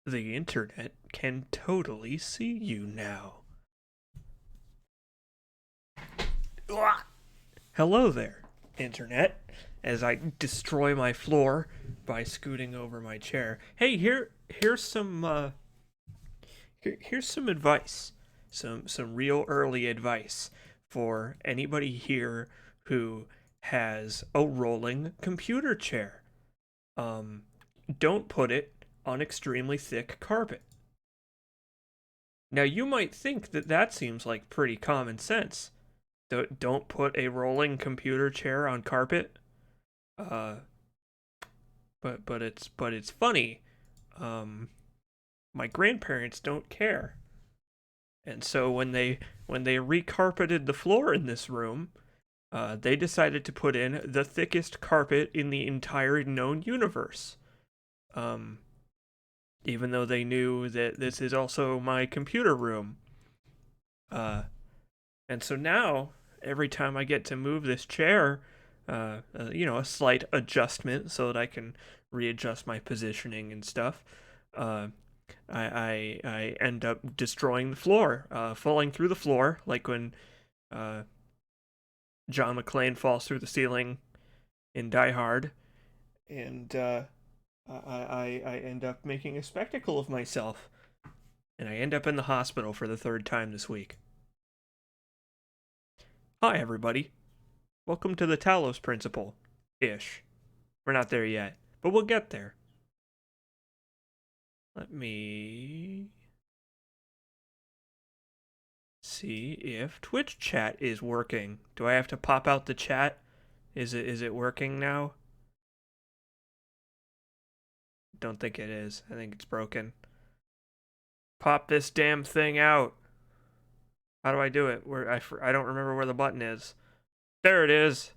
The internet can totally see you now. Hello there, internet. As I destroy my floor by scooting over my chair. Hey, here's some advice. Some real early advice for anybody here who has a rolling computer chair. Um don't put it on extremely thick carpet. Now, you might think that that seems like pretty common sense. Don't put a rolling computer chair on carpet. Uh, but it's funny. Um, my grandparents don't care, and so when they recarpeted the floor in this room, they decided to put in the thickest carpet in the entire known universe. Um, Even though they knew that this is also my computer room. Uh, And so now, every time I get to move this chair, a slight adjustment so that I can readjust my positioning and stuff, uh, I end up destroying the floor, falling through the floor, like when uh, John McClane falls through the ceiling in Die Hard, and I end up making a spectacle of myself, and I end up in the hospital for the third time this week. Hi, everybody. Welcome to the Talos Principle. Ish. We're not there yet, but we'll get there. Let me see if Twitch chat is working. Do I have to pop out the chat? Is it working now? Don't think it is. I think it's broken. Pop this damn thing out. How do I do it? I don't remember where the button is. There it is.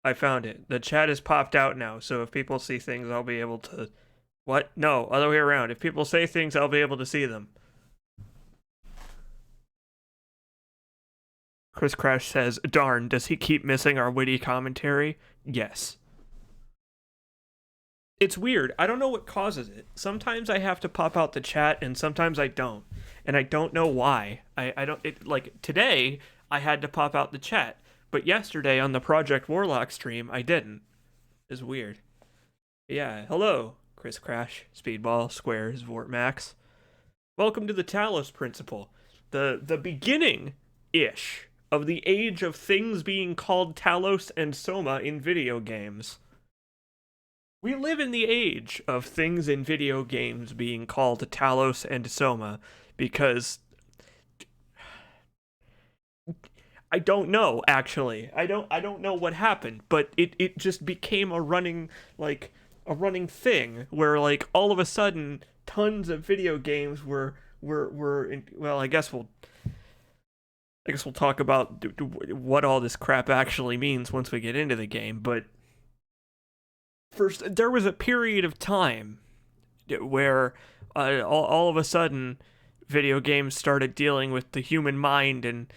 I found it. The chat is popped out now, so if people see things, I'll be able to... What? No, other way around. If people say things, I'll be able to see them. Chris Crash says, darn, does he keep missing our witty commentary? Yes. It's weird. I don't know what causes it. Sometimes I have to pop out the chat, and sometimes I don't. And I don't know why. I don't... Like, today, I had to pop out the chat. But yesterday, on the Project Warlock stream, I didn't. It's weird. Yeah, hello, Chris Crash, Speedball, Squares, Vortmax. Welcome to the Talos Principle. The beginning-ish of the age of things being called Talos and Soma in video games. We live in the age of things in video games being called Talos and Soma because I don't know, actually. I don't know what happened, but it just became a running thing where, like, all of a sudden tons of video games were in, well, I guess we'll talk about what all this crap actually means once we get into the game, but first there was a period of time where all of a sudden video games started dealing with the human mind and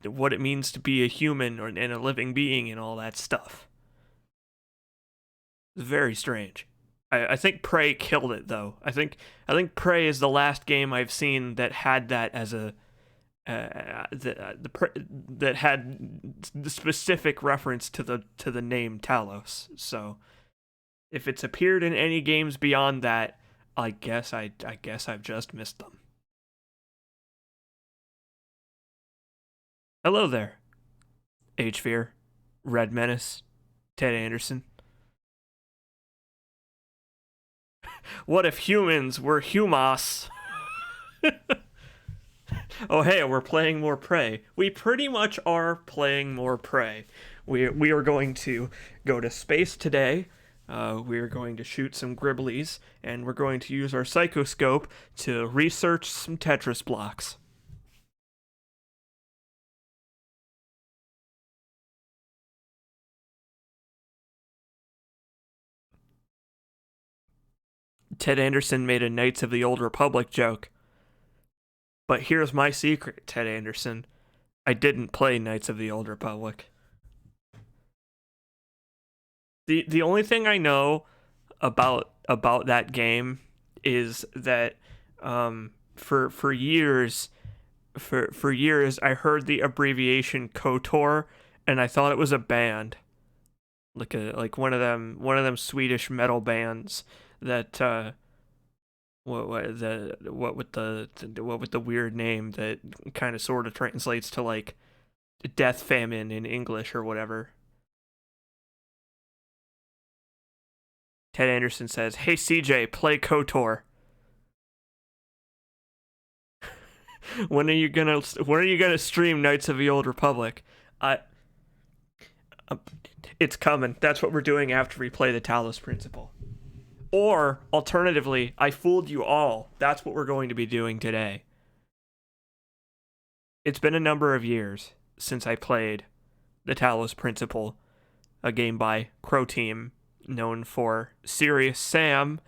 what it means to be a human and a living being and all that stuff. It's very strange. I think Prey killed it though. I think Prey is the last game I've seen that had that as a that had the specific reference to the name Talos. So if it's appeared in any games beyond that, I guess I've just missed them. Hello there, H Fear, Red Menace, Ted Anderson. What if humans were humas? Oh hey, we're playing more Prey. We pretty much are playing more Prey. We are going to go to space today. We are going to shoot some Gribblies, and we're going to use our psychoscope to research some Tetris blocks. Ted Anderson made a Knights of the Old Republic joke. But here's my secret, Ted Anderson. I didn't play Knights of the Old Republic. The only thing I know about that game is that for years for years I heard the abbreviation KOTOR and I thought it was a band, like one of them Swedish metal bands that what with the weird name that kind of sort of translates to like death famine in English or whatever. Ted Anderson says, "Hey CJ, play KOTOR." When are you gonna stream Knights of the Old Republic? I It's coming. That's what we're doing after we play the Talos Principle. Or alternatively, I fooled you all. That's what we're going to be doing today. It's been a number of years since I played the Talos Principle, a game by Crow Team, known for Serious Sam,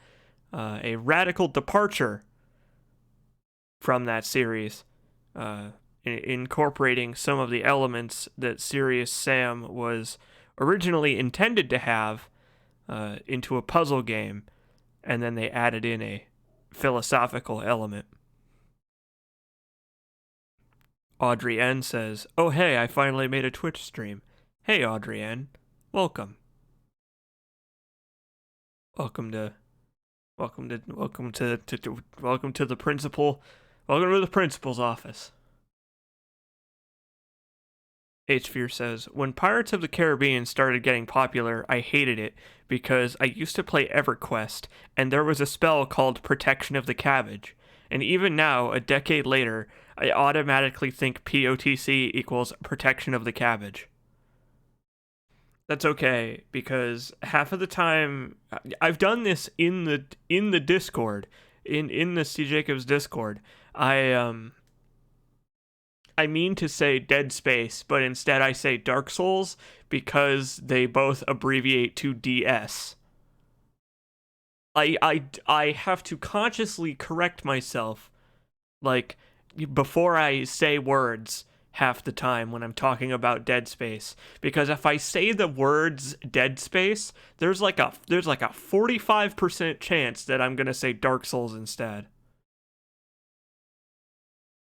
a radical departure from that series, incorporating some of the elements that Serious Sam was originally intended to have into a puzzle game, and then they added in a philosophical element. Audrey N says, "Oh hey, I finally made a Twitch stream." Hey Audrey N, welcome. Welcome to the principal. Welcome to the principal's office. H-Fear says, "When Pirates of the Caribbean started getting popular, I hated it because I used to play EverQuest, and there was a spell called Protection of the Cabbage. And even now, a decade later, I automatically think POTC equals Protection of the Cabbage." That's okay, because half of the time, I've done this in the Discord, in the C. Jacobs Discord. I mean to say Dead Space, but instead I say Dark Souls because they both abbreviate to DS. I have to consciously correct myself, like, before I say words half the time when I'm talking about Dead Space, because if I say the words Dead Space, there's like a 45% chance that I'm gonna say Dark Souls instead.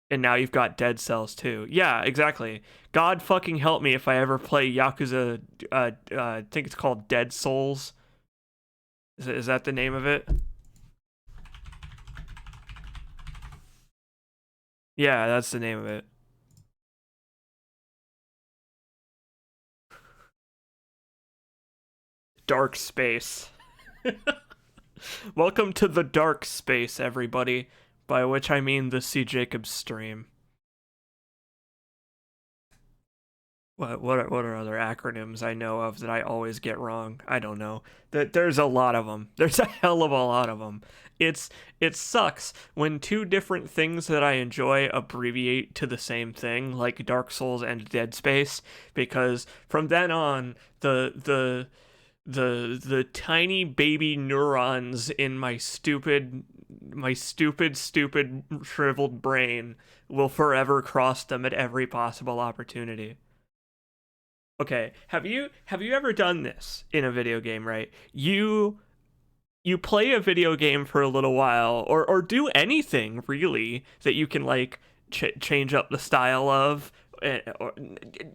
And now you've got Dead Cells too. Yeah, exactly. God fucking help me if I ever play Yakuza. I think it's called Dead Souls. Is that the name of it? Yeah, that's the name of it. Dark Space. Welcome to the Dark Space, everybody. By which I mean the C. Jacobs stream. What are other acronyms I know of that I always get wrong? I don't know. There's a lot of them. There's a hell of a lot of them. It sucks when two different things that I enjoy abbreviate to the same thing, like Dark Souls and Dead Space, because from then on, the tiny baby neurons in my stupid shriveled brain will forever cross them at every possible opportunity. Okay, have you ever done this in a video game, right? You play a video game for a little while, or do anything really that you can like change up the style of.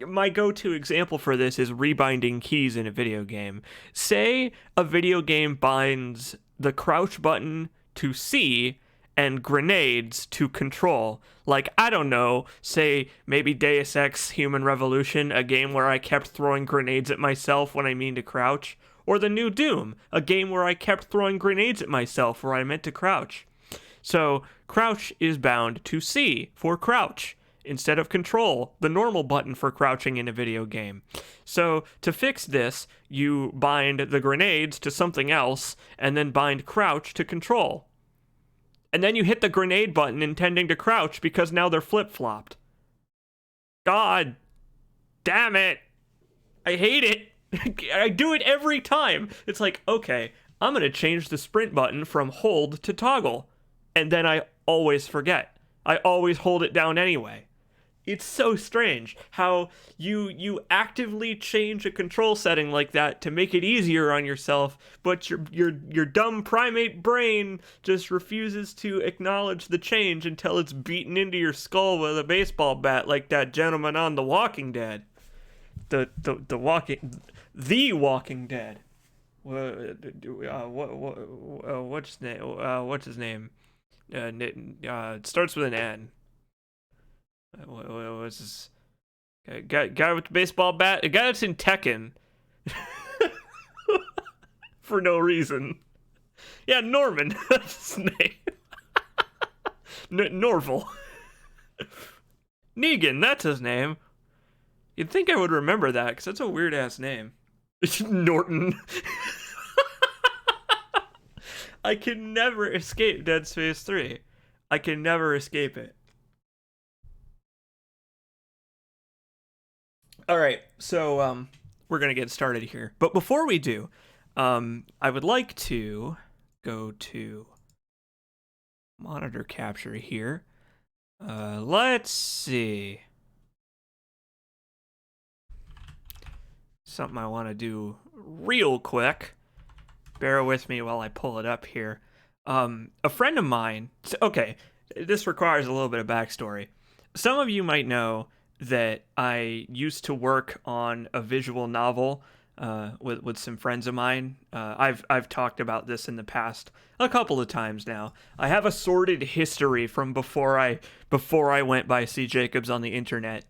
My go-to example for this is rebinding keys in a video game. Say a video game binds the crouch button to C and grenades to control. Like, I don't know, say maybe Deus Ex Human Revolution, a game where I kept throwing grenades at myself when I mean to crouch. Or the new Doom, a game where I kept throwing grenades at myself where I meant to crouch. So, crouch is bound to C for crouch, instead of control, the normal button for crouching in a video game. So, to fix this, you bind the grenades to something else, and then bind crouch to control. And then you hit the grenade button intending to crouch because now they're flip-flopped. God damn it. I hate it. I do it every time. It's like, okay, I'm going to change the sprint button from hold to toggle. And then I always forget. I always hold it down anyway. It's so strange how you actively change a control setting like that to make it easier on yourself, but your dumb primate brain just refuses to acknowledge the change until it's beaten into your skull with a baseball bat, like that gentleman on The Walking Dead. The Walking Dead. What's his name? What's his name? It starts with an N. What's this? Guy with the baseball bat? A guy that's in Tekken. For no reason. Yeah, Norman. That's his name. Norval. Negan, that's his name. You'd think I would remember that, because that's a weird ass name. Norton. I can never escape Dead Space 3. I can never escape it. Alright, so we're gonna get started here. But before we do, I would like to go to monitor capture here. Let's see. Something I want to do real quick. Bear with me while I pull it up here. A friend of mine... Okay, this requires a little bit of backstory. Some of you might know that I used to work on a visual novel with some friends of mine. I've talked about this in the past a couple of times now. I have a sordid history from before I went by C. Jacobs on the internet.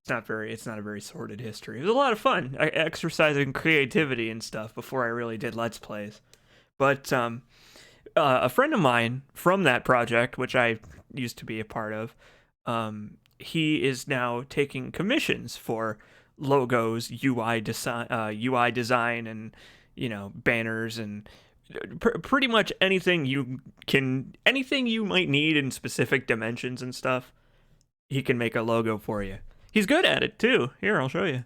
It's not a very sordid history. It was a lot of fun, exercising creativity and stuff before I really did Let's Plays. But a friend of mine from that project, which I used to be a part of, he is now taking commissions for logos, UI design, and banners, and pretty much anything you might need in specific dimensions and stuff. He can make a logo for you. He's good at it too. Here, I'll show you.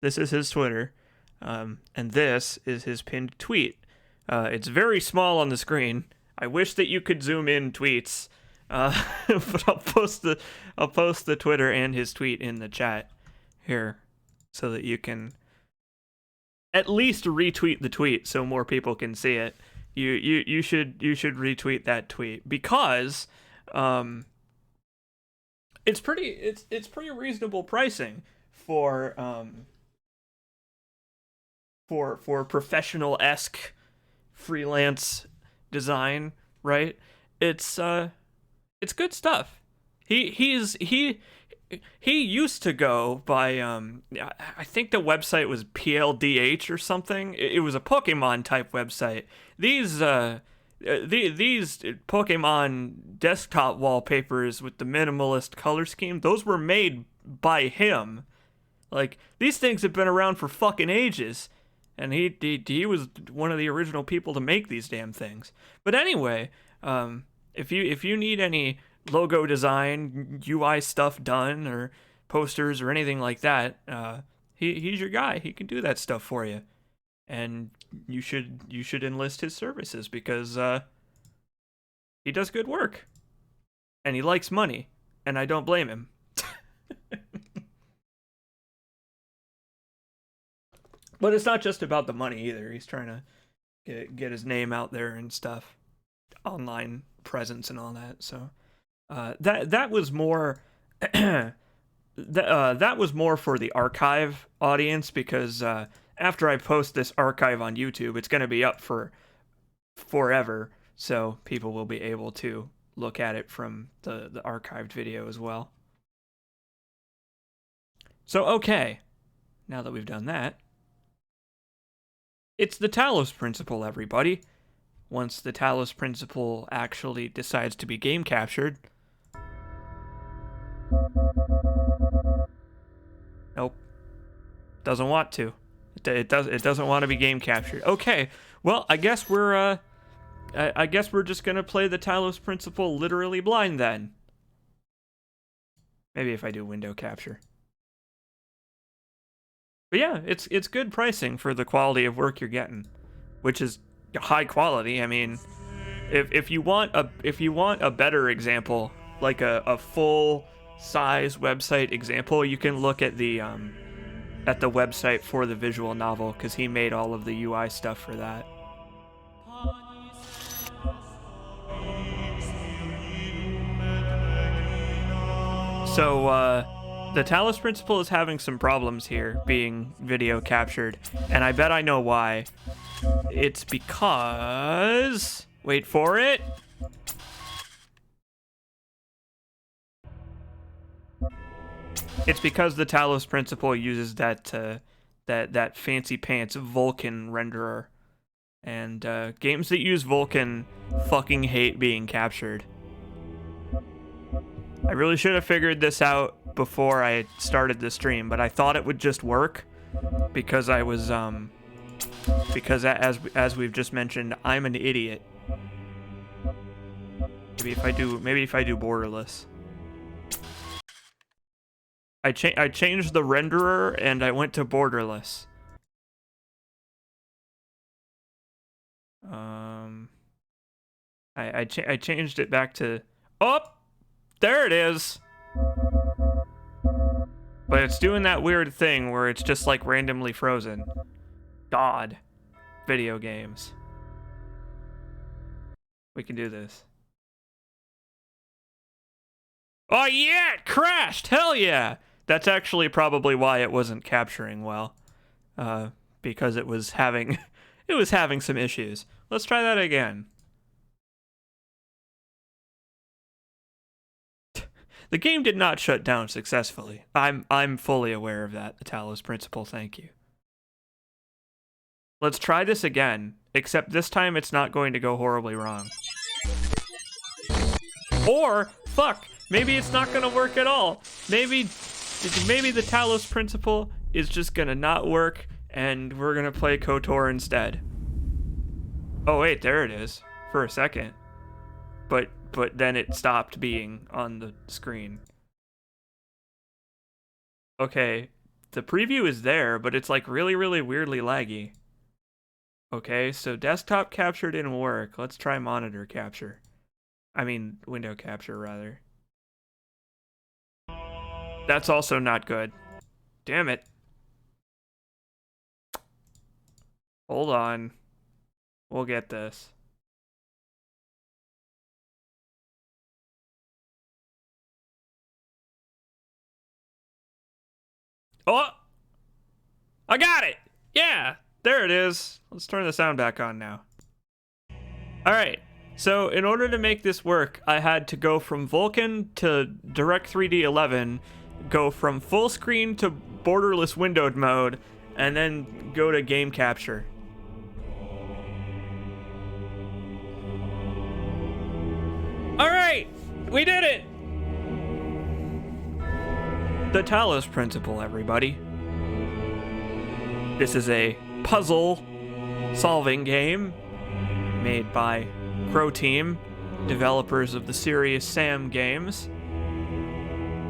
This is his Twitter, and this is his pinned tweet. It's very small on the screen. I wish that you could zoom in tweets. But I'll post the Twitter and his tweet in the chat here, so that you can at least retweet the tweet so more people can see it. You should retweet that tweet, because it's pretty reasonable pricing for professional-esque freelance design, right? It's good stuff. He used to go by I think the website was PLDH or something. It was a Pokemon type website. These Pokemon desktop wallpapers with the minimalist color scheme, those were made by him. Like, these things have been around for fucking ages, and he was one of the original people to make these damn things. But anyway, if you need any logo design, UI stuff done, or posters or anything like that, he's your guy. He can do that stuff for you, and you should enlist his services, because he does good work, and he likes money, and I don't blame him. But it's not just about the money either. He's trying to get his name out there and stuff, online presence and all that. So that was more that was more for the archive audience, because after I post this archive on YouTube, it's going to be up for forever, so people will be able to look at it from the archived video as well. So okay, now that we've done that, it's the Talos principle, everybody. Once the Talos principle actually decides to be game captured... Nope. Doesn't want to. It doesn't want to be game captured. Okay, well, I guess we're just gonna play the Talos principle literally blind then. Maybe if I do window capture. But yeah, it's good pricing for the quality of work you're getting, which is high quality. I mean, if you want a better example, like a full size website example, you can look at the website for the visual novel, because he made all of the UI stuff for that. So, the Talos principle is having some problems here, being video captured, and I bet I know why. It's because... Wait for it! It's because the Talos principle uses that fancy pants Vulkan renderer. And games that use Vulkan fucking hate being captured. I really should have figured this out before I started the stream, but I thought it would just work because I was because as we've just mentioned, I'm an idiot. Maybe if I do borderless. I changed the renderer and I went to borderless. I changed it back to... Oh! There it is! But it's doing that weird thing where it's just like randomly frozen. God. Video games. We can do this. Oh yeah! It crashed! Hell yeah! That's actually probably why it wasn't capturing well. Because it was having... it was having some issues. Let's try that again. The game did not shut down successfully. I'm fully aware of that, the Talos principle, thank you. Let's try this again, except this time it's not going to go horribly wrong. Or, fuck, maybe it's not gonna work at all. Maybe the Talos principle is just gonna not work, and we're gonna play KOTOR instead. Oh wait, there it is, for a second. But then it stopped being on the screen. Okay, the preview is there, but it's like really, really weirdly laggy. Okay, so desktop capture didn't work. Let's try monitor capture. I mean, window capture, rather. That's also not good. Damn it. Hold on. We'll get this. Oh! I got it! Yeah! There it is. Let's turn the sound back on now. Alright, so in order to make this work, I had to go from Vulkan to Direct3D 11, go from full screen to borderless windowed mode, and then go to game capture. Alright! We did it! The Talos principle, everybody. This is a puzzle-solving game made by Crow Team, developers of the Serious Sam games.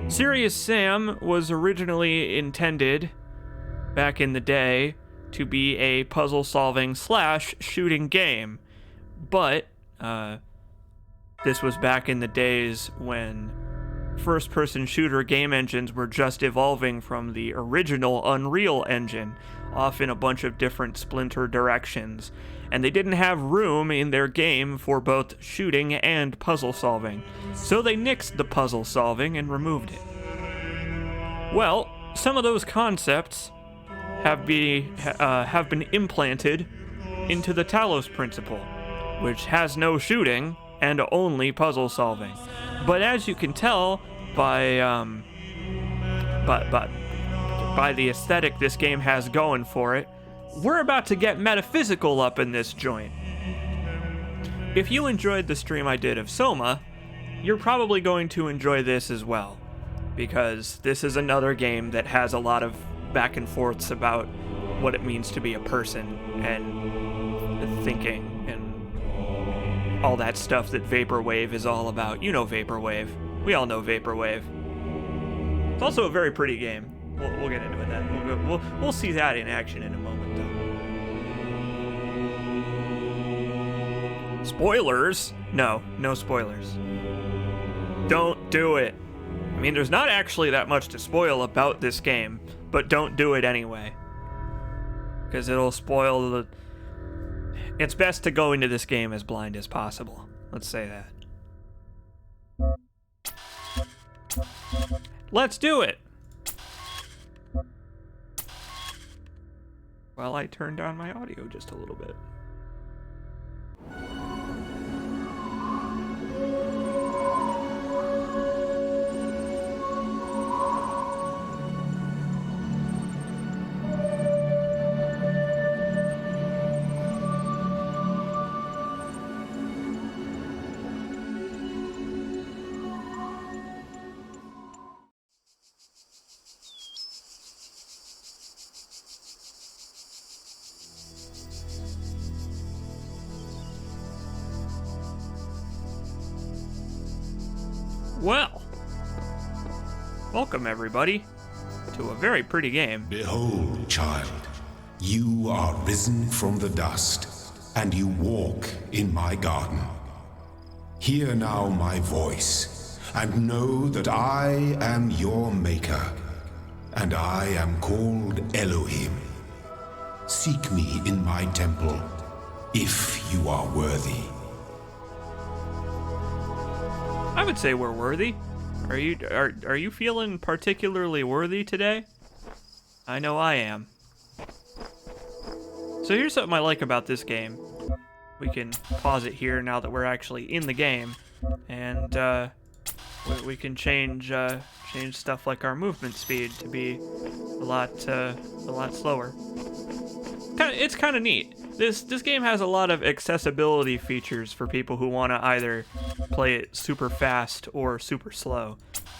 Serious Sam was originally intended, back in the day, to be a puzzle-solving / shooting game, but this was back in the days when first-person shooter game engines were just evolving from the original Unreal Engine, off in a bunch of different splinter directions, and they didn't have room in their game for both shooting and puzzle solving, so they nixed the puzzle solving and removed it. Well, some of those concepts have been implanted into the Talos principle, which has no shooting and only puzzle solving. But as you can tell by the aesthetic this game has going for it, we're about to get metaphysical up in this joint. If you enjoyed the stream I did of Soma, you're probably going to enjoy this as well, because this is another game that has a lot of back and forths about what it means to be a person and thinking and all that stuff that Vaporwave is all about. You know Vaporwave. We all know Vaporwave. It's also a very pretty game. We'll get into that. We'll see that in action in a moment, though. Spoilers? No spoilers. Don't do it. mean, there's not actually that much to spoil about this game, but don't do it anyway. Because it'll spoil the... It's best to go into this game as blind as possible. Let's say that. Let's do it! Well, I turned down my audio just a little bit. Well, welcome everybody to a very pretty game. Behold, child, you are risen from the dust, and you walk in my garden. Hear now my voice, and know that I am your maker, and I am called Elohim. Seek me in my temple, if you are worthy. I would say we're worthy. Are you feeling particularly worthy today? I know I am. So here's something I like about this game. We can pause it here now that we're actually in the game, and we can change stuff like our movement speed to be a lot slower. It's kind of neat. This game has a lot of accessibility features for people who want to either play it super fast or super slow.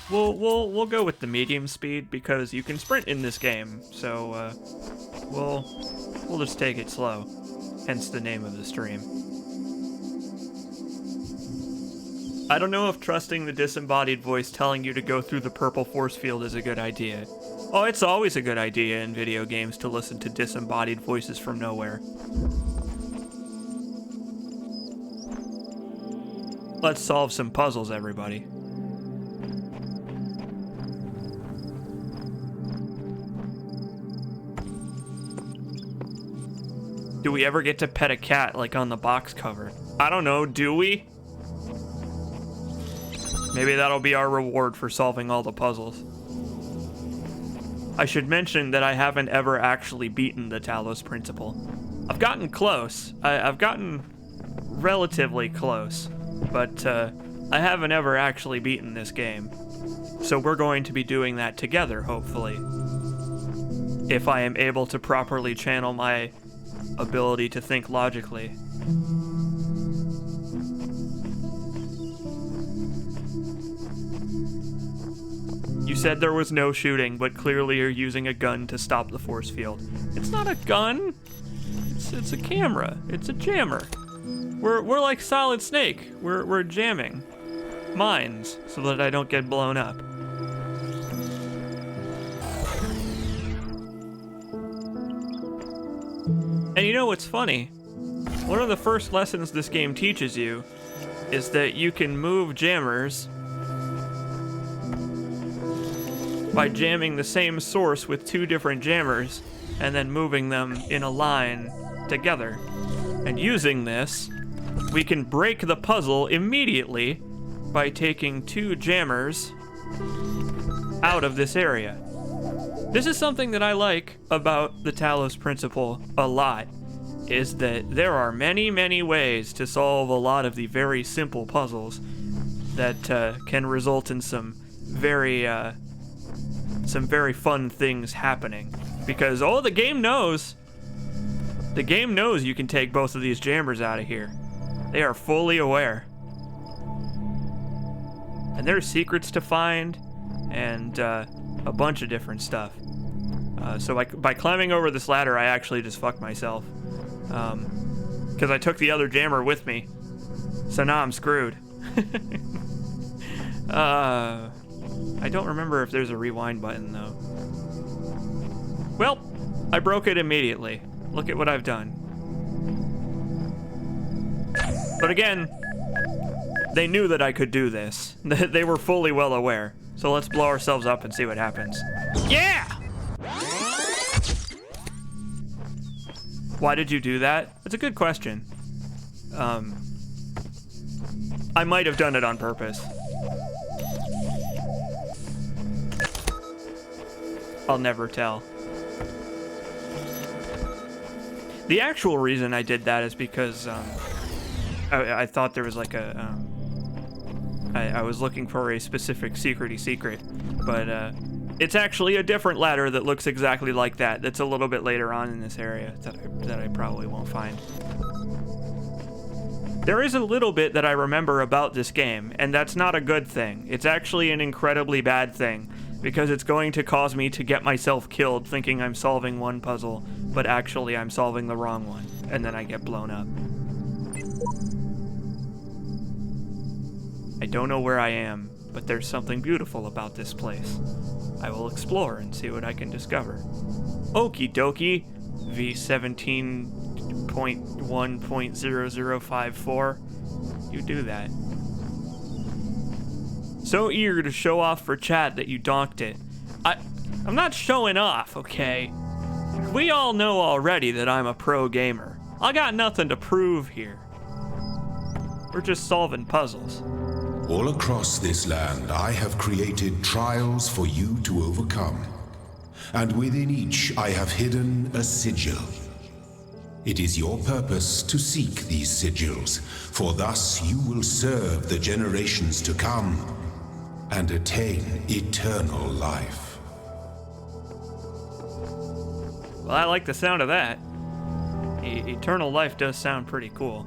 We'll go with the medium speed because you can sprint in this game, so we'll just take it slow. Hence the name of the stream. I don't know if trusting the disembodied voice telling you to go through the purple force field is a good idea. Oh, it's always a good idea in video games to listen to disembodied voices from nowhere. Let's solve some puzzles, everybody. Do we ever get to pet a cat like on the box cover? I don't know, do we? Maybe that'll be our reward for solving all the puzzles. I should mention that I haven't ever actually beaten the Talos principle. I've gotten close. I've gotten relatively close, but I haven't ever actually beaten this game. So we're going to be doing that together, hopefully. If I am able to properly channel my ability to think logically. You said there was no shooting, but clearly you're using a gun to stop the force field. It's not a gun. It's a camera. It's a jammer. We're like Solid Snake. We're jamming mines so that I don't get blown up. And you know what's funny? One of the first lessons this game teaches you is that you can move jammers by jamming the same source with two different jammers and then moving them in a line together. And using this, we can break the puzzle immediately by taking two jammers out of this area. This is something that I like about the Talos principle a lot, is that there are many, many ways to solve a lot of the very simple puzzles that can result in some very fun things happening. Because, the game knows. The game knows you can take both of these jammers out of here. They are fully aware. And there's secrets to find, and a bunch of different stuff. So by climbing over this ladder, I actually just fucked myself. Because I took the other jammer with me. So now I'm screwed. I don't remember if there's a rewind button, though. Well, I broke it immediately. Look at what I've done. But again, they knew that I could do this. They were fully well aware. So let's blow ourselves up and see what happens. Yeah! Why did you do that? That's a good question. I might have done it on purpose. I'll never tell. The actual reason I did that is because I thought there was like a I was looking for a specific secret, but it's actually a different ladder that looks exactly like that. That's a little bit later on in this area that I probably won't find. There is a little bit that I remember about this game, and that's not a good thing. It's actually an incredibly bad thing, because it's going to cause me to get myself killed thinking I'm solving one puzzle, but actually I'm solving the wrong one, and then I get blown up. I don't know where I am, but there's something beautiful about this place. I will explore and see what I can discover. Okie dokie, V17.1.0054. You do that. So eager to show off for chat that you donked it. I'm not showing off, okay? We all know already that I'm a pro gamer. I got nothing to prove here. We're just solving puzzles. All across this land, I have created trials for you to overcome. And within each, I have hidden a sigil. It is your purpose to seek these sigils, for thus you will serve the generations to come and attain eternal life. Well, I like the sound of that. Eternal life does sound pretty cool.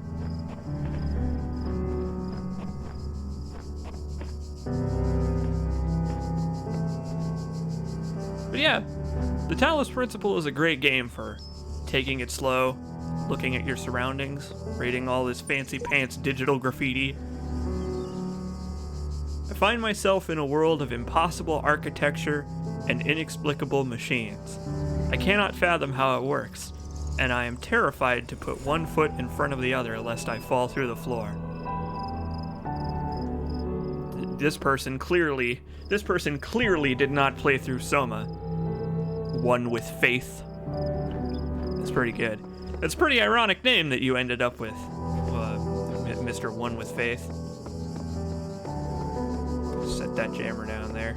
But yeah, the Talos Principle is a great game for taking it slow, looking at your surroundings, reading all this fancy pants digital graffiti. I find myself in a world of impossible architecture and inexplicable machines. I cannot fathom how it works, and I am terrified to put one foot in front of the other lest I fall through the floor. This person clearly did not play through Soma. One with Faith. That's pretty good. That's a pretty ironic name that you ended up with, Mr. One with Faith. Set that jammer down there.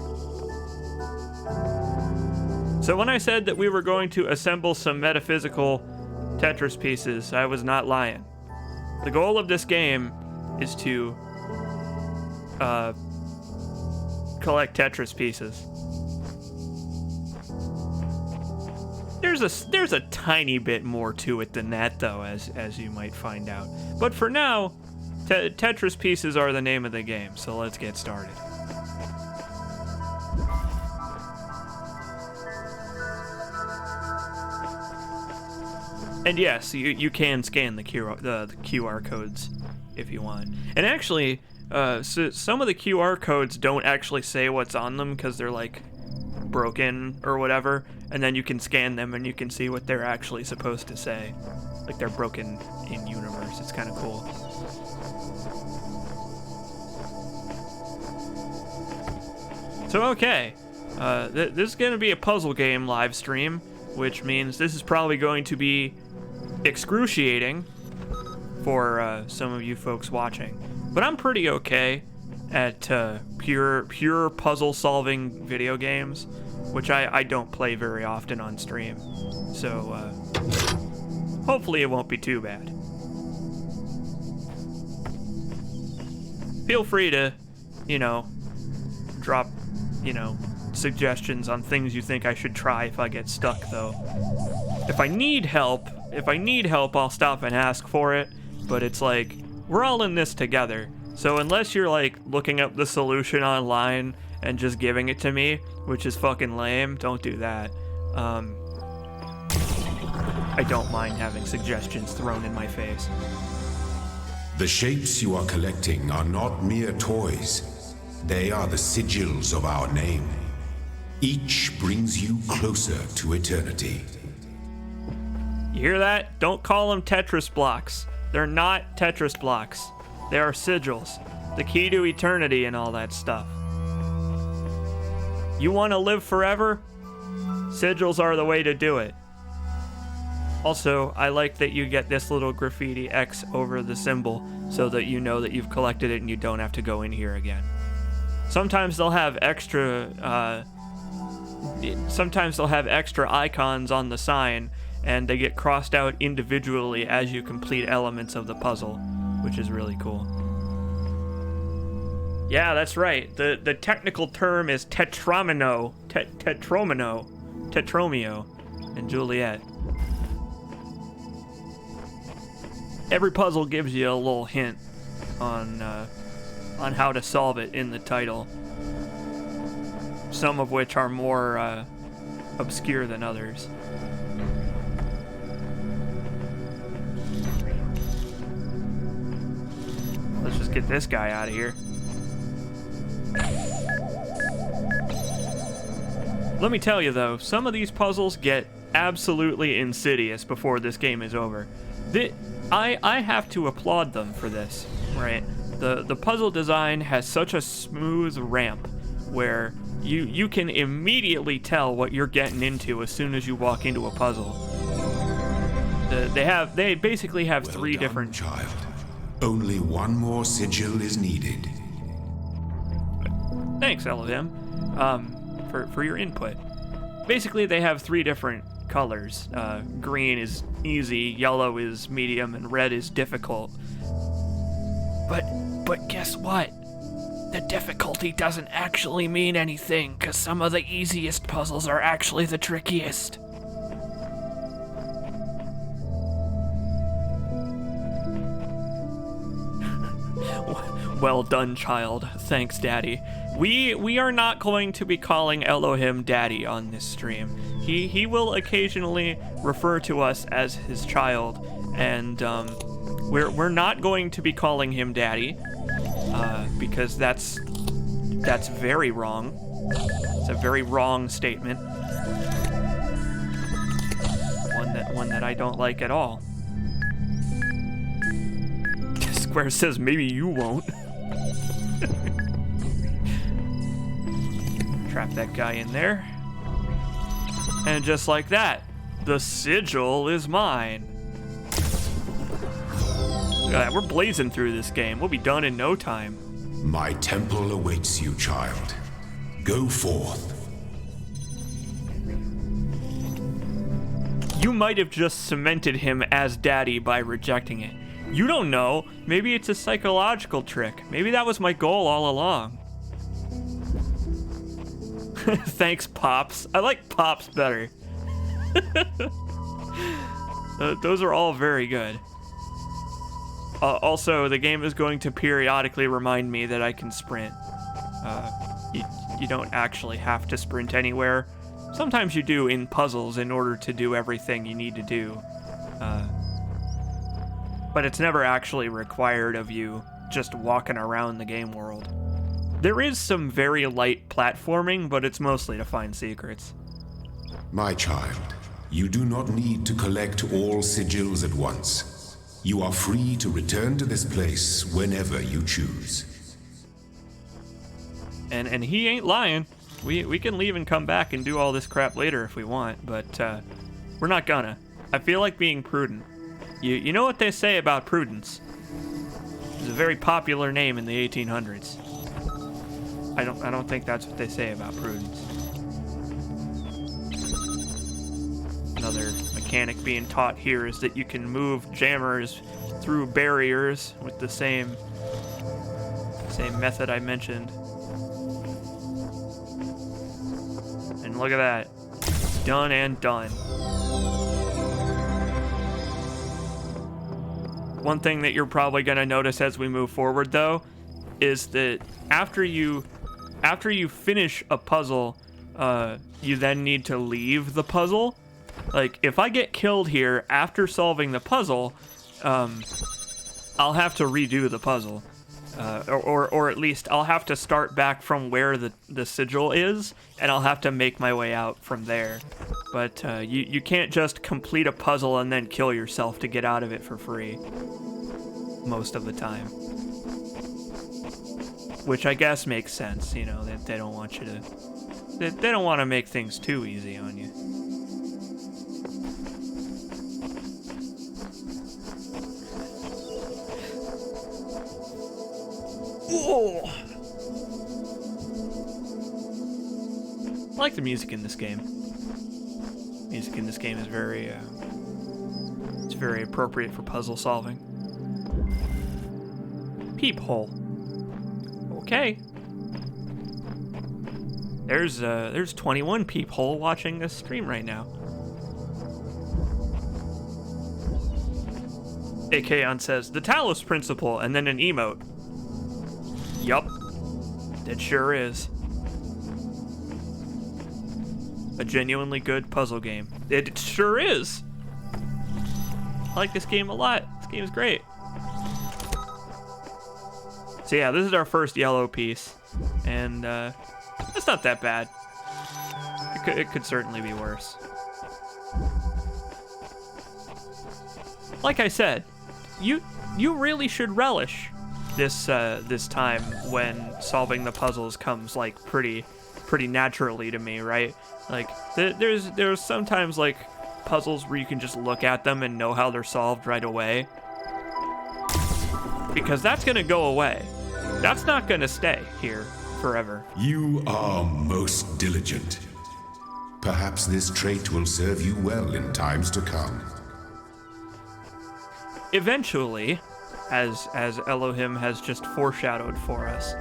So when I said that we were going to assemble some metaphysical Tetris pieces, I was not lying. The goal of this game is to collect Tetris pieces. There's a tiny bit more to it than that, though, as you might find out. But for now, Tetris pieces are the name of the game, so let's get started. And yes, you can scan the QR codes if you want. And actually, so some of the QR codes don't actually say what's on them because they're like broken or whatever, and then you can scan them and you can see what they're actually supposed to say. Like they're broken in universe. It's kind of cool. So okay, this is going to be a puzzle game live stream, which means this is probably going to be excruciating for some of you folks watching. But I'm pretty okay at pure puzzle solving video games, which I don't play very often on stream. So hopefully it won't be too bad. Feel free to, drop, suggestions on things you think I should try if I get stuck, though. If I need help, I'll stop and ask for it, but it's like, we're all in this together. So unless you're like looking up the solution online and just giving it to me, which is fucking lame, don't do that. I don't mind having suggestions thrown in my face. The shapes you are collecting are not mere toys. They are the sigils of our name. Each brings you closer to eternity. You hear that? Don't call them Tetris blocks. They're not Tetris blocks. They are sigils. The key to eternity and all that stuff. You want to live forever? Sigils are the way to do it. Also, I like that you get this little graffiti X over the symbol so that you know that you've collected it and you don't have to go in here again. Sometimes they'll have extra icons on the sign, and they get crossed out individually as you complete elements of the puzzle, which is really cool. Yeah, that's right. The technical term is tetromino and Juliet. Every puzzle gives you a little hint on how to solve it in the title. Some of which are more obscure than others. Let's just get this guy out of here. Let me tell you though, some of these puzzles get absolutely insidious before this game is over. I have to applaud them for this, right? The puzzle design has such a smooth ramp where you can immediately tell what you're getting into as soon as you walk into a puzzle. They basically have Well three done, different... child. Only one more sigil is needed. Thanks, Elohim, for your input. Basically, they have three different colors. Green is easy, yellow is medium, and red is difficult. But guess what? The difficulty doesn't actually mean anything, because some of the easiest puzzles are actually the trickiest. Well done, child. Thanks, Daddy. We are not going to be calling Elohim Daddy on this stream. He will occasionally refer to us as his child, and we're not going to be calling him Daddy, because that's very wrong. It's a very wrong statement. One that I don't like at all. Square says maybe you won't. Trap that guy in there. And just like that, the sigil is mine. Look at that, we're blazing through this game. We'll be done in no time. My temple awaits you, child. Go forth. You might have just cemented him as Daddy by rejecting it. You don't know. Maybe it's a psychological trick. Maybe that was my goal all along. Thanks, Pops. I like Pops better. Those are all very good. Also, the game is going to periodically remind me that I can sprint. You don't actually have to sprint anywhere. Sometimes you do in puzzles in order to do everything you need to do. But it's never actually required of you just walking around the game world. There is some very light platforming, but it's mostly to find secrets. My child, you do not need to collect all sigils at once. You are free to return to this place whenever you choose. And he ain't lying. We can leave and come back and do all this crap later if we want, but we're not gonna. I feel like being prudent. You know what they say about prudence? It's a very popular name in the 1800s. I don't think that's what they say about prudence. Another mechanic being taught here is that you can move jammers through barriers with the same method I mentioned. And look at that. Done and done. One thing that you're probably going to notice as we move forward, though, is that after you finish a puzzle, you then need to leave the puzzle. Like, if I get killed here after solving the puzzle, I'll have to redo the puzzle. Or at least I'll have to start back from where the sigil is, and I'll have to make my way out from there. But you can't just complete a puzzle and then kill yourself to get out of it for free. Most of the time. Which I guess makes sense, you know, that they don't want you to They don't want to make things too easy on you. Whoa! I like the music in this game. Music in this game is very, it's very appropriate for puzzle solving. Peephole. Okay. There's 21 peephole watching this stream right now. Akaon says, the Talos principle, and then an emote. Yup. It sure is. A genuinely good puzzle game. It sure is. I like this game a lot. This game is great. So yeah, this is our first yellow piece, and it's not that bad. It could certainly be worse. Like I said, you really should relish this time when solving the puzzles comes like pretty naturally to me, right? Like there's sometimes like puzzles where you can just look at them and know how they're solved right away, because that's gonna go away. That's not gonna stay here forever. You are most diligent. Perhaps this trait will serve you well in times to come. Eventually, as Elohim has just foreshadowed for us,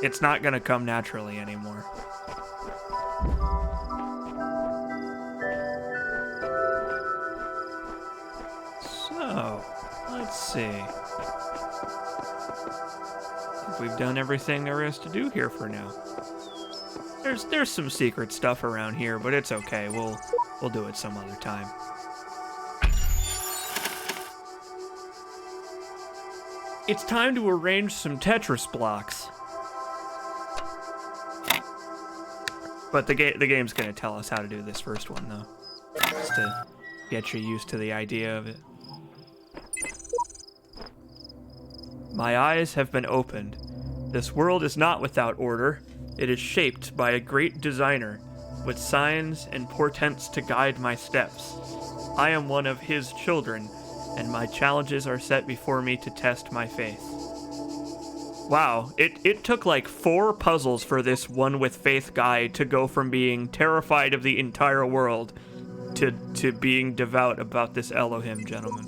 it's not gonna come naturally anymore. So, let's see. I think we've done everything there is to do here for now. There's some secret stuff around here, but it's okay. We'll do it some other time. It's time to arrange some Tetris blocks. But the game's gonna tell us how to do this first one, though, just to get you used to the idea of it. My eyes have been opened. This world is not without order. It is shaped by a great designer, with signs and portents to guide my steps. I am one of his children, and my challenges are set before me to test my faith. Wow, it took like 4 puzzles for this one with faith guy to go from being terrified of the entire world to being devout about this Elohim gentleman.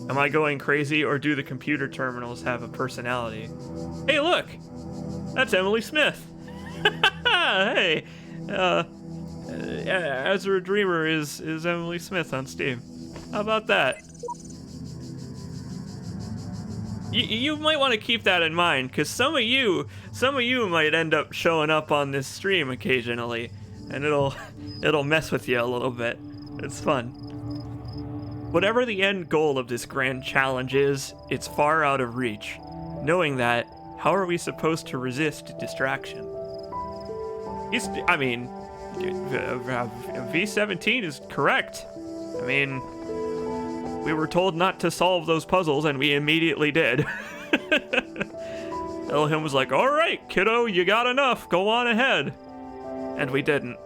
Am I going crazy, or do the computer terminals have a personality? Hey, look! That's Emily Smith! Hey! Ezra Dreamer is Emily Smith on Steam. How about that? You might want to keep that in mind, because some of you might end up showing up on this stream occasionally, and it'll mess with you a little bit. It's fun. Whatever the end goal of this grand challenge is, it's far out of reach. Knowing that, how are we supposed to resist distraction? V17 is correct. I mean, we were told not to solve those puzzles, and we immediately did. Elohim was like, all right, kiddo, you got enough. Go on ahead. And we didn't.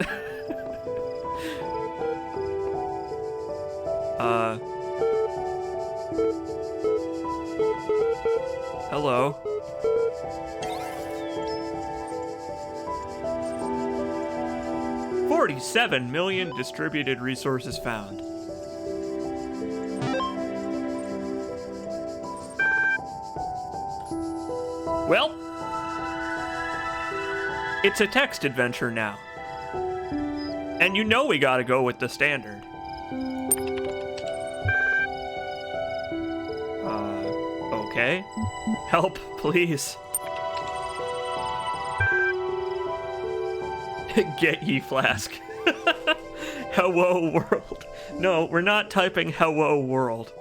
Hello. $47 million distributed resources found. Well, it's a text adventure now. And you know we gotta go with the standard. Okay. Help, please. Get ye flask. Hello world. No, we're not typing hello world.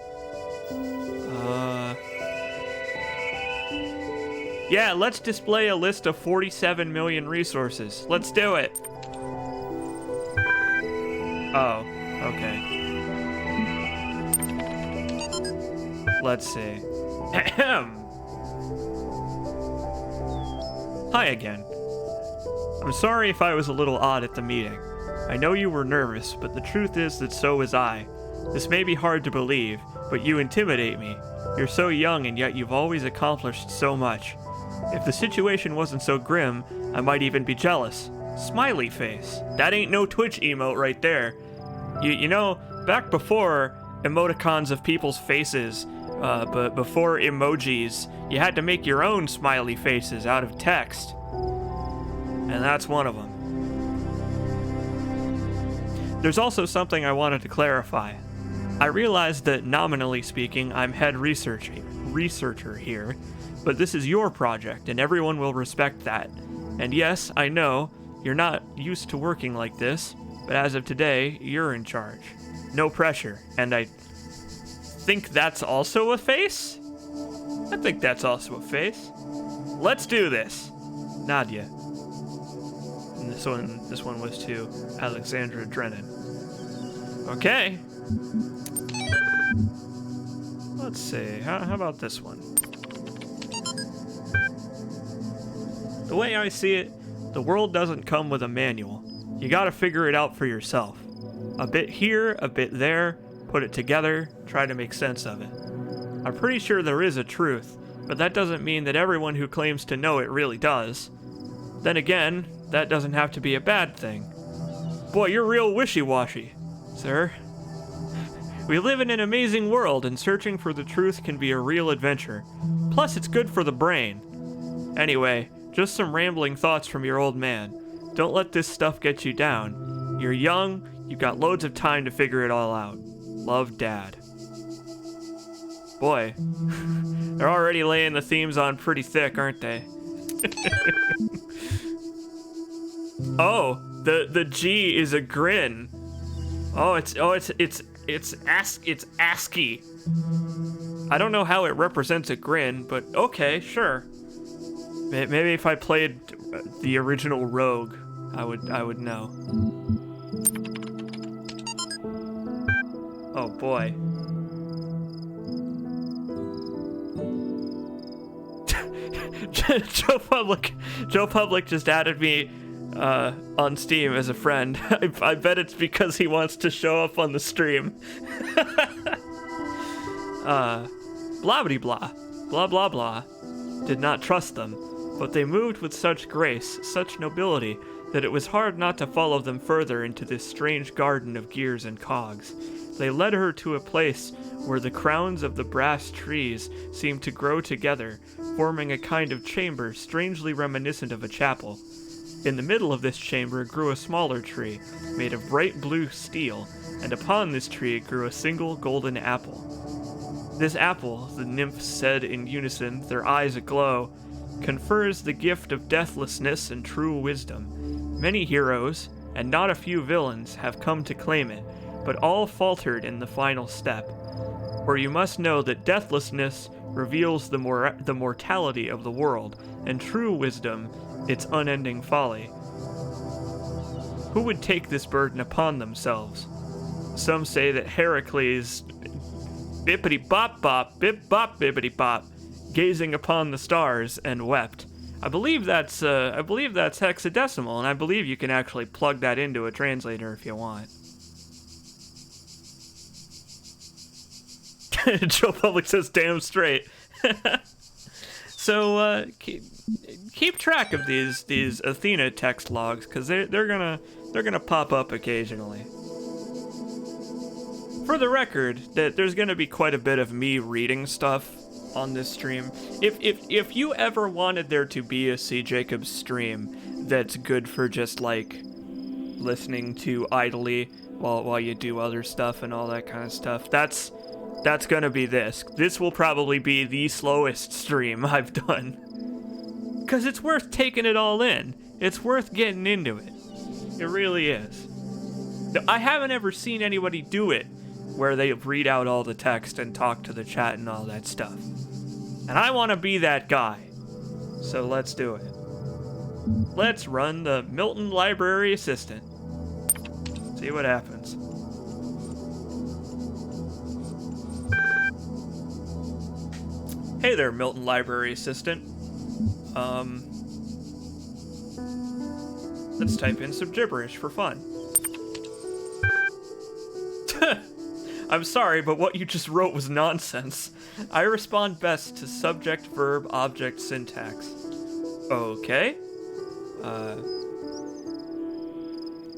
Yeah, let's display a list of 47 million resources. Let's do it. Oh, okay. Let's see. Ahem. Hi again. I'm sorry if I was a little odd at the meeting. I know you were nervous, but the truth is that so was I. This may be hard to believe, but you intimidate me. You're so young and yet you've always accomplished so much. If the situation wasn't so grim, I might even be jealous. Smiley face. That ain't no Twitch emote right there. You know, back before emoticons of people's faces, but before emojis, you had to make your own smiley faces out of text. And that's one of them. There's also something I wanted to clarify. I realize that nominally speaking, I'm head researcher here, but this is your project and everyone will respect that. And yes, I know, you're not used to working like this, but as of today, you're in charge. No pressure, and I think that's also a face? I think that's also a face. Let's do this. Nadia. And this one was to Alexandra Drennan. Okay. Let's see, how about this one? The way I see it, the world doesn't come with a manual. You gotta figure it out for yourself. A bit here, a bit there, put it together, try to make sense of it. I'm pretty sure there is a truth, but that doesn't mean that everyone who claims to know it really does. Then again, that doesn't have to be a bad thing. Boy, you're real wishy-washy, sir. We live in an amazing world, and searching for the truth can be a real adventure. Plus, it's good for the brain. Anyway, just some rambling thoughts from your old man. Don't let this stuff get you down. You're young, you've got loads of time to figure it all out. Love, Dad. Boy, they're already laying the themes on pretty thick, aren't they? Oh, the G is a grin. Oh, it's ASCII. I don't know how it represents a grin, but okay, sure. Maybe if I played the original Rogue, I would know. Oh boy. Joe Public just added me on Steam as a friend. I bet it's because he wants to show up on the stream. Blah blah blah. Blah blah blah. Did not trust them, but they moved with such grace, such nobility, that it was hard not to follow them further into this strange garden of gears and cogs. They led her to a place where the crowns of the brass trees seemed to grow together, forming a kind of chamber strangely reminiscent of a chapel. In the middle of this chamber grew a smaller tree, made of bright blue steel, and upon this tree grew a single golden apple. This apple, the nymphs said in unison, their eyes aglow, confers the gift of deathlessness and true wisdom. Many heroes, and not a few villains, have come to claim it, but all faltered in the final step. For you must know that deathlessness reveals the mortality of the world, and true wisdom, its unending folly. Who would take this burden upon themselves? Some say that Heracles, bippity bop bop, bip bop bippity bop, gazing upon the stars and wept. I believe that's hexadecimal, and I believe you can actually plug that into a translator if you want. Joe Public says, "Damn straight." So keep track of these Athena text logs, because they're gonna pop up occasionally. For the record, that there's gonna be quite a bit of me reading stuff on this stream. If you ever wanted there to be a C. Jacobs stream that's good for just like listening to idly while you do other stuff and all that kind of stuff, that's gonna be this. This will probably be the slowest stream I've done. Because it's worth taking it all in. It's worth getting into it. It really is. I haven't ever seen anybody do it where they read out all the text and talk to the chat and all that stuff. And I want to be that guy. So let's do it. Let's run the Milton Library Assistant. See what happens. Hey there, Milton Library Assistant. Let's type in some gibberish for fun. I'm sorry, but what you just wrote was nonsense. I respond best to subject, verb, object syntax. Okay.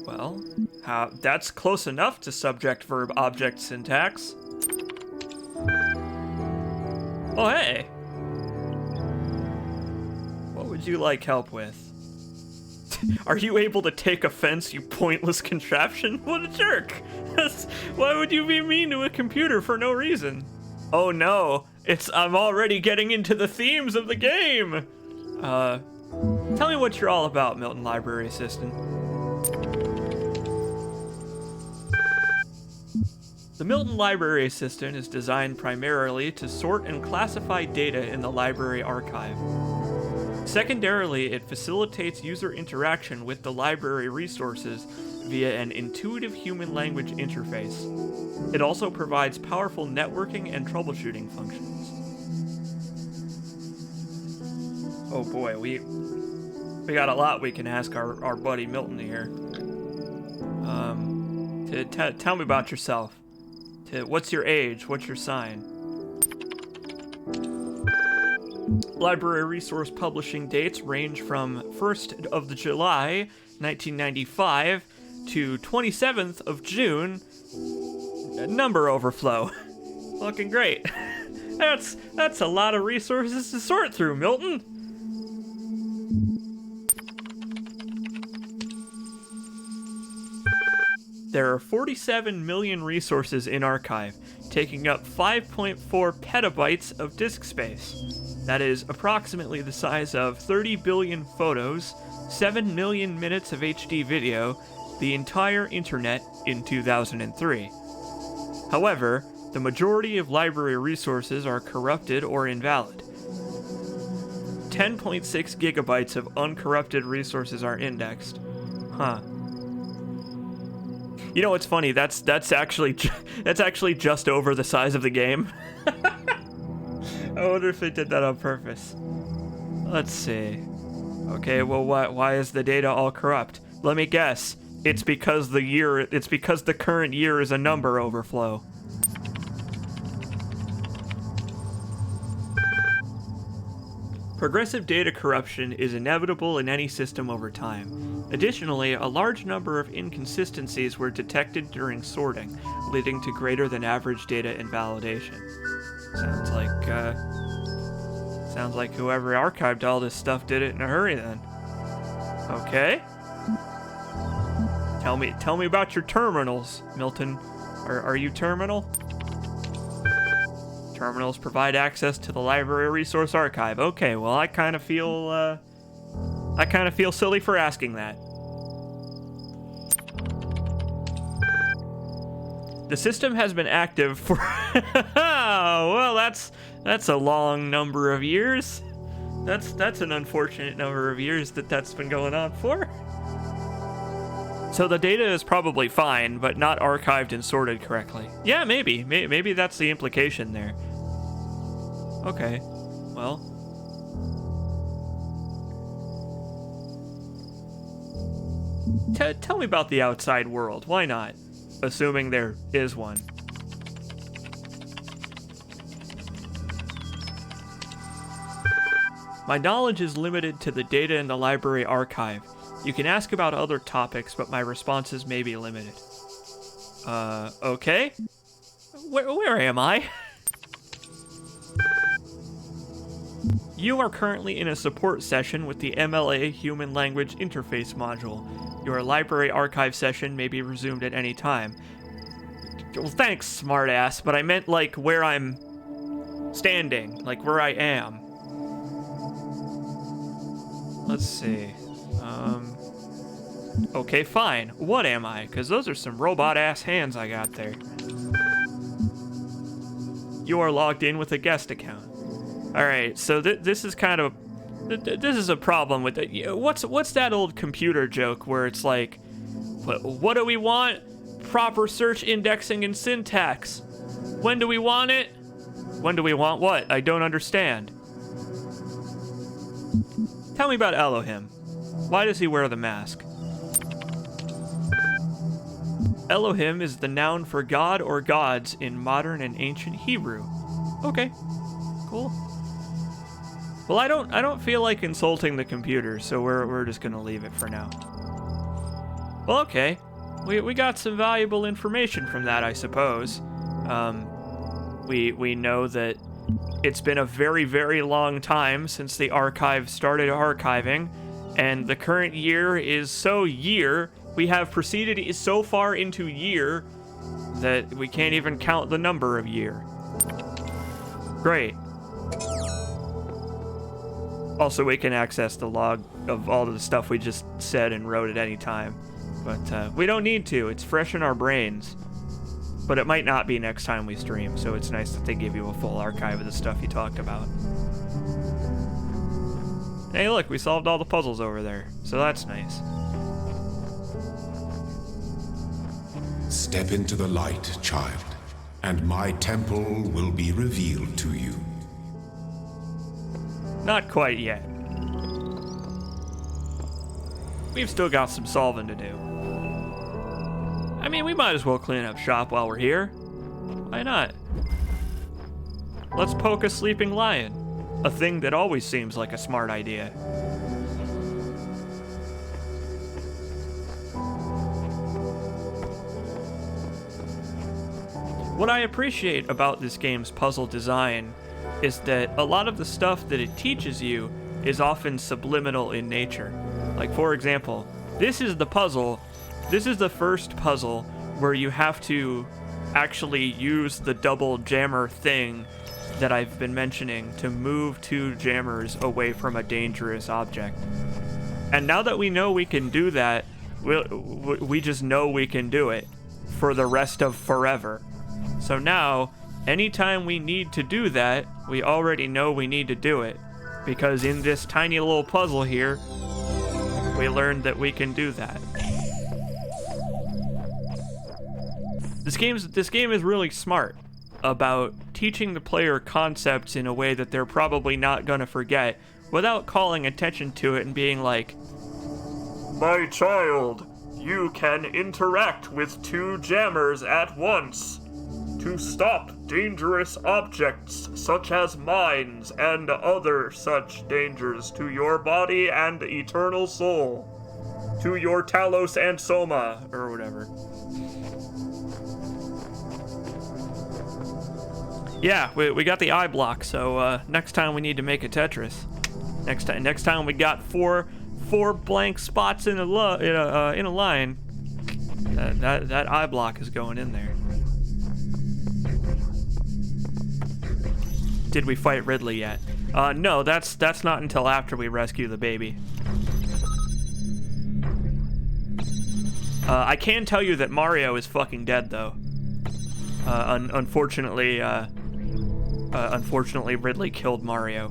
Well, that's close enough to subject, verb, object syntax. Oh, hey. What would you like help with? Are you able to take offense, you pointless contraption? What a jerk! Why would you be mean to a computer for no reason? Oh no, I'm already getting into the themes of the game! Tell me what you're all about, Milton Library Assistant. The Milton Library Assistant is designed primarily to sort and classify data in the library archive. Secondarily, it facilitates user interaction with the library resources via an intuitive human language interface. It also provides powerful networking and troubleshooting functions. Oh boy, we got a lot we can ask our buddy Milton here. Tell me about yourself. What's your age? What's your sign? Library resource publishing dates range from 1st of July, 1995 to 27th of June. Number overflow. Fucking great. That's a lot of resources to sort through, Milton. There are 47 million resources in archive, taking up 5.4 petabytes of disk space. That is approximately the size of 30 billion photos, 7 million minutes of HD video, the entire internet in 2003. However, the majority of library resources are corrupted or invalid. 10.6 gigabytes of uncorrupted resources are indexed. Huh. You know what's funny? That's actually just over the size of the game. I wonder if they did that on purpose. Let's see. Okay, well, why is the data all corrupt? Let me guess. It's because the current year is a number overflow. Progressive data corruption is inevitable in any system over time. Additionally, a large number of inconsistencies were detected during sorting, leading to greater than average data invalidation. Sounds like whoever archived all this stuff did it in a hurry then. Okay. Tell me about your terminals, Milton. Are you terminal? Terminals provide access to the library resource archive. Okay, well I kind of feel silly for asking that. The system has been active for well, that's a long number of years. That's an unfortunate number of years that's been going on for. So the data is probably fine, but not archived and sorted correctly. Yeah, maybe that's the implication there. Okay, well. Tell me about the outside world. Why not? Assuming there is one. My knowledge is limited to the data in the library archive. You can ask about other topics, but my responses may be limited. Okay? Where am I? You are currently in a support session with the MLA Human Language Interface module. Your library archive session may be resumed at any time. Well, thanks, smartass, but I meant like where I'm standing, like where I am. Let's see. Okay, fine. What am I? Because those are some robot-ass hands I got there. You are logged in with a guest account. Alright, so this is kind of... This is a problem with it. What's that old computer joke where it's like, what do we want? Proper search indexing and syntax. When do we want it? When do we want what? I don't understand. Tell me about Elohim. Why does he wear the mask? Elohim is the noun for god or gods in modern and ancient Hebrew. Okay, cool. Well, I don't feel like insulting the computer, so we're just gonna leave it for now. Well, okay. We got some valuable information from that, I suppose. We know that it's been a very, very long time since the archive started archiving, and the current year is we have proceeded so far into year that we can't even count the number of year. Great. Also, we can access the log of all of the stuff we just said and wrote at any time. But we don't need to. It's fresh in our brains. But it might not be next time we stream, so it's nice that they give you a full archive of the stuff you talked about. Hey, look, we solved all the puzzles over there, so that's nice. Step into the light, child, and my temple will be revealed to you. Not quite yet. We've still got some solving to do. I mean, we might as well clean up shop while we're here. Why not? Let's poke a sleeping lion. A thing that always seems like a smart idea. What I appreciate about this game's puzzle design is that a lot of the stuff that it teaches you is often subliminal in nature. Like, for example, this is the first puzzle where you have to actually use the double jammer thing that I've been mentioning to move two jammers away from a dangerous object. And now that we know we can do that, we just know we can do it for the rest of forever. So now, anytime we need to do that, we already know we need to do it. Because in this tiny little puzzle here, we learned that we can do that. This game is really smart about teaching the player concepts in a way that they're probably not gonna forget without calling attention to it and being like, "My child, you can interact with two jammers at once to stop dangerous objects such as mines and other such dangers to your body and eternal soul, to your Talos and Soma," or whatever. Yeah, we got the eye block, so next time we need to make a Tetris. Next time we got four blank spots in a line. That eye block is going in there. Did we fight Ridley yet? No, that's not until after we rescue the baby. I can tell you that Mario is fucking dead, though. Unfortunately, Ridley killed Mario.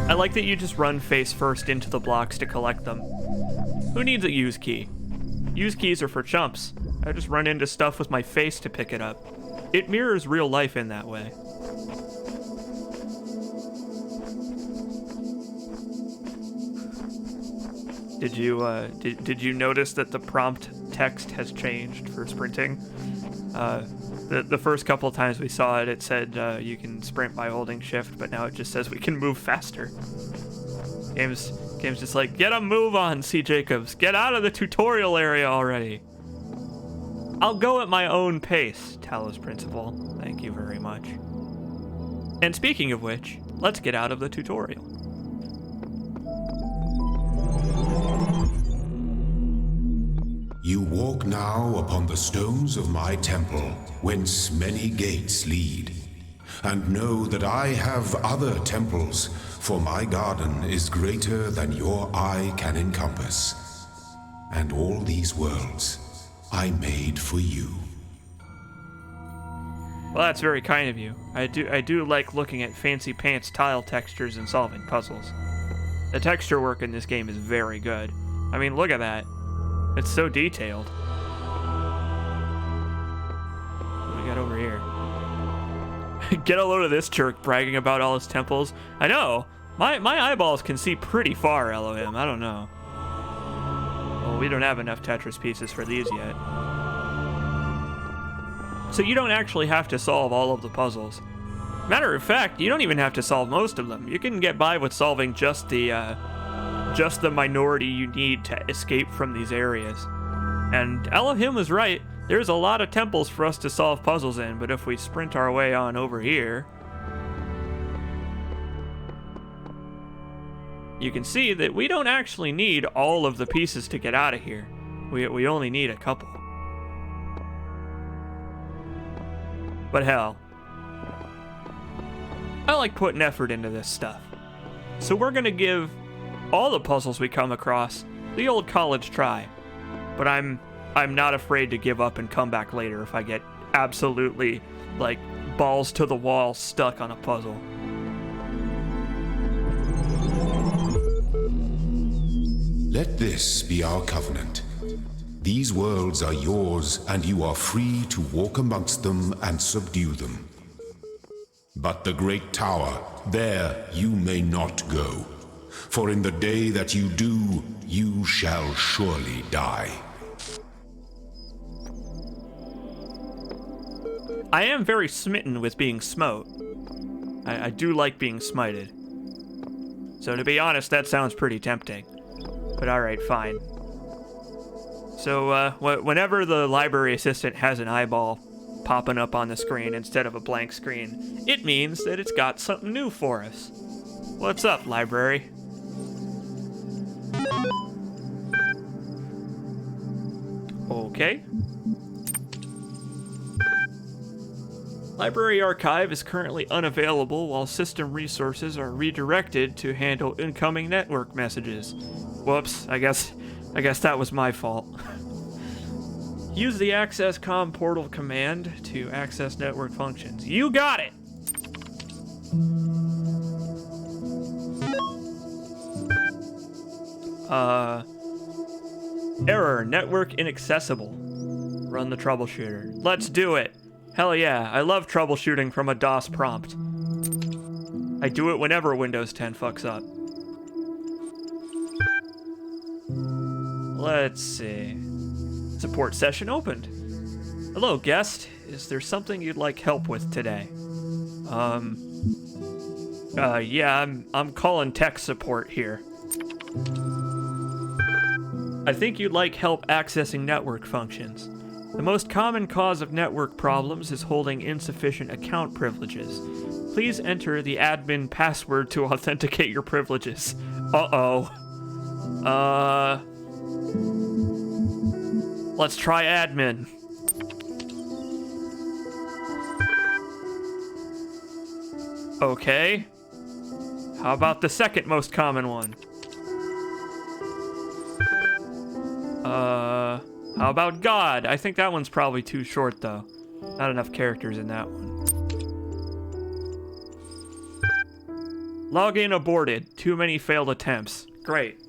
I like that you just run face first into the blocks to collect them. Who needs a use key? Use keys are for chumps. I just run into stuff with my face to pick it up. It mirrors real life in that way. Did you notice that the prompt text has changed for sprinting? The first couple of times we saw it, it said you can sprint by holding shift, but now it just says we can move faster. Game's just like, get a move on, C. Jacobs. Get out of the tutorial area already. I'll go at my own pace, Talos Principal. Thank you very much. And speaking of which, let's get out of the tutorial. You walk now upon the stones of my temple, whence many gates lead. And know that I have other temples, for my garden is greater than your eye can encompass. And all these worlds I made for you. Well, that's very kind of you. I do like looking at fancy pants tile textures and solving puzzles. The texture work in this game is very good. I mean, look at that. It's so detailed. What do we got over here? Get a load of this jerk bragging about all his temples. I know. My eyeballs can see pretty far, Elohim. I don't know. Well, we don't have enough Tetris pieces for these yet. So you don't actually have to solve all of the puzzles. Matter of fact, you don't even have to solve most of them. You can get by with solving just the minority you need to escape from these areas. And Elohim was right. There's a lot of temples for us to solve puzzles in, but if we sprint our way on over here, you can see that we don't actually need all of the pieces to get out of here. We only need a couple. But hell, I like putting effort into this stuff. So we're gonna give all the puzzles we come across the old college try. But I'm not afraid to give up and come back later if I get absolutely, like, balls to the wall stuck on a puzzle. Let this be our covenant. These worlds are yours, and you are free to walk amongst them and subdue them. But the great tower, there you may not go. For in the day that you do, you shall surely die. I am very smitten with being smote. I do like being smited. So to be honest, that sounds pretty tempting. But alright, fine. So whenever the library assistant has an eyeball popping up on the screen instead of a blank screen, it means that it's got something new for us. What's up, library? Okay. Library Archive is currently unavailable while system resources are redirected to handle incoming network messages. Whoops, I guess that was my fault. Use the access com portal command to access network functions. You got it! Error, network inaccessible. Run the troubleshooter. Let's do it! Hell yeah, I love troubleshooting from a DOS prompt. I do it whenever Windows 10 fucks up. Let's see. Support session opened. Hello, guest. Is there something you'd like help with today? Yeah, I'm calling tech support here. I think you'd like help accessing network functions. The most common cause of network problems is holding insufficient account privileges. Please enter the admin password to authenticate your privileges. Let's try admin. Okay. How about the second most common one? How about God? I think that one's probably too short, though. Not enough characters in that one. Login aborted. Too many failed attempts. Great.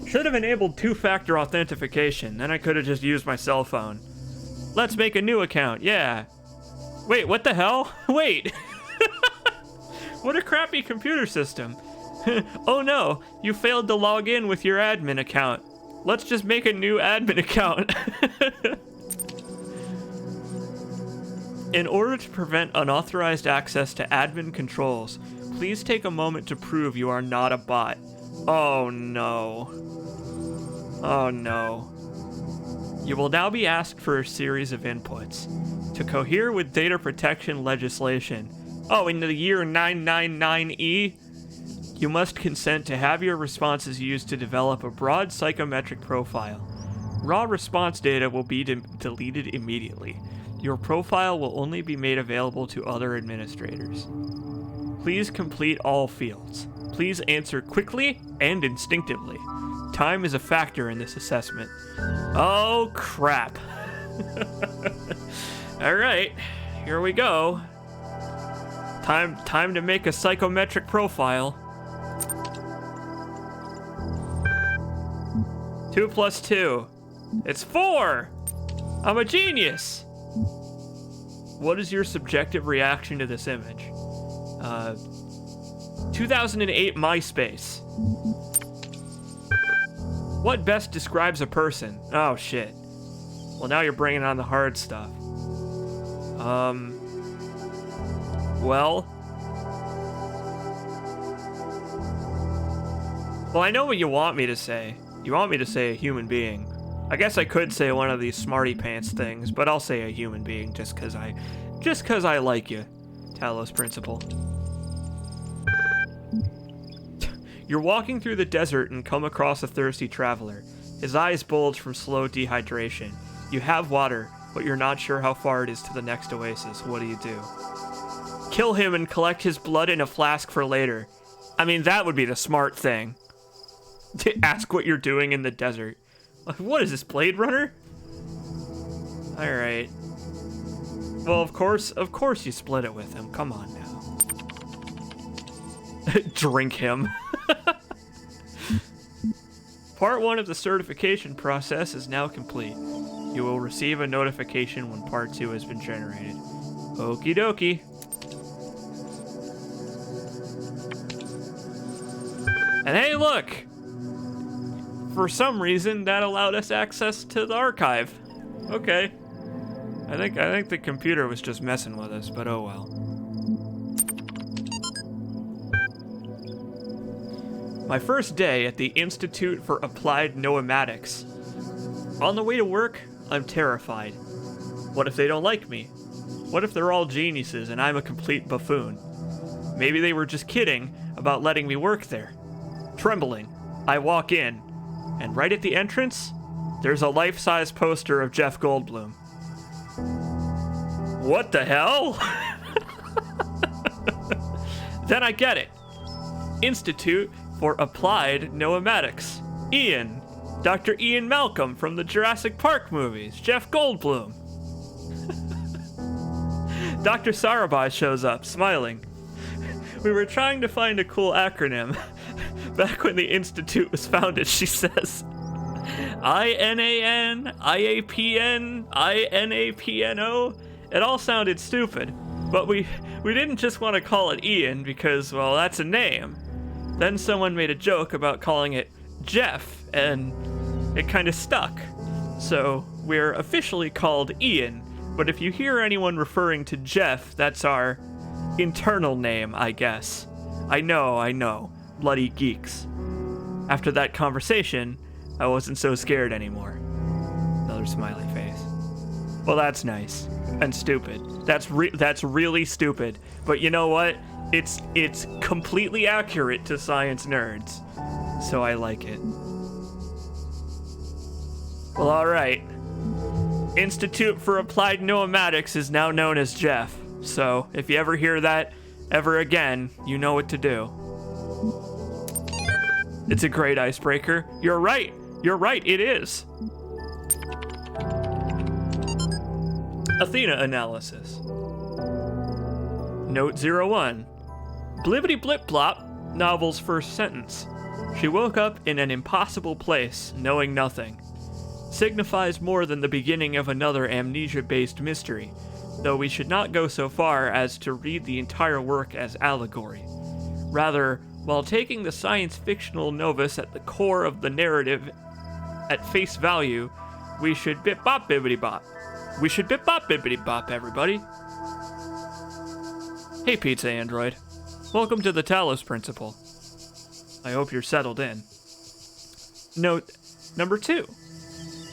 Should have enabled two-factor authentication. Then I could have just used my cell phone. Let's make a new account. Yeah. Wait, what the hell? Wait. What a crappy computer system. Oh no, you failed to log in with your admin account. Let's just make a new admin account. In order to prevent unauthorized access to admin controls, please take a moment to prove you are not a bot. Oh no. Oh no. You will now be asked for a series of inputs. To cohere with data protection legislation, in the year 999E, you must consent to have your responses used to develop a broad psychometric profile. Raw response data will be deleted immediately. Your profile will only be made available to other administrators. Please complete all fields. Please answer quickly and instinctively. Time is a factor in this assessment. Oh, crap. All right, here we go. Time to make a psychometric profile. 2 plus 2. It's 4! I'm a genius! What is your subjective reaction to this image? 2008 MySpace. What best describes a person? Oh, shit. Well, now you're bringing on the hard stuff. Well, I know what you want me to say. You want me to say a human being. I guess I could say one of these smarty pants things, but I'll say a human being just cause I like you, Talos Principal. You're walking through the desert and come across a thirsty traveler. His eyes bulge from slow dehydration. You have water, but you're not sure how far it is to the next oasis. What do? Kill him and collect his blood in a flask for later. I mean, that would be the smart thing. To ask what you're doing in the desert. What is this, Blade Runner? Alright. Well, of course you split it with him. Come on now. Drink him. Part 1 of the certification process is now complete. You will receive a notification when Part 2 has been generated. Okie dokie. And hey, look! For some reason, that allowed us access to the archive. Okay. I think the computer was just messing with us, but oh well. My first day at the Institute for Applied Noematics. On the way to work, I'm terrified. What if they don't like me? What if they're all geniuses and I'm a complete buffoon? Maybe they were just kidding about letting me work there. Trembling, I walk in, and right at the entrance, there's a life-size poster of Jeff Goldblum. What the hell? Then I get it. Institute for Applied Noematics. Ian. Dr. Ian Malcolm from the Jurassic Park movies. Jeff Goldblum. Dr. Sarabhai shows up, smiling. We were trying to find a cool acronym. Back when the Institute was founded, she says. INAN, IAPN, INAPNO. It all sounded stupid, but we didn't just want to call it Ian because, well, that's a name. Then someone made a joke about calling it Jeff, and it kind of stuck. So we're officially called Ian, but if you hear anyone referring to Jeff, that's our internal name, I guess. I know. Bloody geeks. After that conversation, I wasn't so scared anymore. Another smiley face. Well, that's nice. And stupid. That's really stupid. But you know what? It's completely accurate to science nerds. So I like it. Well, alright. Institute for Applied Noematics is now known as Jeff. So if you ever hear that ever again, you know what to do. It's a great icebreaker. You're right, it is. Athena analysis. Note 01. Blibbity blip blop, novel's first sentence. She woke up in an impossible place, knowing nothing. Signifies more than the beginning of another amnesia-based mystery, though we should not go so far as to read the entire work as allegory. Rather, while taking the science-fictional novice at the core of the narrative at face value, we should bip-bop bibbity-bop. We should bip-bop bibbity-bop, everybody. Hey, Pizza Android. Welcome to the Talos Principle. I hope you're settled in. Note number 2.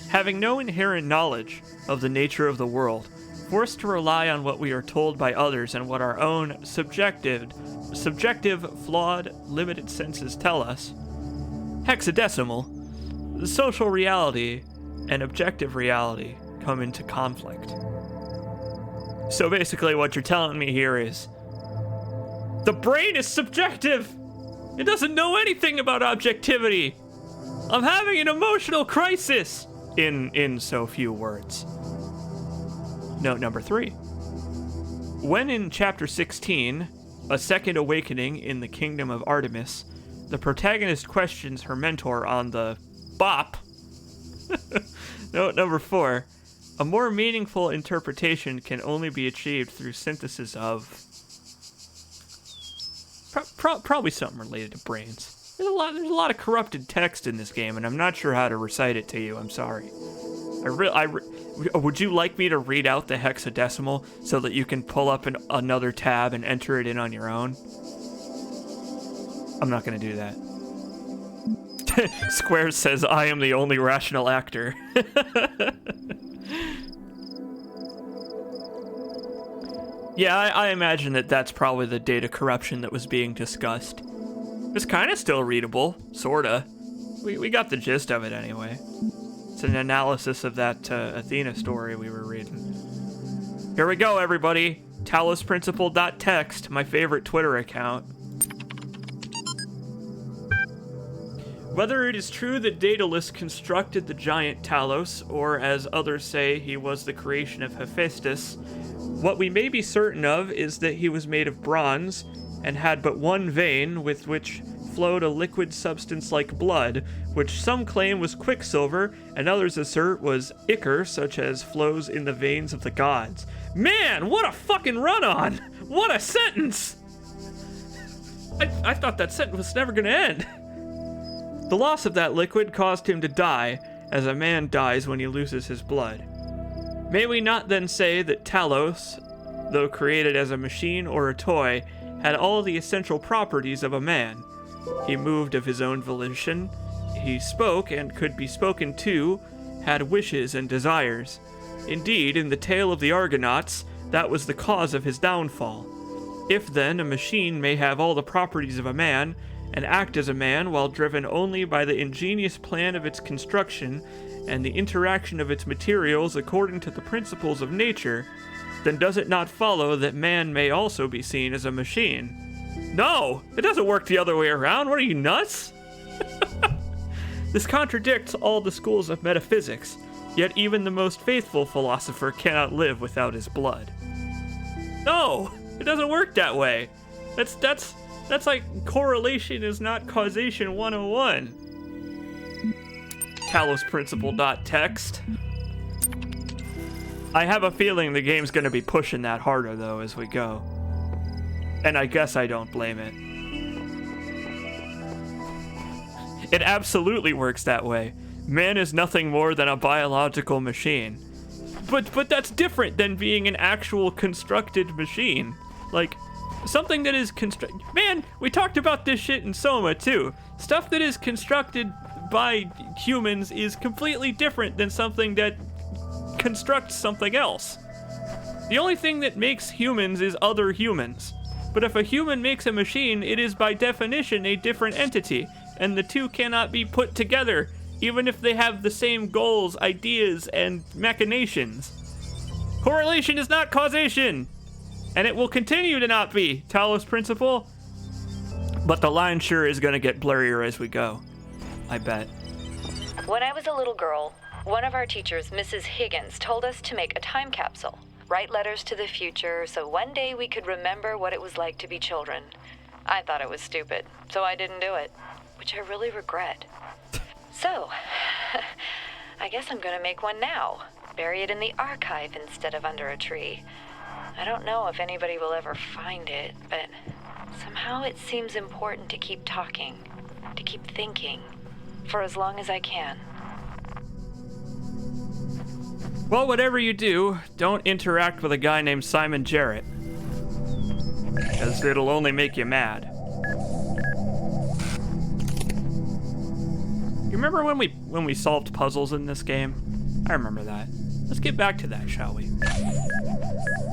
Having no inherent knowledge of the nature of the world, forced to rely on what we are told by others and what our own subjective, flawed, limited senses tell us, hexadecimal, the social reality and objective reality come into conflict. So basically what you're telling me here is, the brain is subjective! It doesn't know anything about objectivity! I'm having an emotional crisis! In so few words. Note number 3. When in chapter 16, A Second Awakening in the Kingdom of Artemis, the protagonist questions her mentor on the bop. Note number 4. A more meaningful interpretation can only be achieved through synthesis of probably something related to brains. There's a lot of corrupted text in this game, and I'm not sure how to recite it to you. I'm sorry. Would you like me to read out the hexadecimal so that you can pull up another tab and enter it in on your own? I'm not going to do that. Squares says, I am the only rational actor. Yeah, I imagine that's probably the data corruption that was being discussed. It's kind of still readable, sorta. We got the gist of it anyway. It's an analysis of that Athena story we were reading. Here we go, everybody. TalosPrinciple.text, my favorite Twitter account. Whether it is true that Daedalus constructed the giant Talos, or as others say, he was the creation of Hephaestus, what we may be certain of is that he was made of bronze and had but one vein with which flowed a liquid substance like blood, which some claim was quicksilver and others assert was ichor, such as flows in the veins of the gods. Man, what a fucking run-on! What a sentence! I thought that sentence was never gonna end. The loss of that liquid caused him to die, as a man dies when he loses his blood. May we not then say that Talos, though created as a machine or a toy, had all the essential properties of a man? He moved of his own volition, he spoke and could be spoken to, had wishes and desires. Indeed, in the tale of the Argonauts, that was the cause of his downfall. If then a machine may have all the properties of a man, and act as a man while driven only by the ingenious plan of its construction and the interaction of its materials according to the principles of nature, then does it not follow that man may also be seen as a machine? No! It doesn't work the other way around. What are you, nuts? This contradicts all the schools of metaphysics, yet even the most faithful philosopher cannot live without his blood. No! It doesn't work that way. That's like correlation is not causation 101. TalosPrinciple.text. I have a feeling the game's gonna be pushing that harder though as we go. And I guess I don't blame it. It absolutely works that way. Man is nothing more than a biological machine. But that's different than being an actual constructed machine. Like, something that is Man, we talked about this shit in Soma too. Stuff that is constructed by humans is completely different than something that constructs something else. The only thing that makes humans is other humans. But if a human makes a machine, it is by definition a different entity, and the two cannot be put together, even if they have the same goals, ideas, and machinations. Correlation is not causation! And it will continue to not be, Talos Principle. But the line sure is gonna get blurrier as we go. I bet. When I was a little girl, one of our teachers, Mrs. Higgins, told us to make a time capsule, write letters to the future, so one day we could remember what it was like to be children. I thought it was stupid, so I didn't do it, which I really regret. So, I guess I'm gonna make one now, bury it in the archive instead of under a tree. I don't know if anybody will ever find it, but somehow it seems important to keep talking, to keep thinking, for as long as I can. Well, whatever you do, don't interact with a guy named Simon Jarrett, because it'll only make you mad. You remember when we solved puzzles in this game? I remember that. Let's get back to that, shall we?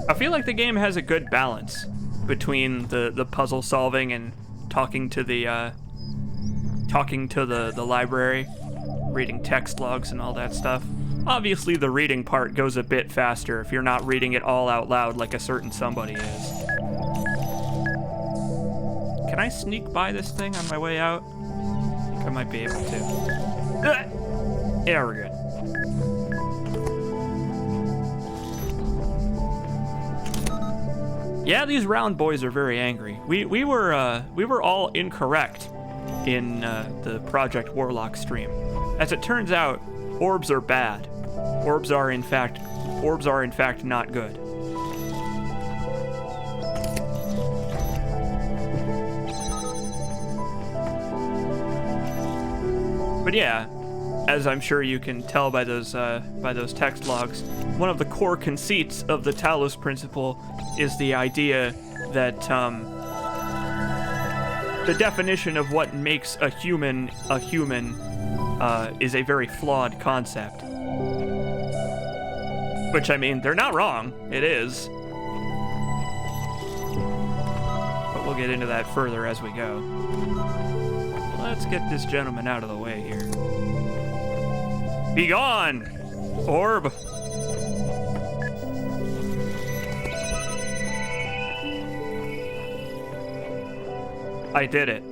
I feel like the game has a good balance between the puzzle solving and talking to the library, reading text logs and all that stuff. Obviously, the reading part goes a bit faster if you're not reading it all out loud like a certain somebody is. Can I sneak by this thing on my way out? I think I might be able to. Yeah, we're good. Yeah, these round boys are very angry. We were all incorrect in the Project Warlock stream. As it turns out, orbs are bad. Orbs are in fact not good. But yeah, as I'm sure you can tell by those text logs, one of the core conceits of the Talos principle is the idea that the definition of what makes a human is a very flawed concept. Which, I mean, they're not wrong. It is. But we'll get into that further as we go. Let's get this gentleman out of the way here. Be gone, orb. I did it.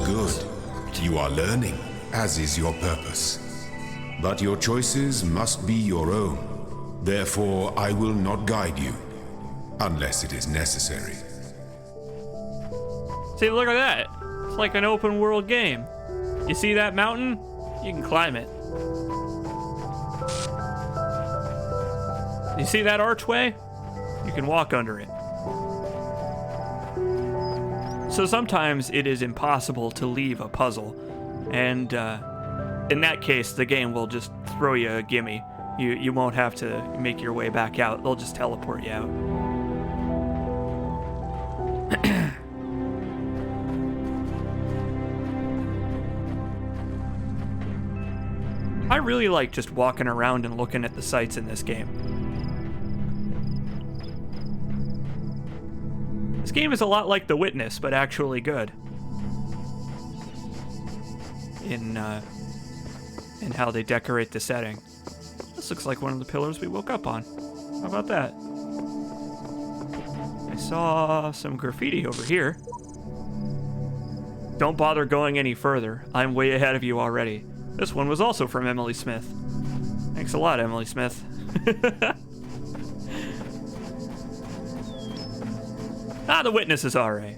Good. You are learning, as is your purpose. But your choices must be your own. Therefore, I will not guide you, unless it is necessary. See, look at that. It's like an open world game. You see that mountain? You can climb it. You see that archway? You can walk under it. So sometimes it is impossible to leave a puzzle, and in that case, the game will just throw you a gimme. You won't have to make your way back out. They'll just teleport you out. I really like just walking around and looking at the sights in this game. This game is a lot like The Witness, but actually good. In how they decorate the setting. This looks like one of the pillars we woke up on. How about that? I saw some graffiti over here. Don't bother going any further. I'm way ahead of you already. This one was also from Emily Smith. Thanks a lot, Emily Smith. The Witness is alright.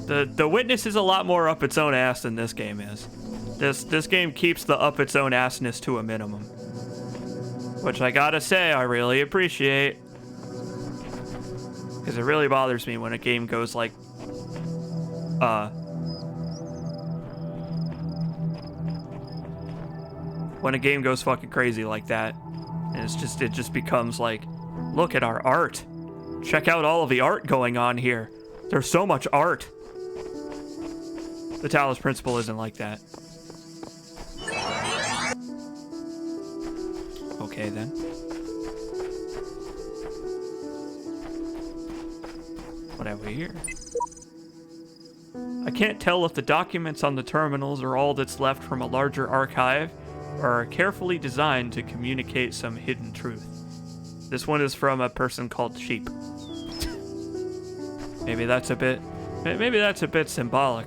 The Witness is a lot more up its own ass than this game is. This game keeps the up its own assness to a minimum. Which I gotta say, I really appreciate. Because it really bothers me when a game goes like, when a game goes fucking crazy like that. And it just becomes like, look at our art. Check out all of the art going on here. There's so much art. The Talos principle isn't like that. Okay, then. What have we here? I can't tell if the documents on the terminals are all that's left from a larger archive, or are carefully designed to communicate some hidden truth. This one is from a person called Sheep. Maybe that's a bit symbolic.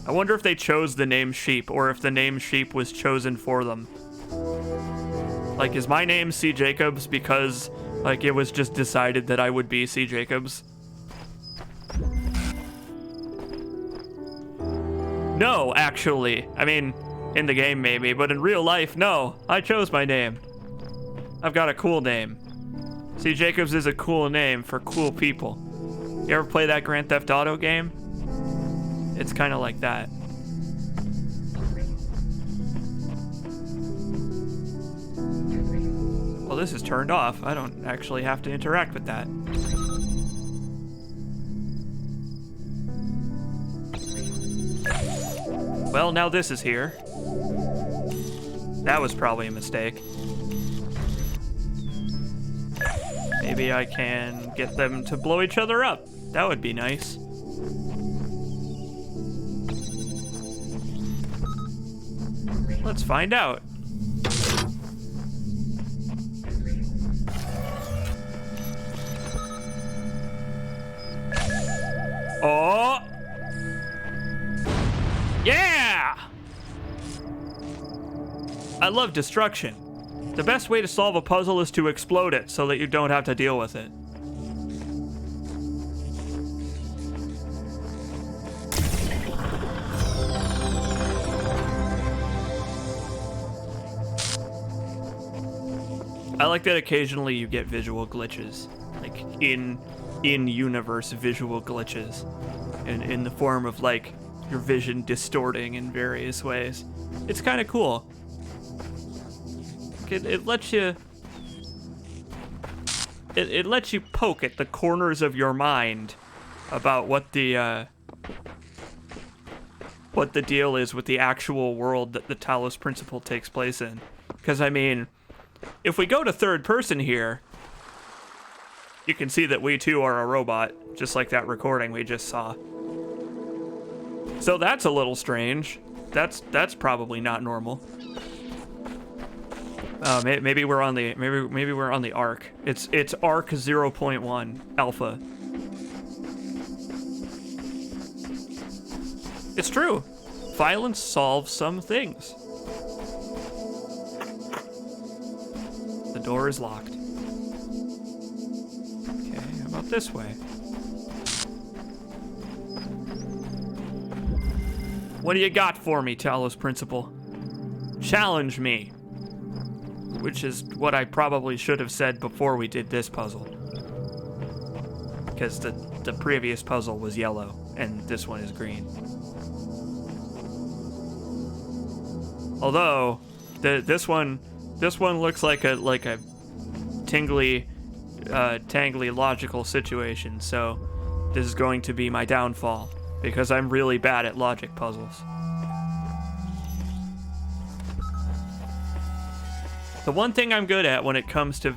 I wonder if they chose the name Sheep, or if the name Sheep was chosen for them. Like, is my name C. Jacobs because, like, it was just decided that I would be C. Jacobs? No, actually. I mean, in the game maybe, but in real life, no. I chose my name. I've got a cool name. C. Jacobs is a cool name for cool people. You ever play that Grand Theft Auto game? It's kind of like that. Well, this is turned off. I don't actually have to interact with that. Well, now this is here. That was probably a mistake. Maybe I can get them to blow each other up. That would be nice. Let's find out. Oh! Yeah! I love destruction. The best way to solve a puzzle is to explode it so that you don't have to deal with it. I like that occasionally you get visual glitches, like in-universe visual glitches. in the form of like your vision distorting in various ways. It's kind of cool. It lets you it lets you poke at the corners of your mind about what the deal is with the actual world that the Talos principle takes place in. Because, I mean, if we go to third person here, you can see that we too are a robot, just like that recording we just saw. So that's a little strange. That's probably not normal. Maybe we're on the maybe we're on the arc. It's arc 0.1 alpha. It's true. Violence solves some things. The door is locked. Okay, how about this way? What do you got for me, Talos Principal? Challenge me. Which is what I probably should have said before we did this puzzle. Because the previous puzzle was yellow, and this one is green. Although, this one looks like a tangly logical situation, so this is going to be my downfall, because I'm really bad at logic puzzles. The one thing I'm good at when it comes to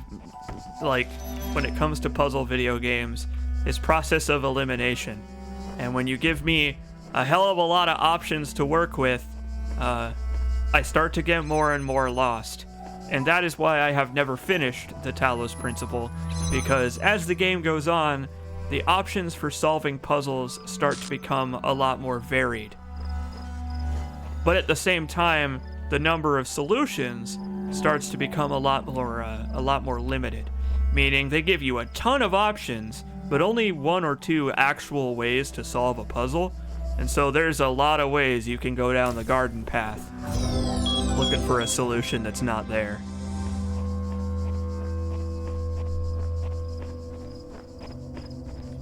puzzle video games is process of elimination. And when you give me a hell of a lot of options to work with, I start to get more and more lost. And that is why I have never finished the Talos Principle, because as the game goes on, the options for solving puzzles start to become a lot more varied. But at the same time, the number of solutions starts to become a lot more limited, meaning they give you a ton of options, but only one or two actual ways to solve a puzzle, and so there's a lot of ways you can go down the garden path, looking for a solution that's not there.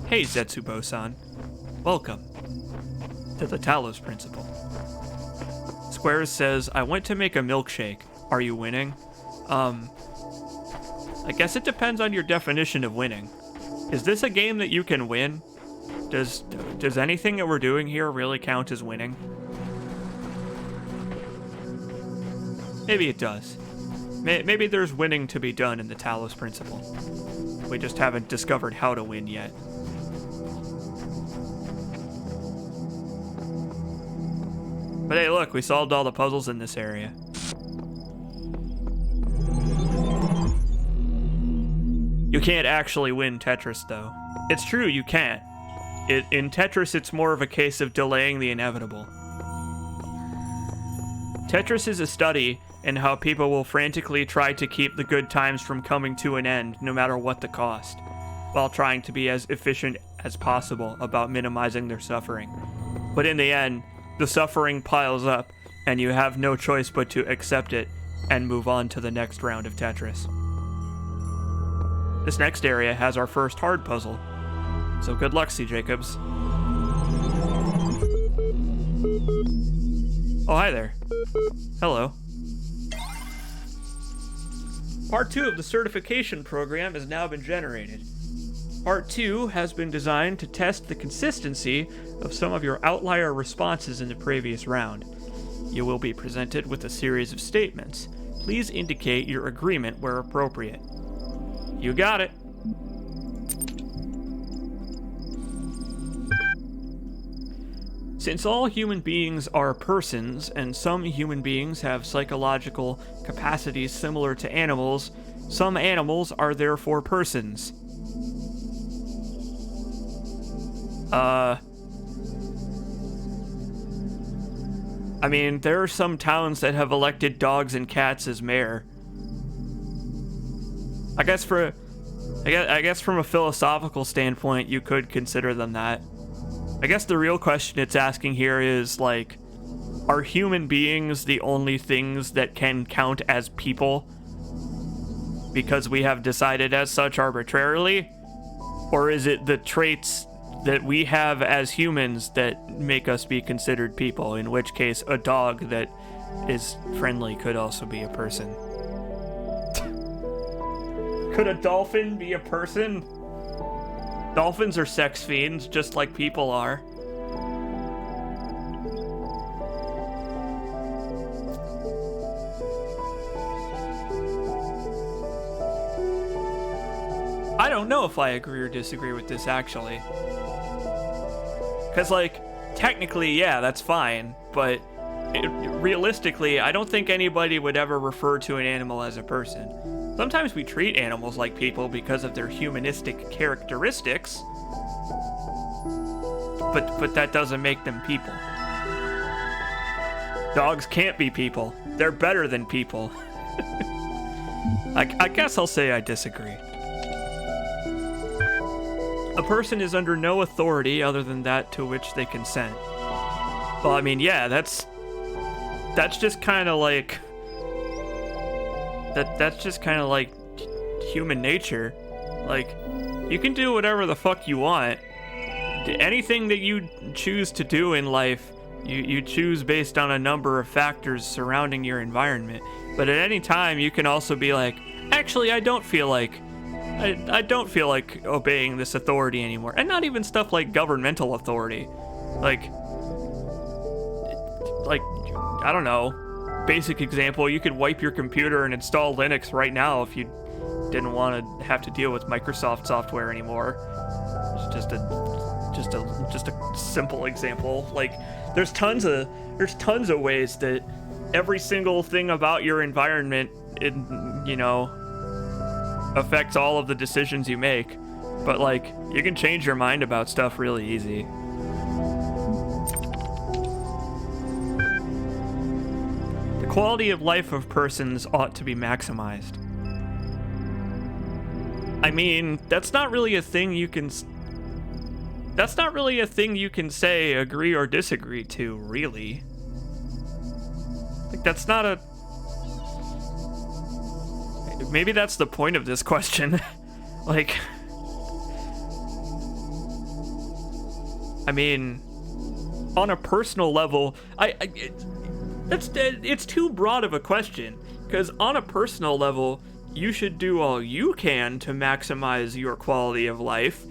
Hey Zetsubo-san, welcome to the Talos Principle. Squares says, I went to make a milkshake. Are you winning? I guess it depends on your definition of winning. Is this a game that you can win? Does anything that we're doing here really count as winning? Maybe it does. Maybe there's winning to be done in the Talos Principle. We just haven't discovered how to win yet. But hey, look, we solved all the puzzles in this area. You can't actually win Tetris, though. It's true, you can't. In Tetris, it's more of a case of delaying the inevitable. Tetris is a study in how people will frantically try to keep the good times from coming to an end, no matter what the cost, while trying to be as efficient as possible about minimizing their suffering. But in the end, the suffering piles up, and you have no choice but to accept it and move on to the next round of Tetris. This next area has our first hard puzzle, so good luck, C. Jacobs. Oh, hi there. Hello. Part 2 of the certification program has now been generated. Part 2 has been designed to test the consistency of some of your outlier responses in the previous round. You will be presented with a series of statements. Please indicate your agreement where appropriate. You got it. Since all human beings are persons, and some human beings have psychological capacities similar to animals, some animals are therefore persons. I mean, there are some towns that have elected dogs and cats as mayor. I guess from a philosophical standpoint, you could consider them that. I guess the real question it's asking here is, like, are human beings the only things that can count as people because we have decided as such arbitrarily? Or is it the traits that we have as humans that make us be considered people, in which case a dog that is friendly could also be a person. Could a dolphin be a person? Dolphins are sex fiends, just like people are. I don't know if I agree or disagree with this, actually. Because, like, technically, yeah, that's fine, but realistically, I don't think anybody would ever refer to an animal as a person. Sometimes we treat animals like people because of their humanistic characteristics, but that doesn't make them people. Dogs can't be people. They're better than people. I guess I'll say I disagree. A person is under no authority other than that to which they consent. Well, I mean, yeah, that's just kind of like that's just kind of like human nature. Like, you can do whatever the fuck you want. Anything that you choose to do in life, you choose based on a number of factors surrounding your environment. But at any time, you can also be like, actually, I don't feel like obeying this authority anymore. And not even stuff like governmental authority. Like, I don't know. Basic example, you could wipe your computer and install Linux right now if you didn't want to have to deal with Microsoft software anymore. It's just a simple example. Like, there's tons of ways that every single thing about your environment, affects all of the decisions you make. But, like, you can change your mind about stuff really easy. The quality of life of persons ought to be maximized. I mean, that's not really a thing you can say agree or disagree to, really. Like, that's not a... Maybe that's the point of this question. Like, I mean, on a personal level, it's too broad of a question, because on a personal level, you should do all you can to maximize your quality of life,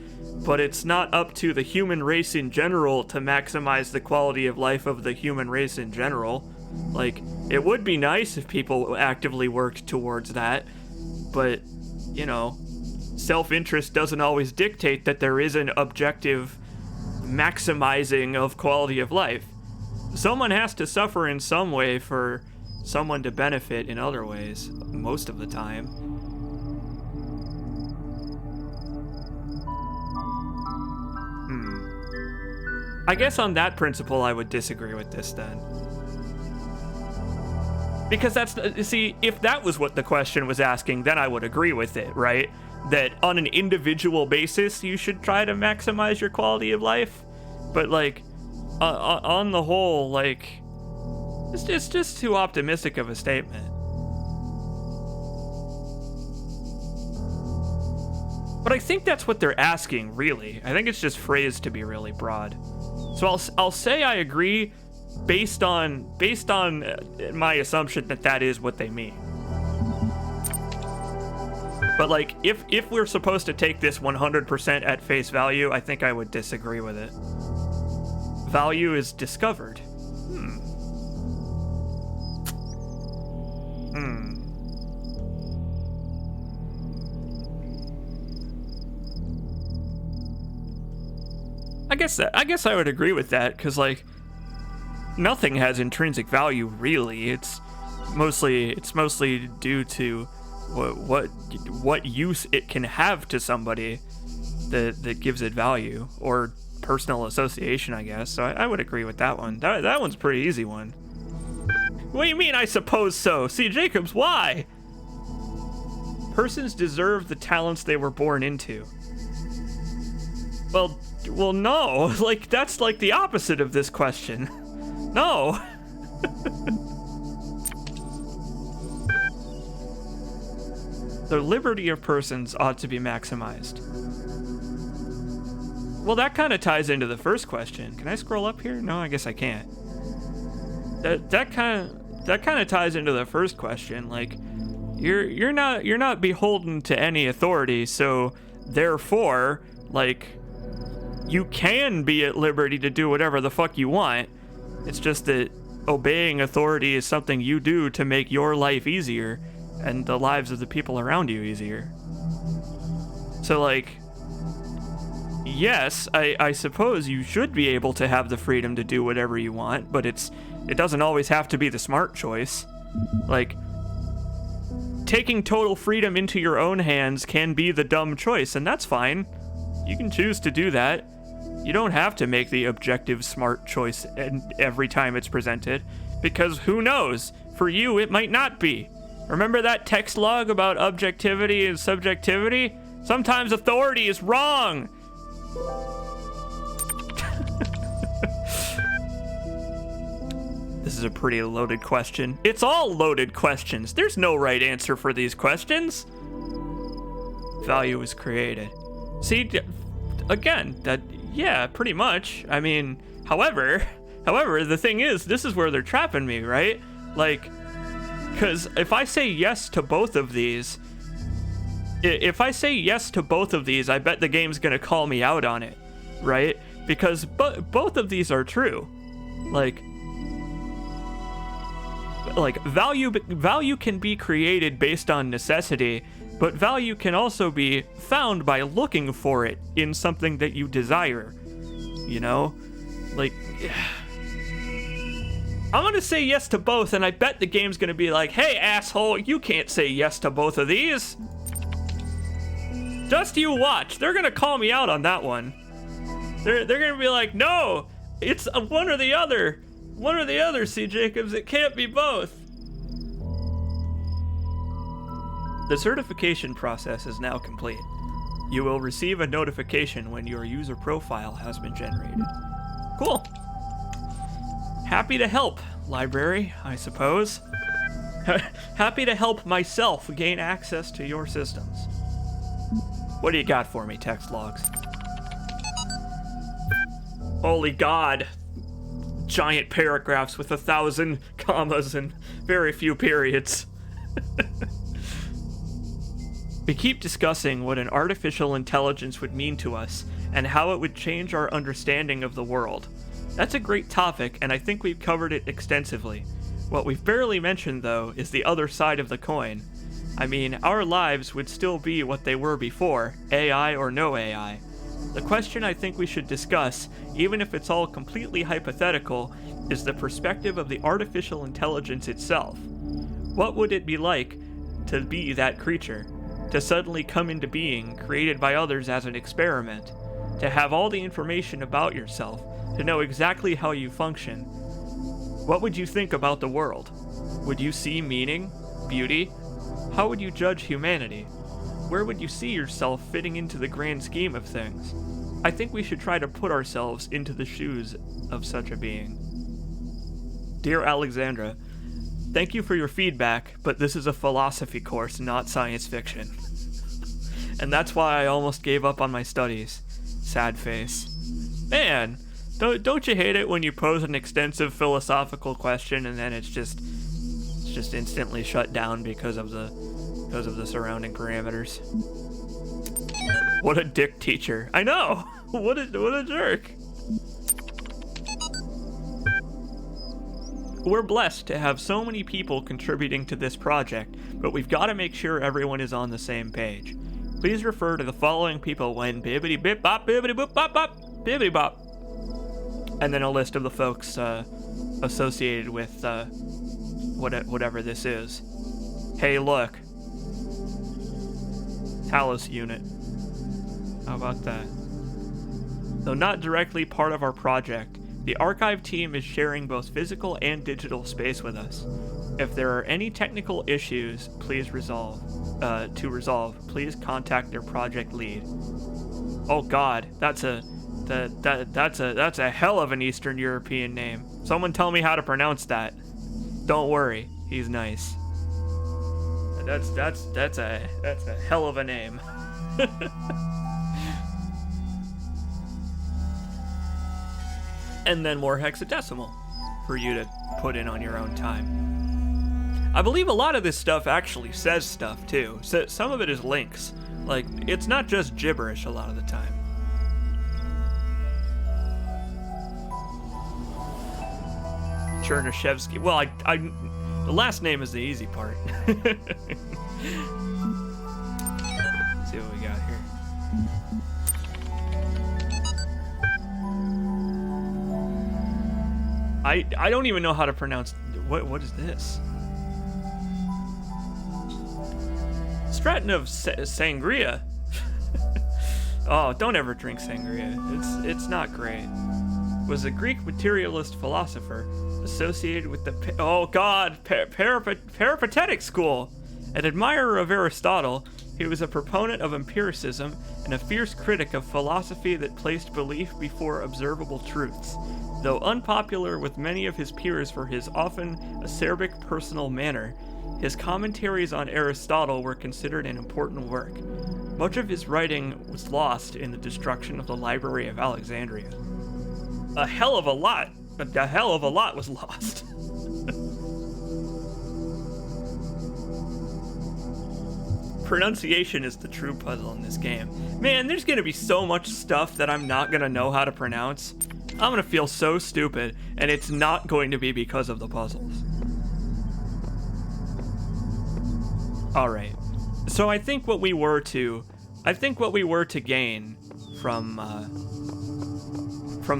but it's not up to the human race in general to maximize the quality of life of the human race in general. Like, it would be nice if people actively worked towards that, but, self-interest doesn't always dictate that there is an objective maximizing of quality of life. Someone has to suffer in some way for someone to benefit in other ways, most of the time. I guess on that principle, I would disagree with this then. Because if that was what the question was asking, then I would agree with it, right? That on an individual basis, you should try to maximize your quality of life. But, like, on the whole, like, it's just too optimistic of a statement. But I think that's what they're asking, really. I think it's just phrased to be really broad. So I'll say I agree based on my assumption that is what they mean. But, like, if we're supposed to take this 100% at face value, I think I would disagree with it. Value is discovered. I guess I would agree with that, because, like, nothing has intrinsic value, really. It's mostly due to what use it can have to somebody that gives it value, or personal association, I guess. So I would agree with that one. That one's a pretty easy one. What do you mean, I suppose so? See, Jacobs, why? Persons deserve the talents they were born into. Well, no. Like, that's like the opposite of this question. No. The liberty of persons ought to be maximized. Well, that kind of ties into the first question. Can I scroll up here? No, I guess I can't. That kind of ties into the first question. Like, you're not beholden to any authority, so therefore, like, you can be at liberty to do whatever the fuck you want. It's just that obeying authority is something you do to make your life easier and the lives of the people around you easier. So, like, yes, I suppose you should be able to have the freedom to do whatever you want, but it doesn't always have to be the smart choice. Like, taking total freedom into your own hands can be the dumb choice, and that's fine. You can choose to do that. You don't have to make the objective smart choice every time it's presented, because who knows? For you, it might not be. Remember that text log about objectivity and subjectivity? Sometimes authority is wrong. This is a pretty loaded question. It's all loaded questions. There's no right answer for these questions. Value is created. See, again, yeah, pretty much. I mean, however, the thing is, this is where they're trapping me, right? Like, because if I say yes to both of these, I bet the game's gonna call me out on it, right? Because both of these are true. Like value can be created based on necessity, but value can also be found by looking for it in something that you desire. You know? Like, I'm gonna say yes to both, and I bet the game's gonna be like, hey, asshole, you can't say yes to both of these. Just you watch. They're gonna call me out on that one. They're gonna be like, no, it's one or the other. One or the other, C. Jacobs. It can't be both. The certification process is now complete. You will receive a notification when your user profile has been generated. Cool. Happy to help, library, I suppose. Happy to help myself gain access to your systems. What do you got for me, text logs? Holy God. Giant paragraphs with 1,000 commas and very few periods. We keep discussing what an artificial intelligence would mean to us and how it would change our understanding of the world. That's a great topic, and I think we've covered it extensively. What we've barely mentioned, though, is the other side of the coin. I mean, our lives would still be what they were before, AI or no AI. The question I think we should discuss, even if it's all completely hypothetical, is the perspective of the artificial intelligence itself. What would it be like to be that creature? To suddenly come into being, created by others as an experiment? To have all the information about yourself? To know exactly how you function? What would you think about the world? Would you see meaning? Beauty? How would you judge humanity? Where would you see yourself fitting into the grand scheme of things? I think we should try to put ourselves into the shoes of such a being. Dear Alexandra, thank you for your feedback, but this is a philosophy course, not science fiction. And that's why I almost gave up on my studies. Sad face. Man, don't you hate it when you pose an extensive philosophical question and then it's just instantly shut down because of the surrounding parameters? What a dick teacher. I know. What a jerk. We're blessed to have so many people contributing to this project, but we've got to make sure everyone is on the same page. Please refer to the following people when bibbity bip bop bibbity boop bop bop bibbity bop. And then a list of the folks associated with whatever this is. Hey, look. Talos unit. How about that? Though not directly part of our project, the archive team is sharing both physical and digital space with us. If there are any technical issues, please resolve, please contact their project lead. Oh God, that's a hell of an Eastern European name. Someone tell me how to pronounce that. Don't worry, he's nice. That's a hell of a name. and then more hexadecimal for you to put in on your own time. I believe a lot of this stuff actually says stuff too. So some of it is links. Like, it's not just gibberish a lot of the time. Chernyshevsky. Well, the last name is the easy part. Let's see what we got here. I don't even know how to pronounce. What is this? Stratinov sangria. Oh, don't ever drink sangria. It's not great. Was a Greek materialist philosopher associated with the Peripatetic school. An admirer of Aristotle, he was a proponent of empiricism and a fierce critic of philosophy that placed belief before observable truths. Though unpopular with many of his peers for his often acerbic personal manner, his commentaries on Aristotle were considered an important work. Much of his writing was lost in the destruction of the Library of Alexandria. A hell of a lot was lost. Pronunciation is the true puzzle in this game. Man, there's gonna be so much stuff that I'm not gonna know how to pronounce. I'm gonna feel so stupid, and it's not going to be because of the puzzles. Alright. So I think what we were to gain from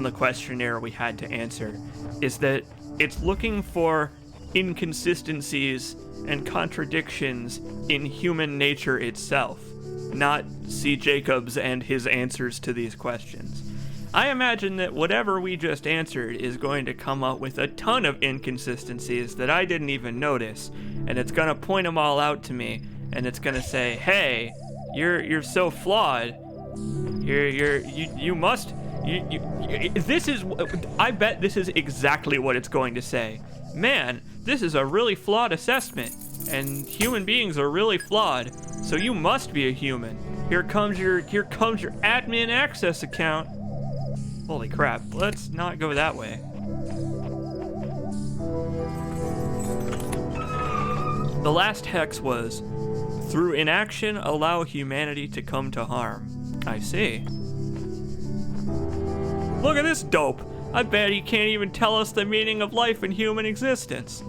the questionnaire we had to answer is that it's looking for inconsistencies and contradictions in human nature itself, not C. Jacobs and his answers to these questions. I imagine that whatever we just answered is going to come up with a ton of inconsistencies that I didn't even notice, and it's gonna point them all out to me, and it's gonna say, "Hey, you're so flawed. I bet this is exactly what it's going to say. Man, this is a really flawed assessment, and human beings are really flawed, so you must be a human. Here comes your admin access account." Holy crap, let's not go that way. The last hex was, "Through inaction, allow humanity to come to harm." I see. Look at this dope. I bet he can't even tell us the meaning of life and human existence.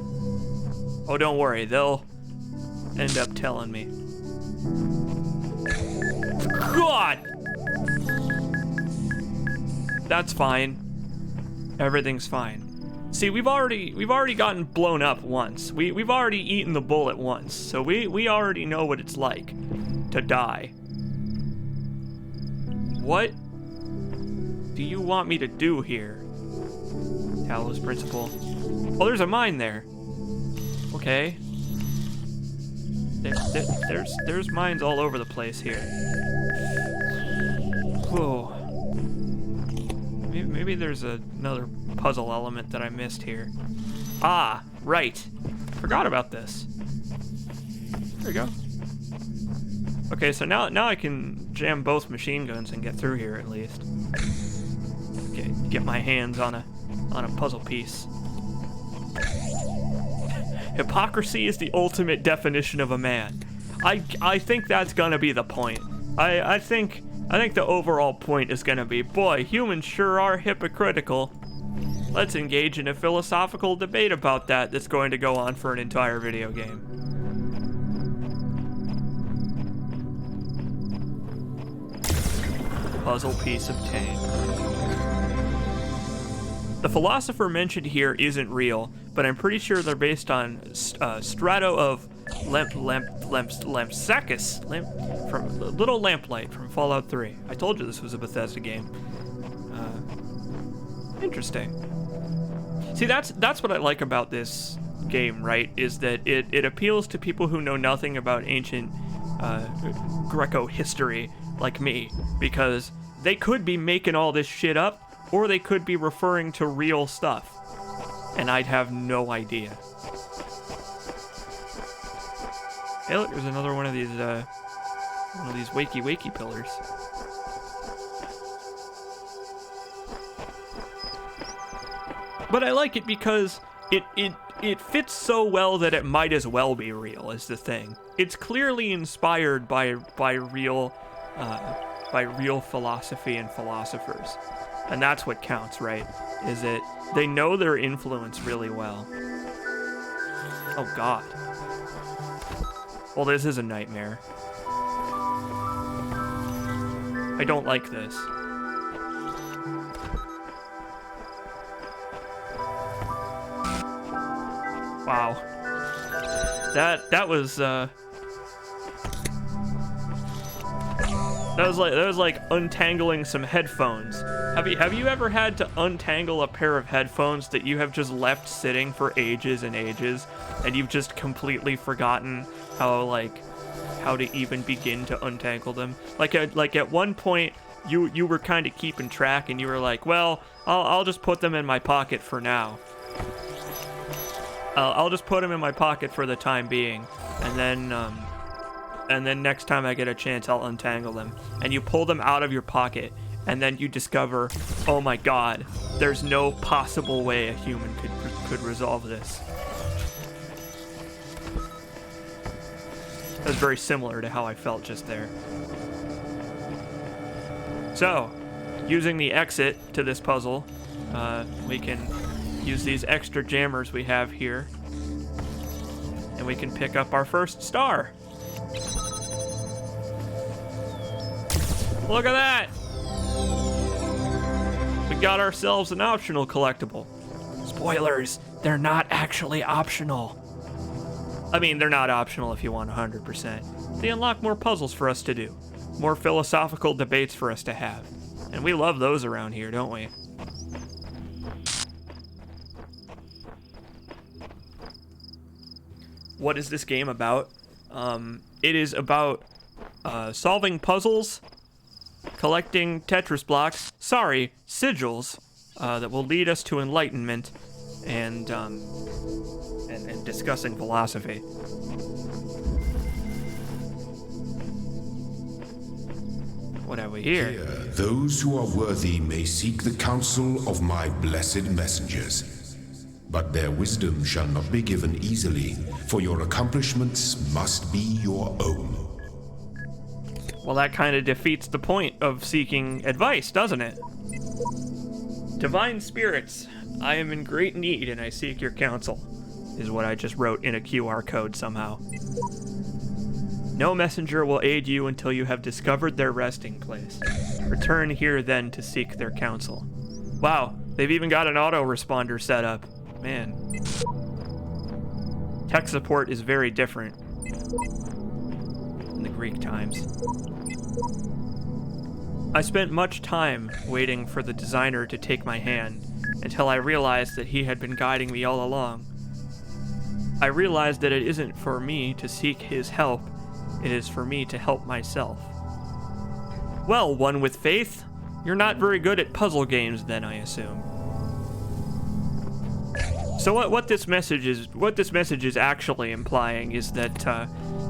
Oh, don't worry, they'll end up telling me. God! That's fine. Everything's fine. See, we've already gotten blown up once. We've already eaten the bullet once, so we already know what it's like to die. What do you want me to do here? Talos principle. Oh, there's a mine there. Okay. There's mines all over the place here. Whoa. Maybe there's another puzzle element that I missed here. Ah, right. Forgot about this. There we go. Okay, so now I can jam both machine guns and get through here at least. Get my hands on a puzzle piece. Hypocrisy is the ultimate definition of a man. I think that's gonna be the point. I think the overall point is gonna be, boy, humans sure are hypocritical. Let's engage in a philosophical debate about that that's going to go on for an entire video game. Puzzle piece obtained. The philosopher mentioned here isn't real, but I'm pretty sure they're based on Strato of Lampsacus, from Little Lamplight from Fallout 3. I told you this was a Bethesda game. Interesting. See, that's what I like about this game, right? Is that it appeals to people who know nothing about ancient Greco history like me, because they could be making all this shit up, or they could be referring to real stuff, and I'd have no idea. Hey, look, there's another one of these wakey pillars. but I like it because it fits so well that it might as well be real, is the thing. It's clearly inspired by real philosophy and philosophers. And that's what counts, right? Is that they know their influence really well. Oh god. Well, this is a nightmare. I don't like this. Wow. That was like untangling some headphones. Have you ever had to untangle a pair of headphones that you have just left sitting for ages and ages, and you've just completely forgotten how to even begin to untangle them? Like at one point you were kind of keeping track, and you were like, well, I'll just put them in my pocket for now. I'll just put them in my pocket for the time being, and then next time I get a chance, I'll untangle them. And you pull them out of your pocket, and then you discover, oh my god, there's no possible way a human could resolve this. That's very similar to how I felt just there. So, using the exit to this puzzle, we can use these extra jammers we have here, and we can pick up our first star. Look at that! We got ourselves an optional collectible. Spoilers, they're not actually optional. I mean, they're not optional if you want 100%. They unlock more puzzles for us to do, more philosophical debates for us to have. And we love those around here, don't we? What is this game about? It is about solving puzzles, collecting Tetris blocks, sigils, that will lead us to enlightenment, and discussing philosophy. What have we here? Here, those who are worthy may seek the counsel of my blessed messengers. But their wisdom shall not be given easily, for your accomplishments must be your own. Well, that kind of defeats the point of seeking advice, doesn't it? Divine spirits, I am in great need and I seek your counsel, is what I just wrote in a QR code somehow. No messenger will aid you until you have discovered their resting place. Return here then to seek their counsel. Wow, they've even got an autoresponder set up. Man. Tech support is very different in the Greek times. I spent much time waiting for the designer to take my hand until I realized that he had been guiding me all along. I realized that it isn't for me to seek his help, it is for me to help myself. Well, one with faith, you're not very good at puzzle games then, I assume. So what this message is actually implying is that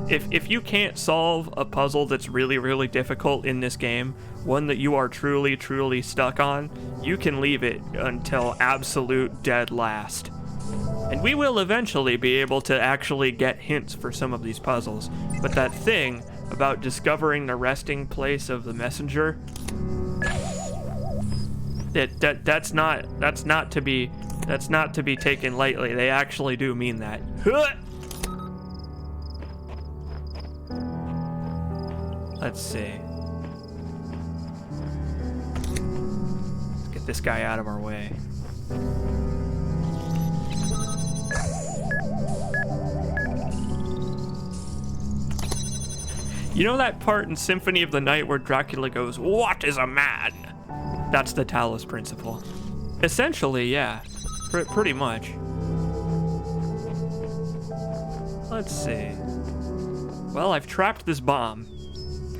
if you can't solve a puzzle that's really, really difficult in this game, one that you are truly, truly stuck on, you can leave it until absolute dead last. And we will eventually be able to actually get hints for some of these puzzles, but that thing about discovering the resting place of the messenger, that's not to be taken lightly. They actually do mean that. Let's see. Let's get this guy out of our way. You know that part in Symphony of the Night where Dracula goes, "What is a man?" That's the Talos principle. Essentially, yeah. Pretty much. Let's see. Well, I've trapped this bomb.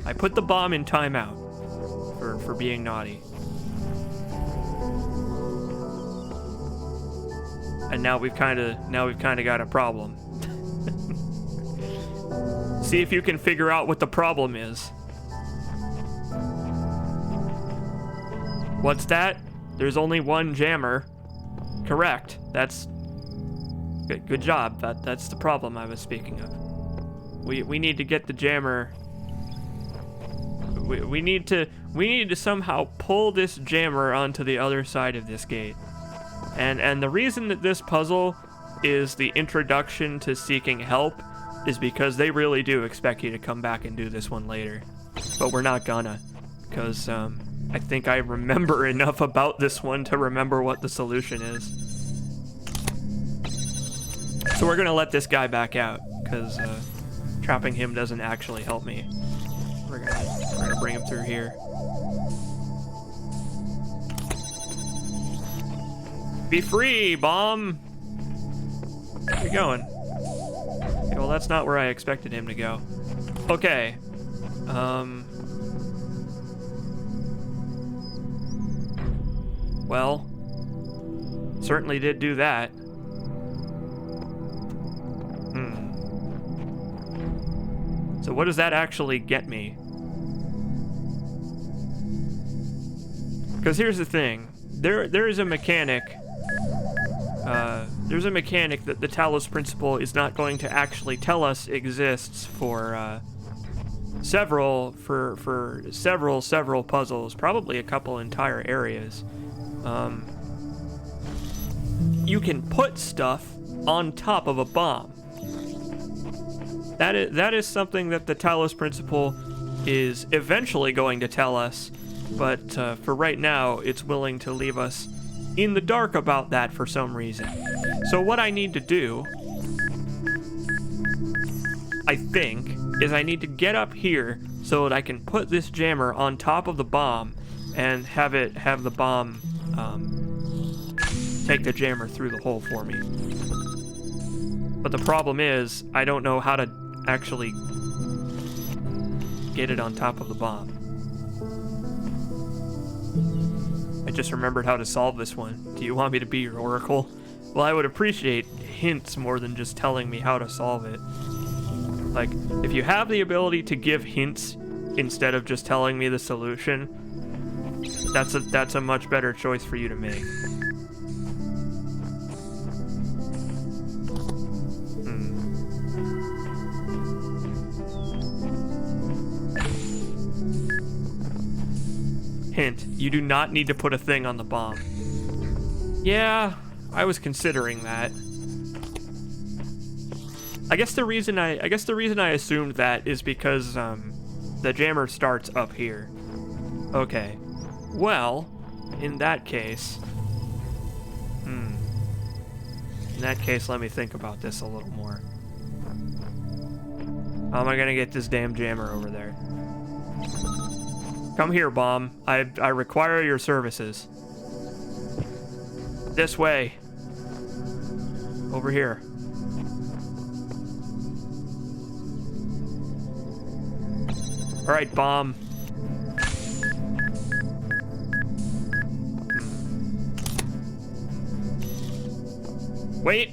I put the bomb in timeout for being naughty. And now we've kind of got a problem. See if you can figure out what the problem is. What's that? There's only one jammer. Correct. That's good job. That's the problem I was speaking of. We need to get the jammer. We need to somehow pull this jammer onto the other side of this gate. And the reason that this puzzle is the introduction to seeking help is because they really do expect you to come back and do this one later. But we're not gonna, because I think I remember enough about this one to remember what the solution is. So we're gonna let this guy back out, because trapping him doesn't actually help me. We're gonna bring him through here. Be free, bomb! Where are you going? Okay, well, that's not where I expected him to go. Okay. Well, certainly did do that. So what does that actually get me? Because here's the thing. There is a mechanic. There's a mechanic that the Talos principle is not going to actually tell us exists for several puzzles, probably a couple entire areas. You can put stuff on top of a bomb. That is something that the Talos principle is eventually going to tell us, but for right now, it's willing to leave us in the dark about that for some reason. So what I need to do, I think, is I need to get up here so that I can put this jammer on top of the bomb and have the bomb take the jammer through the hole for me. But the problem is, I don't know how to actually get it on top of the bomb. I just remembered how to solve this one. Do you want me to be your oracle? Well, I would appreciate hints more than just telling me how to solve it. Like, if you have the ability to give hints instead of just telling me the solution, that's a much better choice for you to make. Hint, you do not need to put a thing on the bomb. Yeah, I was considering that. I guess the reason I assumed that is because the jammer starts up here. Okay. Well, in that case, let me think about this a little more. How am I gonna get this damn jammer over there? Come here, bomb. I require your services. This way. Over here. All right, bomb. Wait,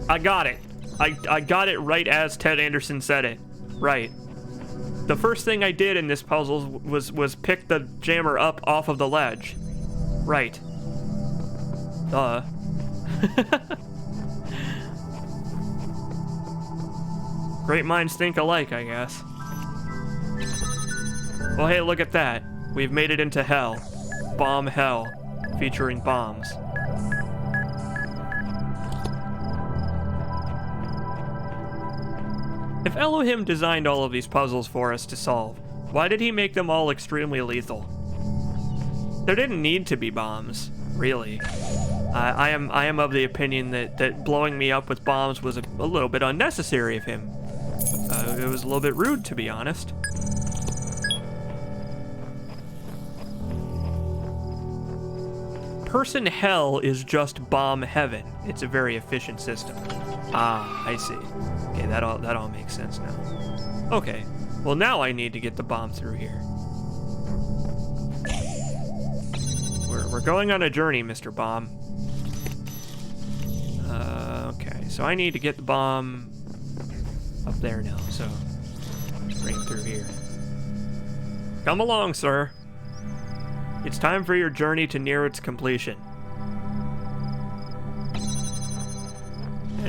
I got it. I got it right as Ted Anderson said it. Right. The first thing I did in this puzzle was pick the jammer up off of the ledge. Right. Duh. Great minds think alike, I guess. Well, hey, look at that. We've made it into hell. Bomb hell, featuring bombs. If Elohim designed all of these puzzles for us to solve, why did he make them all extremely lethal? There didn't need to be bombs, really. I am of the opinion that blowing me up with bombs was a little bit unnecessary of him. It was a little bit rude, to be honest. Person hell is just bomb heaven. It's a very efficient system. Ah, I see. Okay, that all makes sense now. Okay, well now I need to get the bomb through here. We're going on a journey, Mr. Bomb. Okay, so I need to get the bomb up there now, so bring it through here. Come along, sir. It's time for your journey to near its completion.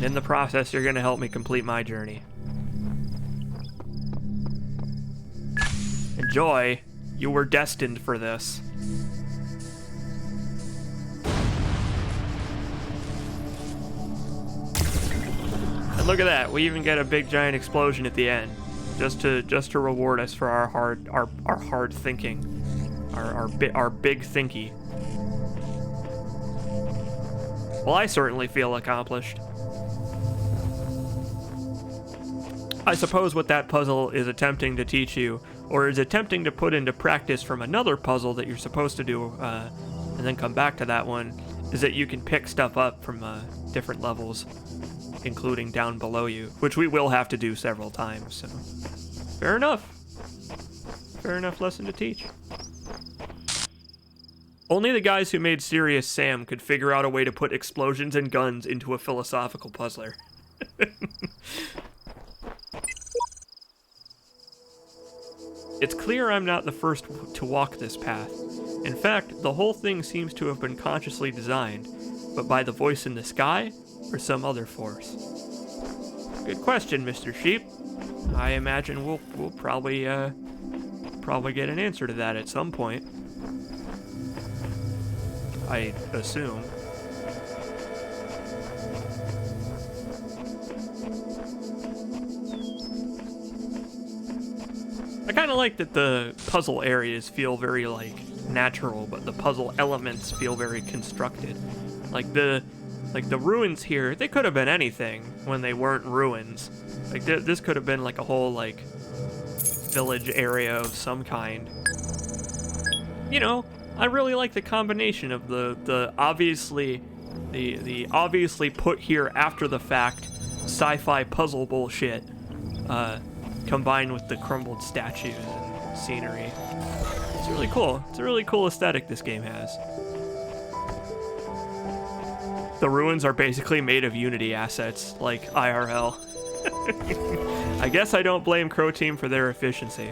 And in the process, you're going to help me complete my journey. Enjoy. You were destined for this. And look at that. We even get a big giant explosion at the end. Just to reward us for our hard thinking. Our big thinky. Well, I certainly feel accomplished. I suppose what that puzzle is attempting to teach you, or is attempting to put into practice from another puzzle that you're supposed to do, and then come back to that one, is that you can pick stuff up from different levels, including down below you, which we will have to do several times, so fair enough. Fair enough lesson to teach. Only the guys who made Serious Sam could figure out a way to put explosions and guns into a philosophical puzzler. It's clear I'm not the first to walk this path. In fact, the whole thing seems to have been consciously designed, but by the voice in the sky or some other force. Good question, Mr. Sheep. I imagine we'll probably get an answer to that at some point. I assume. I kind of like that the puzzle areas feel very, like, natural, but the puzzle elements feel very constructed. Like the ruins here, they could have been anything when they weren't ruins. Like, this could have been, like, a whole, like, village area of some kind. You know, I really like the combination of the obviously put here after the fact sci-fi puzzle bullshit, combined with the crumbled statues and scenery. It's really cool. It's a really cool aesthetic this game has. The ruins are basically made of Unity assets, like IRL. I guess I don't blame Crow Team for their efficiency.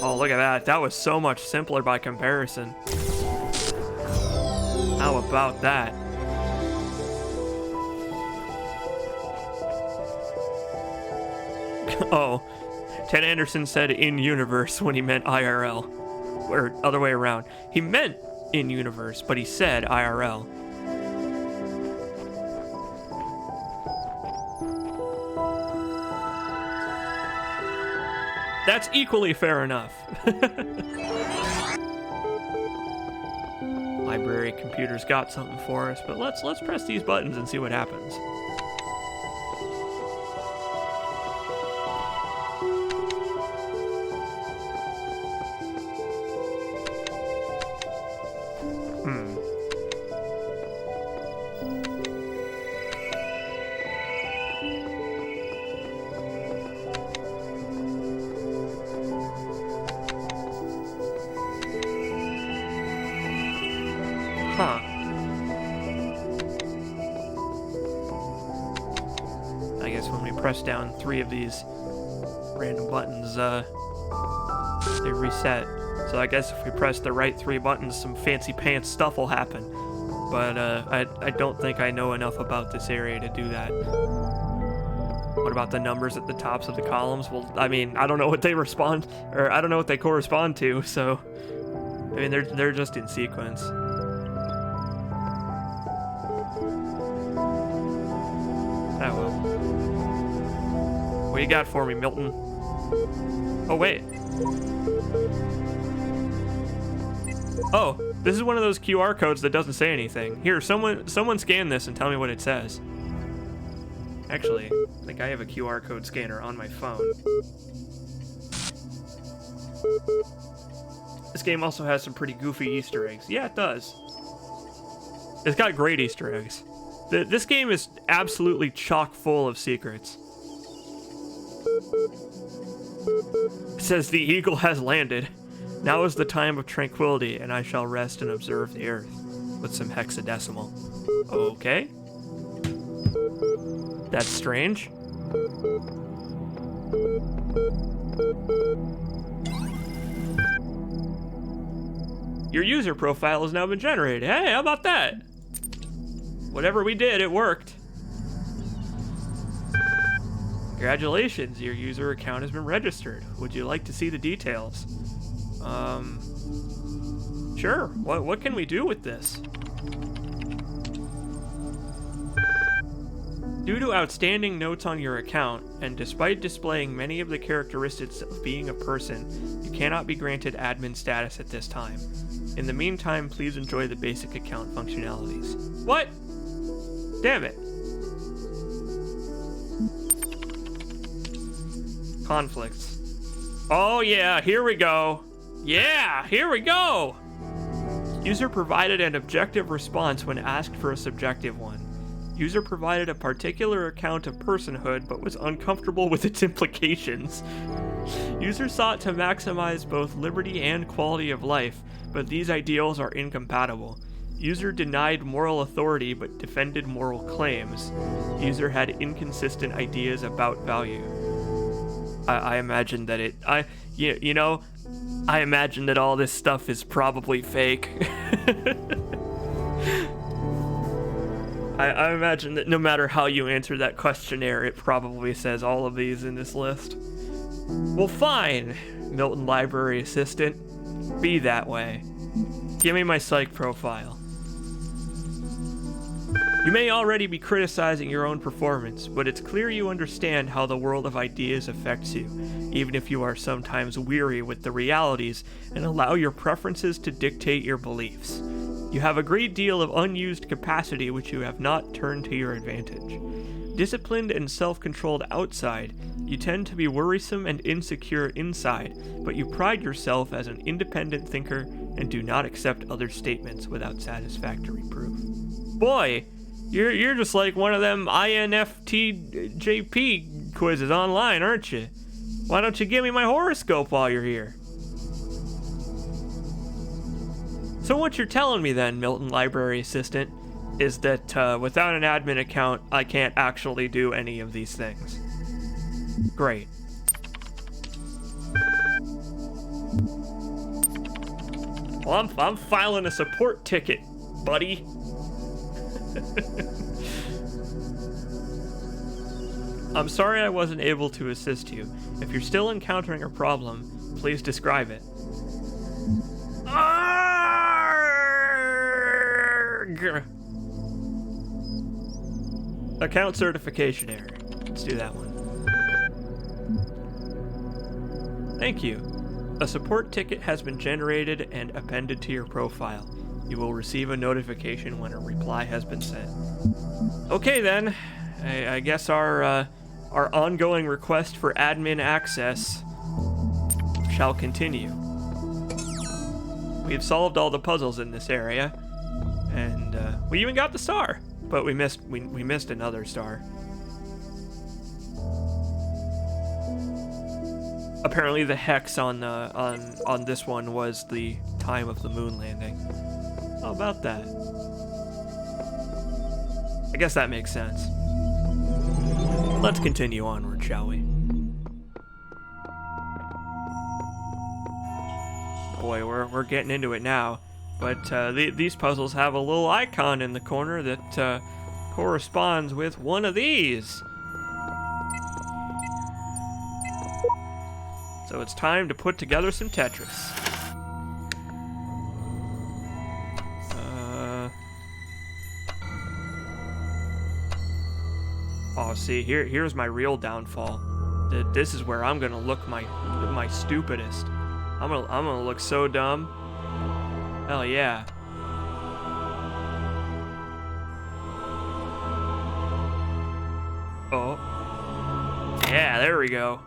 Oh, look at that. That was so much simpler by comparison. How about that? Oh, Ted Anderson said in-universe when he meant IRL. Or other way around. He meant in-universe, but he said IRL. That's equally fair enough. Library computer's got something for us, but let's press these buttons and see what happens. Huh. I guess when we press down 3 of these random buttons, they reset. So I guess if we press the right 3 buttons, some fancy pants stuff will happen. But I don't think I know enough about this area to do that. What about the numbers at the tops of the columns? Well, I mean, I don't know what they respond, or I don't know what they correspond to, so I mean, they're just in sequence. Oh well. What you got for me, Milton? Oh wait. Oh, this is one of those QR codes that doesn't say anything. Here, someone scan this and tell me what it says. Actually, I think I have a QR code scanner on my phone. This game also has some pretty goofy Easter eggs. Yeah, it does. It's got great Easter eggs. This game is absolutely chock full of secrets. It says the eagle has landed. Now is the time of tranquility, and I shall rest and observe the earth with some hexadecimal. Okay. That's strange. Your user profile has now been generated. Hey, how about that? Whatever we did, it worked. Congratulations, your user account has been registered. Would you like to see the details? Sure. What can we do with this? Due to outstanding notes on your account, and despite displaying many of the characteristics of being a person, you cannot be granted admin status at this time. In the meantime, please enjoy the basic account functionalities. What? Damn it. Conflicts. Oh yeah, here we go. Yeah, here we go! User provided an objective response when asked for a subjective one. User provided a particular account of personhood but was uncomfortable with its implications. User sought to maximize both liberty and quality of life, but these ideals are incompatible. User denied moral authority but defended moral claims. User had inconsistent ideas about value. I imagine that I imagine that all this stuff is probably fake. I imagine that no matter how you answer that questionnaire, it probably says all of these in this list. Well, fine, Milton Library Assistant. Be that way. Give me my psych profile. You may already be criticizing your own performance, but it's clear you understand how the world of ideas affects you, even if you are sometimes weary with the realities and allow your preferences to dictate your beliefs. You have a great deal of unused capacity which you have not turned to your advantage. Disciplined and self-controlled outside, you tend to be worrisome and insecure inside, but you pride yourself as an independent thinker and do not accept other statements without satisfactory proof. Boy, you're just like one of them INFTJP quizzes online, aren't you? Why don't you give me my horoscope while you're here? So what you're telling me then, Milton Library Assistant, is that without an admin account, I can't actually do any of these things. Great. Well, I'm filing a support ticket, buddy. I'm sorry I wasn't able to assist you. If you're still encountering a problem, please describe it. Account certification error. Let's do that one. Thank you. A support ticket has been generated and appended to your profile. You will receive a notification when a reply has been sent. Okay then, I guess our ongoing request for admin access shall continue. We've solved all the puzzles in this area, and we even got the star, but we missed another star. Apparently, the hex on this one was the time of the moon landing. How about that? I guess that makes sense. Let's continue onward, shall we? Boy, we're getting into it now. But these puzzles have a little icon in the corner that corresponds with one of these. So it's time to put together some Tetris. Oh, see, here's my real downfall. This is where I'm gonna look my stupidest. I'm gonna look so dumb. Hell yeah. Oh. Yeah, there we go.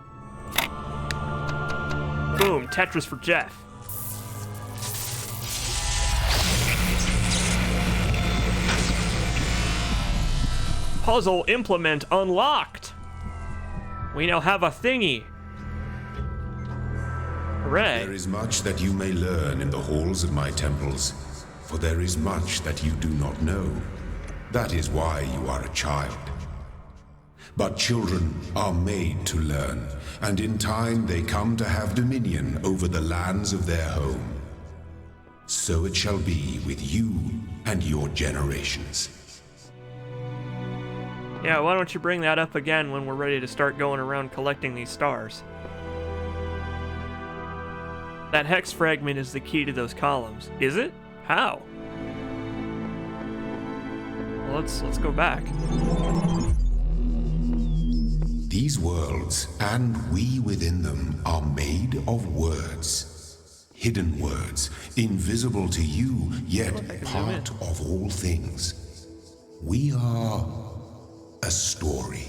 Boom, Tetris for Jeff. Puzzle implement unlocked. We now have a thingy. Hooray. There is much that you may learn in the halls of my temples, for there is much that you do not know. That is why you are a child. But children are made to learn, and in time they come to have dominion over the lands of their home. So it shall be with you and your generations. Yeah, why don't you bring that up again when we're ready to start going around collecting these stars? That hex fragment is the key to those columns. Is it? How? Well, let's go back. These worlds, and we within them, are made of words. Hidden words, invisible to you, yet part of all things. We are a story.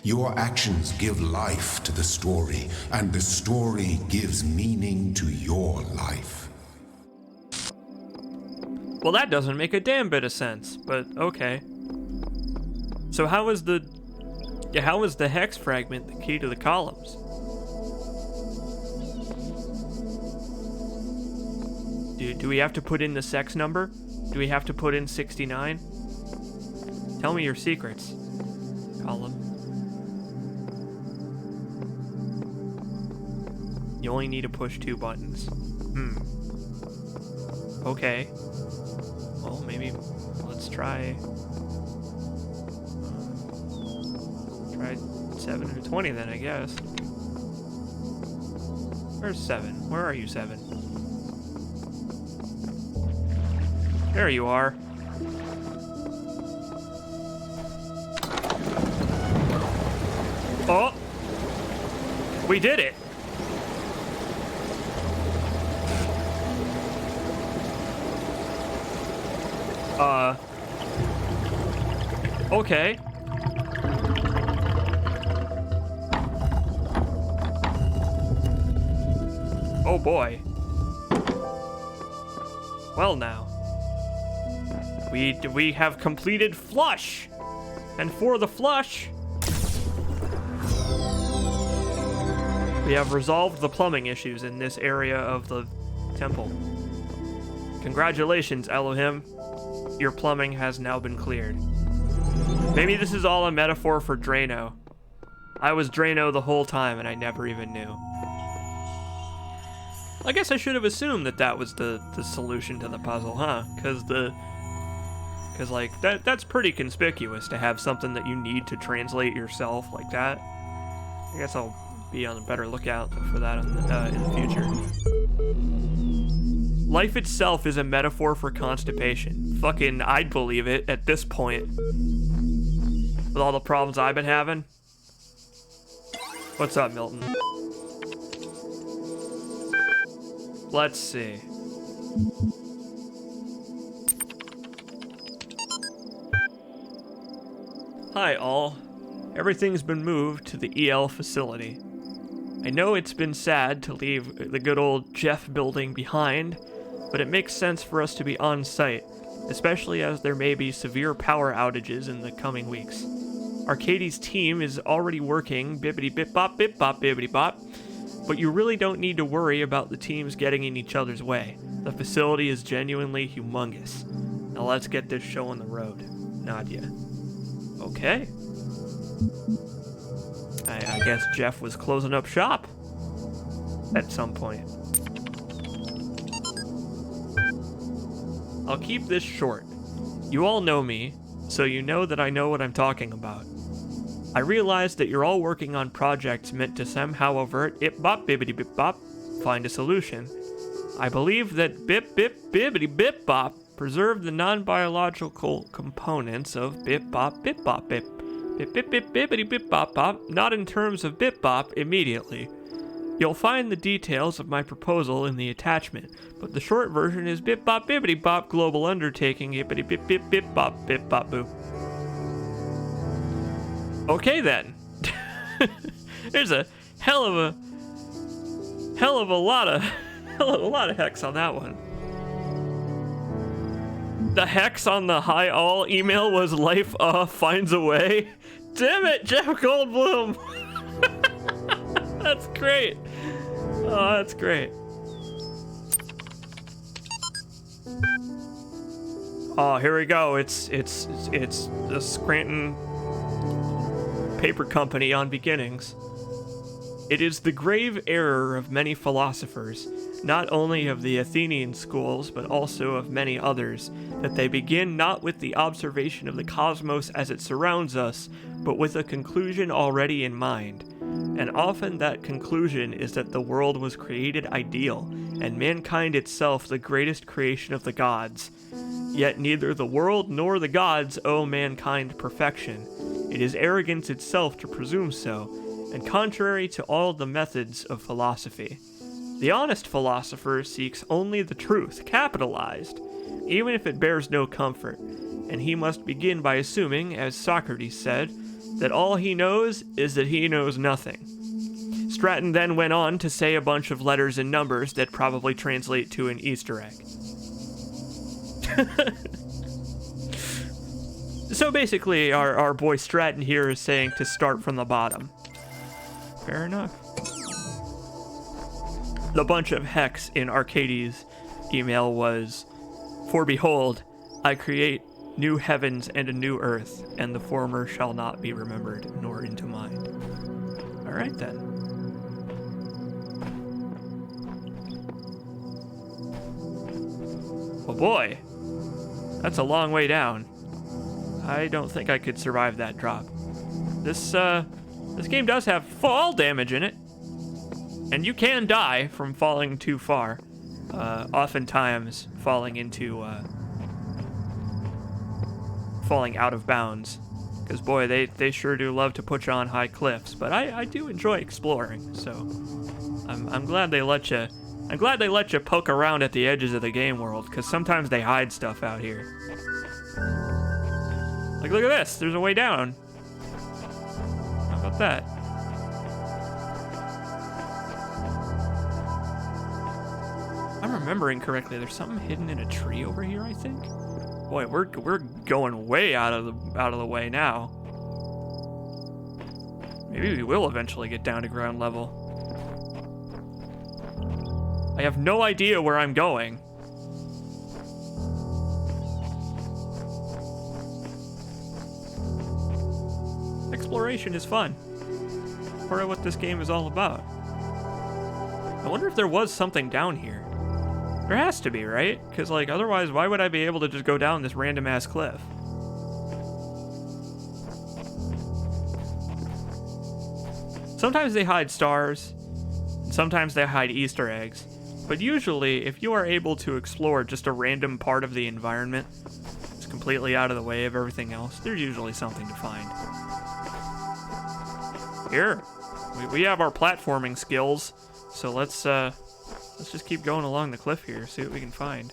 Your actions give life to the story, and the story gives meaning to your life. Well, that doesn't make a damn bit of sense, but okay. So how is the hex fragment the key to the columns? Do we have to put in the sex number? Do we have to put in 69? Tell me your secrets, column. You only need to push 2 buttons. Okay. Well, maybe let's try 7 and 20 then, I guess. Where's 7? Where are you, 7? There you are. Oh! We did it! Okay. Oh boy. Well now. We have completed flush! And for the flush, we have resolved the plumbing issues in this area of the temple. Congratulations, Elohim. Your plumbing has now been cleared. Maybe this is all a metaphor for Drano. I was Drano the whole time and I never even knew. I guess I should have assumed that that was the solution to the puzzle, huh? Because like, that's pretty conspicuous to have something that you need to translate yourself like that. I guess I'll be on a better lookout for that in the future. Life itself is a metaphor for constipation. Fucking, I'd believe it at this point. With all the problems I've been having. What's up, Milton? Let's see. Hi, all. Everything's been moved to the EL facility. I know it's been sad to leave the good old Jeff building behind, but it makes sense for us to be on site, especially as there may be severe power outages in the coming weeks. Arcadie's team is already working bippity-bip-bop, bippity-bop, but you really don't need to worry about the teams getting in each other's way. The facility is genuinely humongous. Now let's get this show on the road. Nadia. Okay. I guess Jeff was closing up shop at some point. I'll keep this short. You all know me, so you know that I know what I'm talking about. I realize that you're all working on projects meant to somehow avert ip-bop bibbity-bip-bop, find a solution. I believe that bip-bip-bibbity-bip-bop preserve the non-biological components of bip-bop-bip-bop-bip. Bip-bip-bip-bibbity-bip-bop-bop, not in terms of bip-bop immediately. You'll find the details of my proposal in the attachment, but the short version is bip-bop-bibbity-bop global undertaking yippity-bip-bip-bip-bop bip-bop-boop. Okay then. There's a hell of a lot of hex on that one. The hex on the hi all email was life finds a way. Damn it, Jeff Goldblum. That's great. Oh, that's great. Oh, here we go. It's the Scranton Paper Company on beginnings. It is the grave error of many philosophers not only of the Athenian schools, but also of many others, that they begin not with the observation of the cosmos as it surrounds us, but with a conclusion already in mind. And often that conclusion is that the world was created ideal, and mankind itself the greatest creation of the gods. Yet neither the world nor the gods owe mankind perfection. It is arrogance itself to presume so, and contrary to all the methods of philosophy. The honest philosopher seeks only the truth, capitalized, even if it bears no comfort, and he must begin by assuming, as Socrates said, that all he knows is that he knows nothing. Stratton then went on to say a bunch of letters and numbers that probably translate to an Easter egg. So basically, our boy Stratton here is saying to start from the bottom. Fair enough. The bunch of hex in Arcades' email was, "For behold, I create new heavens and a new earth, and the former shall not be remembered nor into mind." All right then. Oh boy, that's a long way down. I don't think I could survive that drop. This game does have fall damage in it, and you can die from falling too far. Oftentimes falling into falling out of bounds, because boy, they sure do love to put you on high cliffs. But I do enjoy exploring, so I'm glad they let you. I'm glad they let you poke around at the edges of the game world, because sometimes they hide stuff out here. Like, look at this. There's a way down. How about that? If I'm remembering correctly, there's something hidden in a tree over here, I think. Boy, we're going way out of the way now. Maybe we will eventually get down to ground level. I have no idea where I'm going. Exploration is fun. Part of what this game is all about. I wonder if there was something down here. There has to be, right? Because, like, otherwise, why would I be able to just go down this random-ass cliff? Sometimes they hide stars, and sometimes they hide Easter eggs. But usually, if you are able to explore just a random part of the environment, it's completely out of the way of everything else, there's usually something to find. Here, we have our platforming skills, so let's just keep going along the cliff here, see what we can find.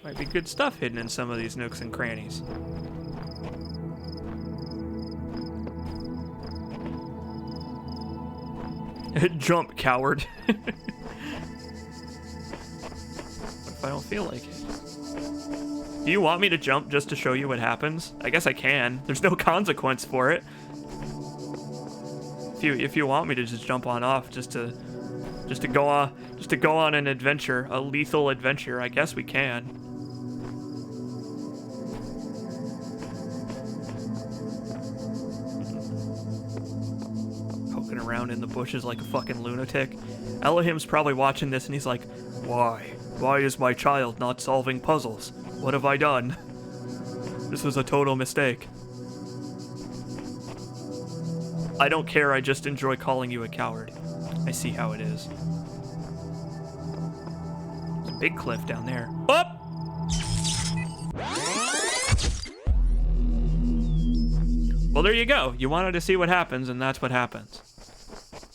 Might be good stuff hidden in some of these nooks and crannies. Jump, coward. What if I don't feel like it? Do you want me to jump just to show you what happens? I guess I can. There's no consequence for it. If you want me to just jump on off just to go on an adventure, a lethal adventure, I guess we can. Around in the bushes like a fucking lunatic. Elohim's probably watching this and he's like, Why? Why is my child not solving puzzles? What have I done? This was a total mistake. I don't care, I just enjoy calling you a coward. I see how it is. There's a big cliff down there. Up! Well, there you go. You wanted to see what happens, and that's what happens.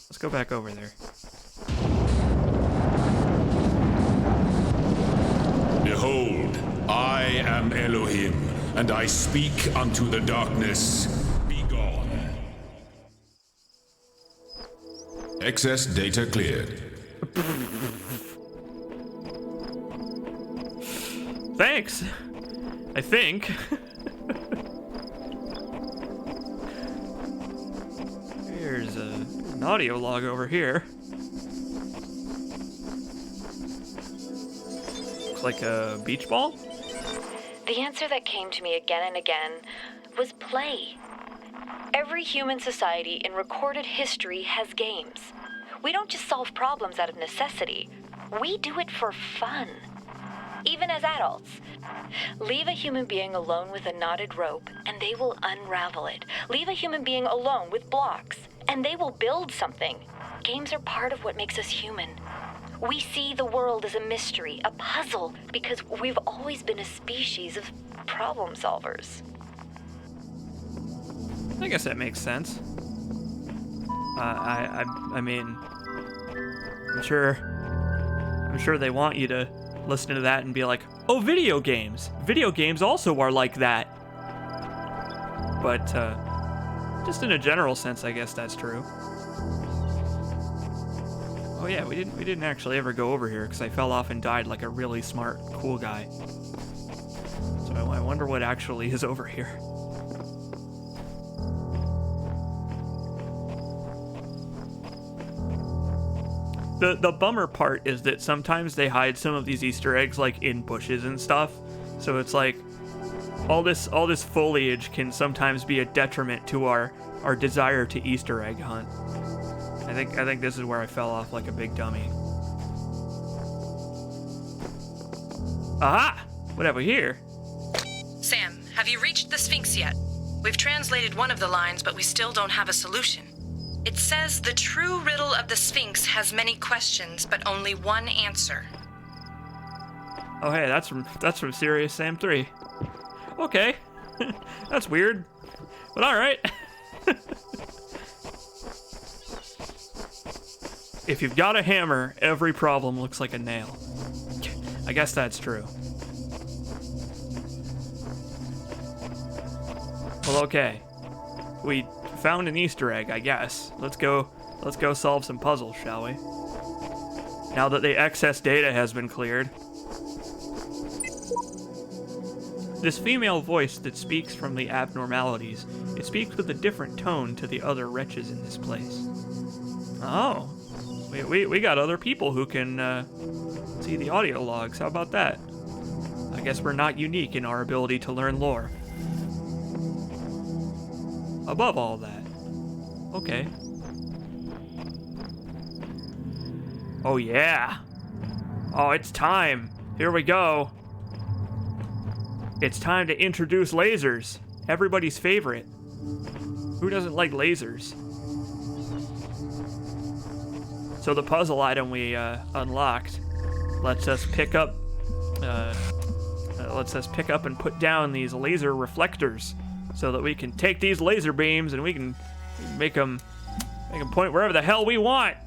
Let's go back over there. Behold, I am Elohim, and I speak unto the darkness. Be gone. Excess data cleared. Thanks. I think. Here's an audio log over here. Looks like a beach ball? The answer that came to me again and again was play. Every human society in recorded history has games. We don't just solve problems out of necessity. We do it for fun. Even as adults. Leave a human being alone with a knotted rope, and they will unravel it. Leave a human being alone with blocks, and they will build something. Games are part of what makes us human. We see the world as a mystery, a puzzle, because we've always been a species of problem solvers. I guess that makes sense. I mean, I'm sure they want you to listen to that and be like, oh, video games. Video games also are like that. But just in a general sense, I guess that's true. Oh yeah, we didn't actually ever go over here because I fell off and died like a really smart, cool guy. So I wonder what actually is over here. The bummer part is that sometimes they hide some of these Easter eggs like in bushes and stuff. So it's like all this foliage can sometimes be a detriment to our desire to Easter egg hunt. I think this is where I fell off like a big dummy. Aha! What have we here? Sam, have you reached the Sphinx yet? We've translated one of the lines, but we still don't have a solution. It says the true riddle of the Sphinx has many questions, but only one answer. Oh hey, that's from Serious Sam 3. Okay. That's weird. But alright. If you've got a hammer, every problem looks like a nail. I guess that's true. Well, okay. We found an Easter egg, I guess. Let's go solve some puzzles, shall we? Now that the excess data has been cleared. This female voice that speaks from the abnormalities, it speaks with a different tone to the other wretches in this place. Oh. We got other people who can see the audio logs. How about that? I guess we're not unique in our ability to learn lore. Above all that. Okay. Oh yeah. Oh, it's time. Here we go. It's time to introduce lasers. Everybody's favorite. Who doesn't like lasers? So the puzzle item we unlocked lets us pick up and put down these laser reflectors, so that we can take these laser beams and we can make them point wherever the hell we want,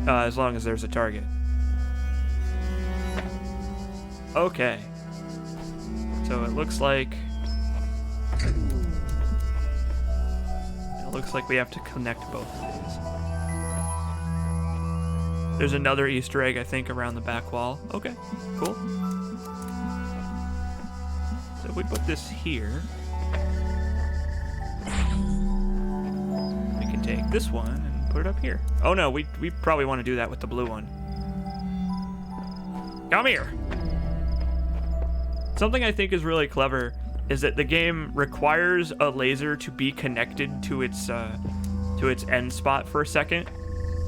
as long as there's a target. Okay. So it looks like we have to connect both of these. There's another Easter egg, I think, around the back wall. Okay, cool. So if we put this here, we can take this one and put it up here. Oh no, we probably want to do that with the blue one. Come here! Something I think is really clever is that the game requires a laser to be connected to its end spot for a second,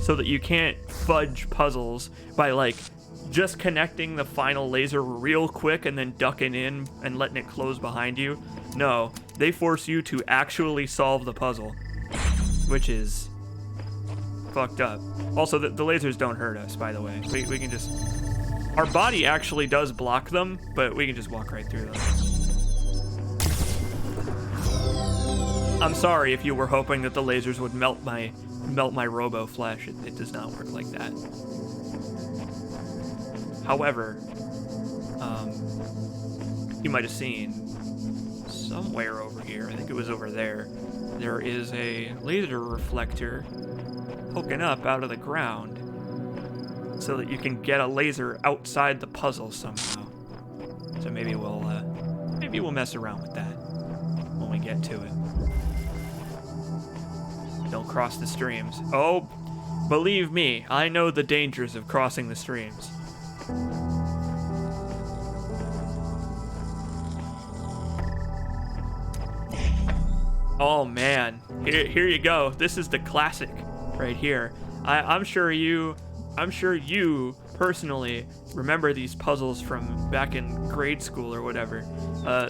so that you can't fudge puzzles by like just connecting the final laser real quick and then ducking in and letting it close behind you. No, they force you to actually solve the puzzle, which is fucked up. Also, the lasers don't hurt us, by the way. We can just... Our body actually does block them, but we can just walk right through them. I'm sorry if you were hoping that the lasers would melt my robo flesh. It does not work like that. However, you might have seen somewhere over here, I think it was over there, there is a laser reflector poking up out of the ground so that you can get a laser outside the puzzle somehow. So maybe we'll mess around with that when we get to it. Don't cross the streams. Oh, believe me, I know the dangers of crossing the streams. Oh man, here you go. This is the classic right here. I'm sure you personally remember these puzzles from back in grade school or whatever.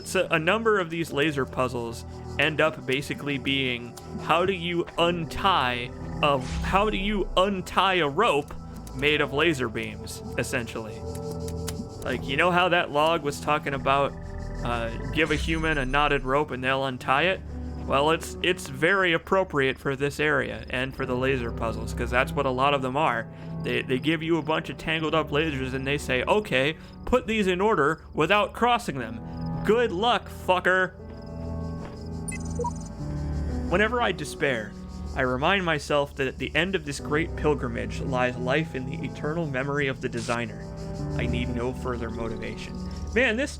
So a number of these laser puzzles end up basically being how do you untie a rope made of laser beams, essentially. Like, you know how that log was talking about give a human a knotted rope and they'll untie it? Well, it's very appropriate for this area and for the laser puzzles, because that's what a lot of them are. They give you a bunch of tangled up lasers and they say, okay, put these in order without crossing them. Good luck, fucker. Whenever I despair, I remind myself that at the end of this great pilgrimage lies life in the eternal memory of the designer. I need no further motivation. Man, this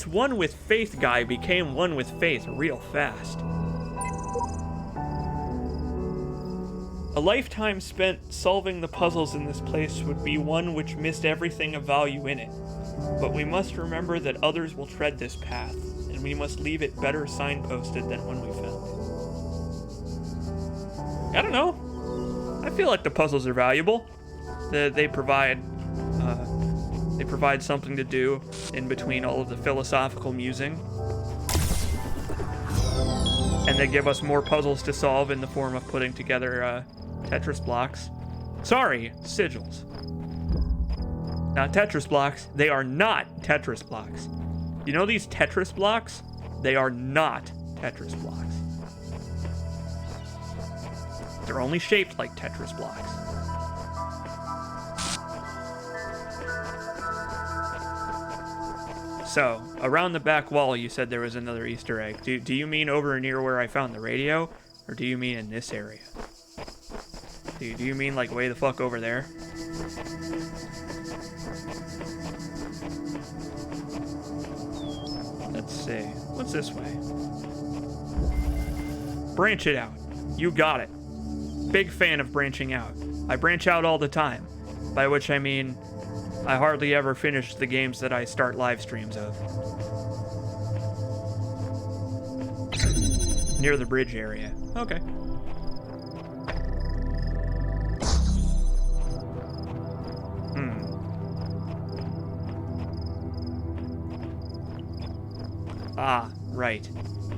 one with faith guy became one with faith real fast. A lifetime spent solving the puzzles in this place would be one which missed everything of value in it. But we must remember that others will tread this path, and we must leave it better signposted than when we found it. I don't know. I feel like the puzzles are valuable. They provide something to do in between all of the philosophical musing. And they give us more puzzles to solve in the form of putting together Tetris blocks. Sorry, sigils. Not Tetris blocks. They are not Tetris blocks. You know these Tetris blocks? They are not Tetris blocks. They're only shaped like Tetris blocks. So, around the back wall, you said there was another Easter egg. Do you mean over near where I found the radio? Or do you mean in this area? Do you mean like way the fuck over there? Let's see. What's this way? Branch it out. You got it. Big fan of branching out. I branch out all the time. By which I mean, I hardly ever finish the games that I start live streams of. Near the bridge area. Okay. Ah, right.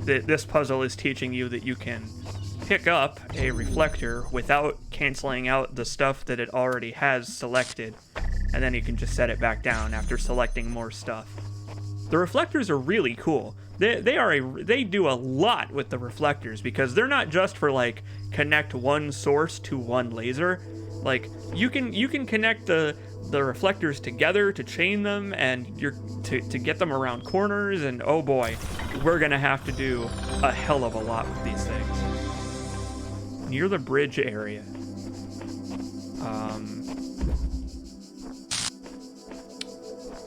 This puzzle is teaching you that you can pick up a reflector without canceling out the stuff that it already has selected, and then you can just set it back down after selecting more stuff. The reflectors are really cool. They do a lot with the reflectors, because they're not just for like connect one source to one laser. Like you can connect the reflectors together to chain them and to get them around corners, and oh boy, we're gonna have to do a hell of a lot with these things. Near the bridge area.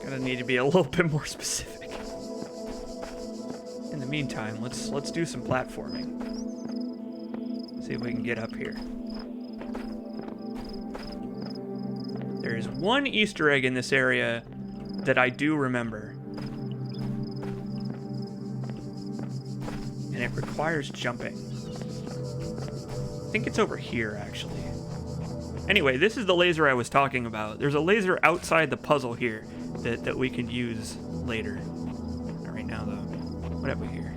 Gonna need to be a little bit more specific. In the meantime, let's do some platforming. See if we can get up here. There is one Easter egg in this area that I do remember. And it requires jumping. I think it's over here, actually. Anyway, this is the laser I was talking about. There's a laser outside the puzzle here that we can use later. Not right now, though. What have we here?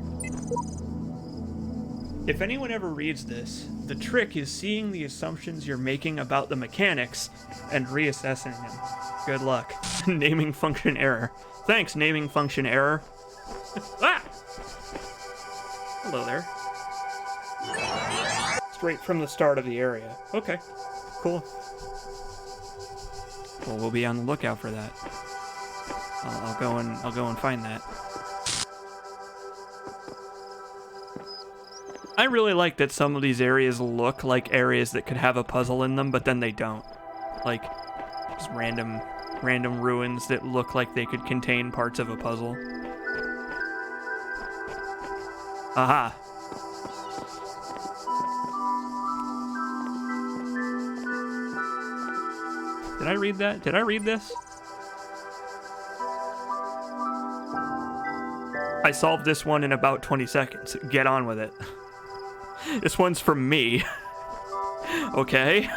If anyone ever reads this, the trick is seeing the assumptions you're making about the mechanics and reassessing them. Good luck. Naming function error. Thanks, naming function error. Ah! Hello there. Straight from the start of the area. Okay, cool. Well, we'll be on the lookout for that. I'll go and find that. I really like that some of these areas look like areas that could have a puzzle in them, but then they don't. Like, just random ruins that look like they could contain parts of a puzzle. Aha. Did I read that? Did I read this? I solved this one in about 20 seconds. Get on with it. This one's from me. Okay?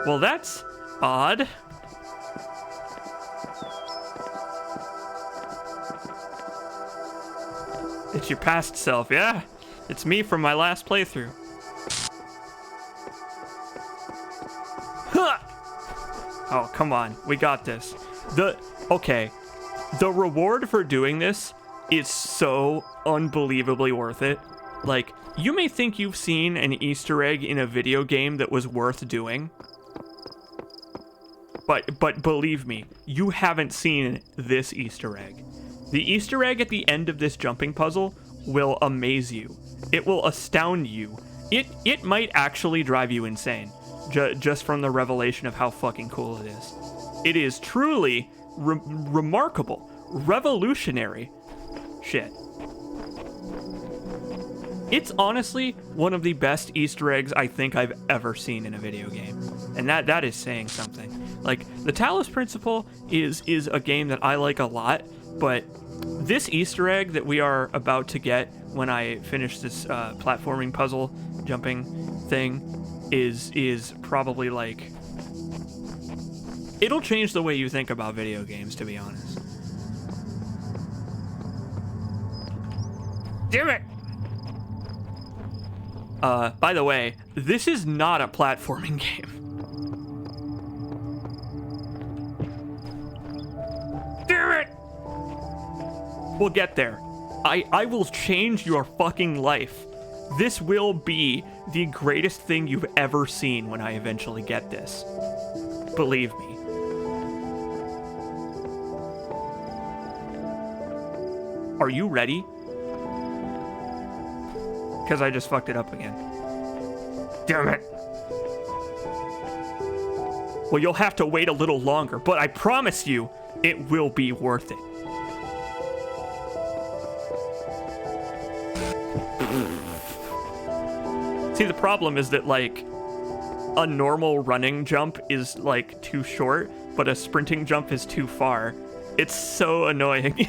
Well, that's odd. It's your past self, yeah. It's me from my last playthrough. Huh! Oh, come on. We got this. Okay. The reward for doing this is so unbelievably worth it. Like, you may think you've seen an Easter egg in a video game that was worth doing. But believe me, you haven't seen this Easter egg. The Easter egg at the end of this jumping puzzle will amaze you. It will astound you. It might actually drive you insane, just from the revelation of how fucking cool it is. It is truly remarkable, revolutionary shit. It's honestly one of the best Easter eggs I think I've ever seen in a video game. And that is saying something. Like, the Talos Principle is a game that I like a lot, but this Easter egg that we are about to get when I finish this platforming puzzle jumping thing is probably like... It'll change the way you think about video games, to be honest. Damn it! By the way, this is not a platforming game. Damn it! We'll get there. I will change your fucking life. This will be the greatest thing you've ever seen when I eventually get this. Believe me. Are you ready? Because I just fucked it up again. Damn it. Well, you'll have to wait a little longer, but I promise you, it will be worth it. See, the problem is that, like, a normal running jump is, like, too short, but a sprinting jump is too far. It's so annoying.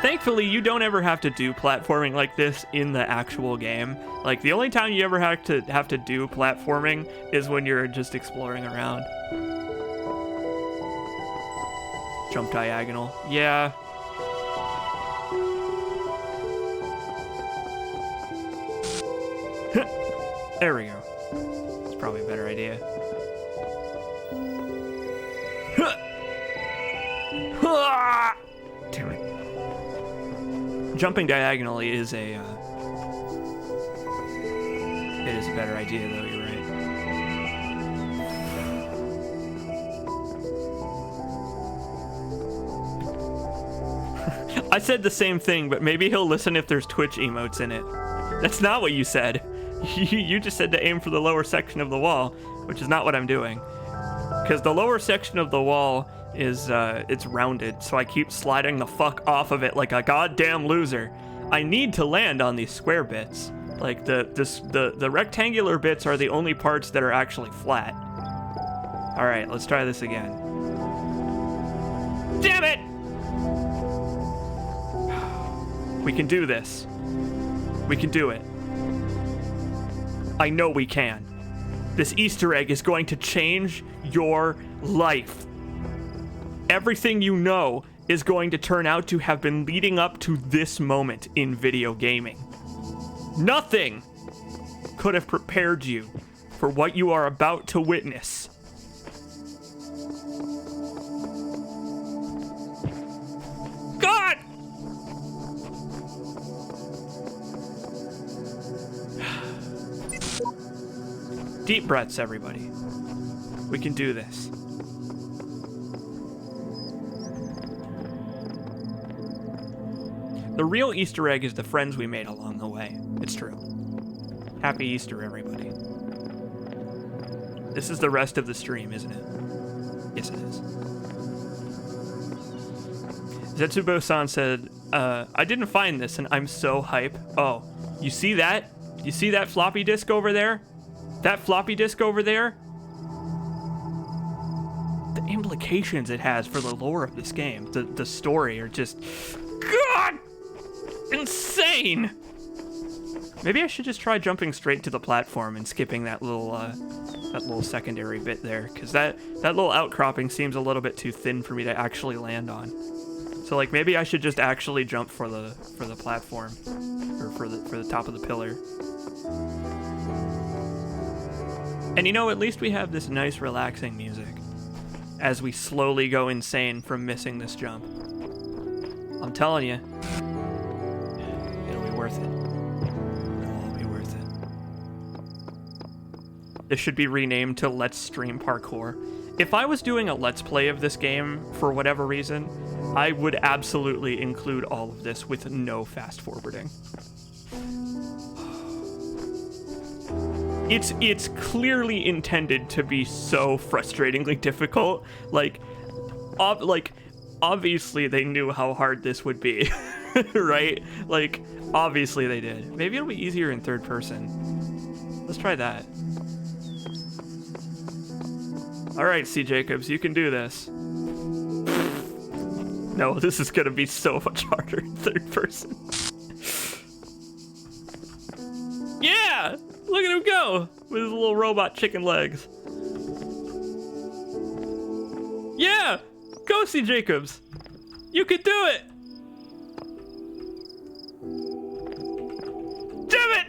Thankfully, you don't ever have to do platforming like this in the actual game. Like, the only time you ever have to do platforming is when you're just exploring around. Jump diagonal. Yeah. There we go. It's probably a better idea. Damn it. Jumping diagonally is a it is a better idea, though. You're right. I said the same thing, but maybe he'll listen if there's Twitch emotes in it. That's not what you said. You just said to aim for the lower section of the wall, which is not what I'm doing. Because the lower section of the wall is, it's rounded, so I keep sliding the fuck off of it like a goddamn loser. I need to land on these square bits. Like, the rectangular bits are the only parts that are actually flat. Alright, let's try this again. Damn it! We can do this. We can do it. I know we can. This Easter egg is going to change your life. Everything you know is going to turn out to have been leading up to this moment in video gaming. Nothing could have prepared you for what you are about to witness. God! Deep breaths, everybody. We can do this. The real Easter egg is the friends we made along the way. It's true. Happy Easter, everybody. This is the rest of the stream, isn't it? Yes, it is. Zetsubo-san said, I didn't find this, and I'm so hype. Oh, you see that? You see that floppy disk over there? That floppy disk over there? The implications it has for the lore of this game, the story, are just... God! Insane! Maybe I should just try jumping straight to the platform and skipping that little secondary bit there, because that little outcropping seems a little bit too thin for me to actually land on. So like maybe I should just actually jump for the platform, or for the top of the pillar. And you know, at least we have this nice relaxing music as we slowly go insane from missing this jump. I'm telling you, it'll be worth it. This should be renamed to Let's Stream Parkour. If I was doing a Let's Play of this game, for whatever reason, I would absolutely include all of this with no fast forwarding. It's clearly intended to be so frustratingly difficult. Like, obviously they knew how hard this would be, right? Like, obviously they did. Maybe it'll be easier in third person. Let's try that. All right, C. Jacobs, you can do this. No, this is gonna be so much harder in third person. Yeah! Look at him go! With his little robot chicken legs. Yeah! Go, C. Jacobs! You can do it! Damn it!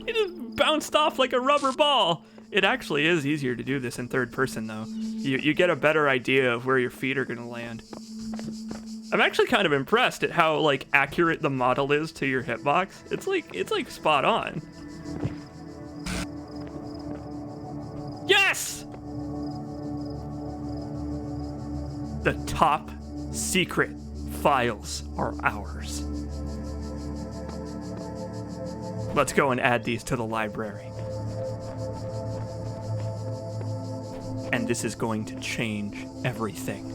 It just bounced off like a rubber ball. It actually is easier to do this in third person, though. You get a better idea of where your feet are gonna land. I'm actually kind of impressed at how like accurate the model is to your hitbox. It's like spot on. Yes! The top secret files are ours. Let's go and add these to the library. And this is going to change everything.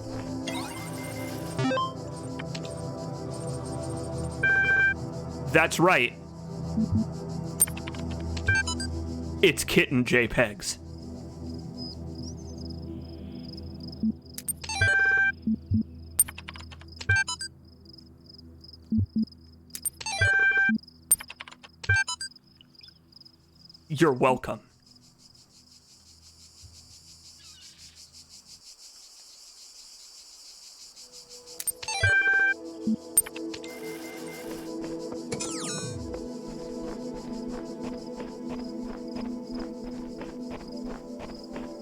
That's right. It's kitten JPEGs. You're welcome.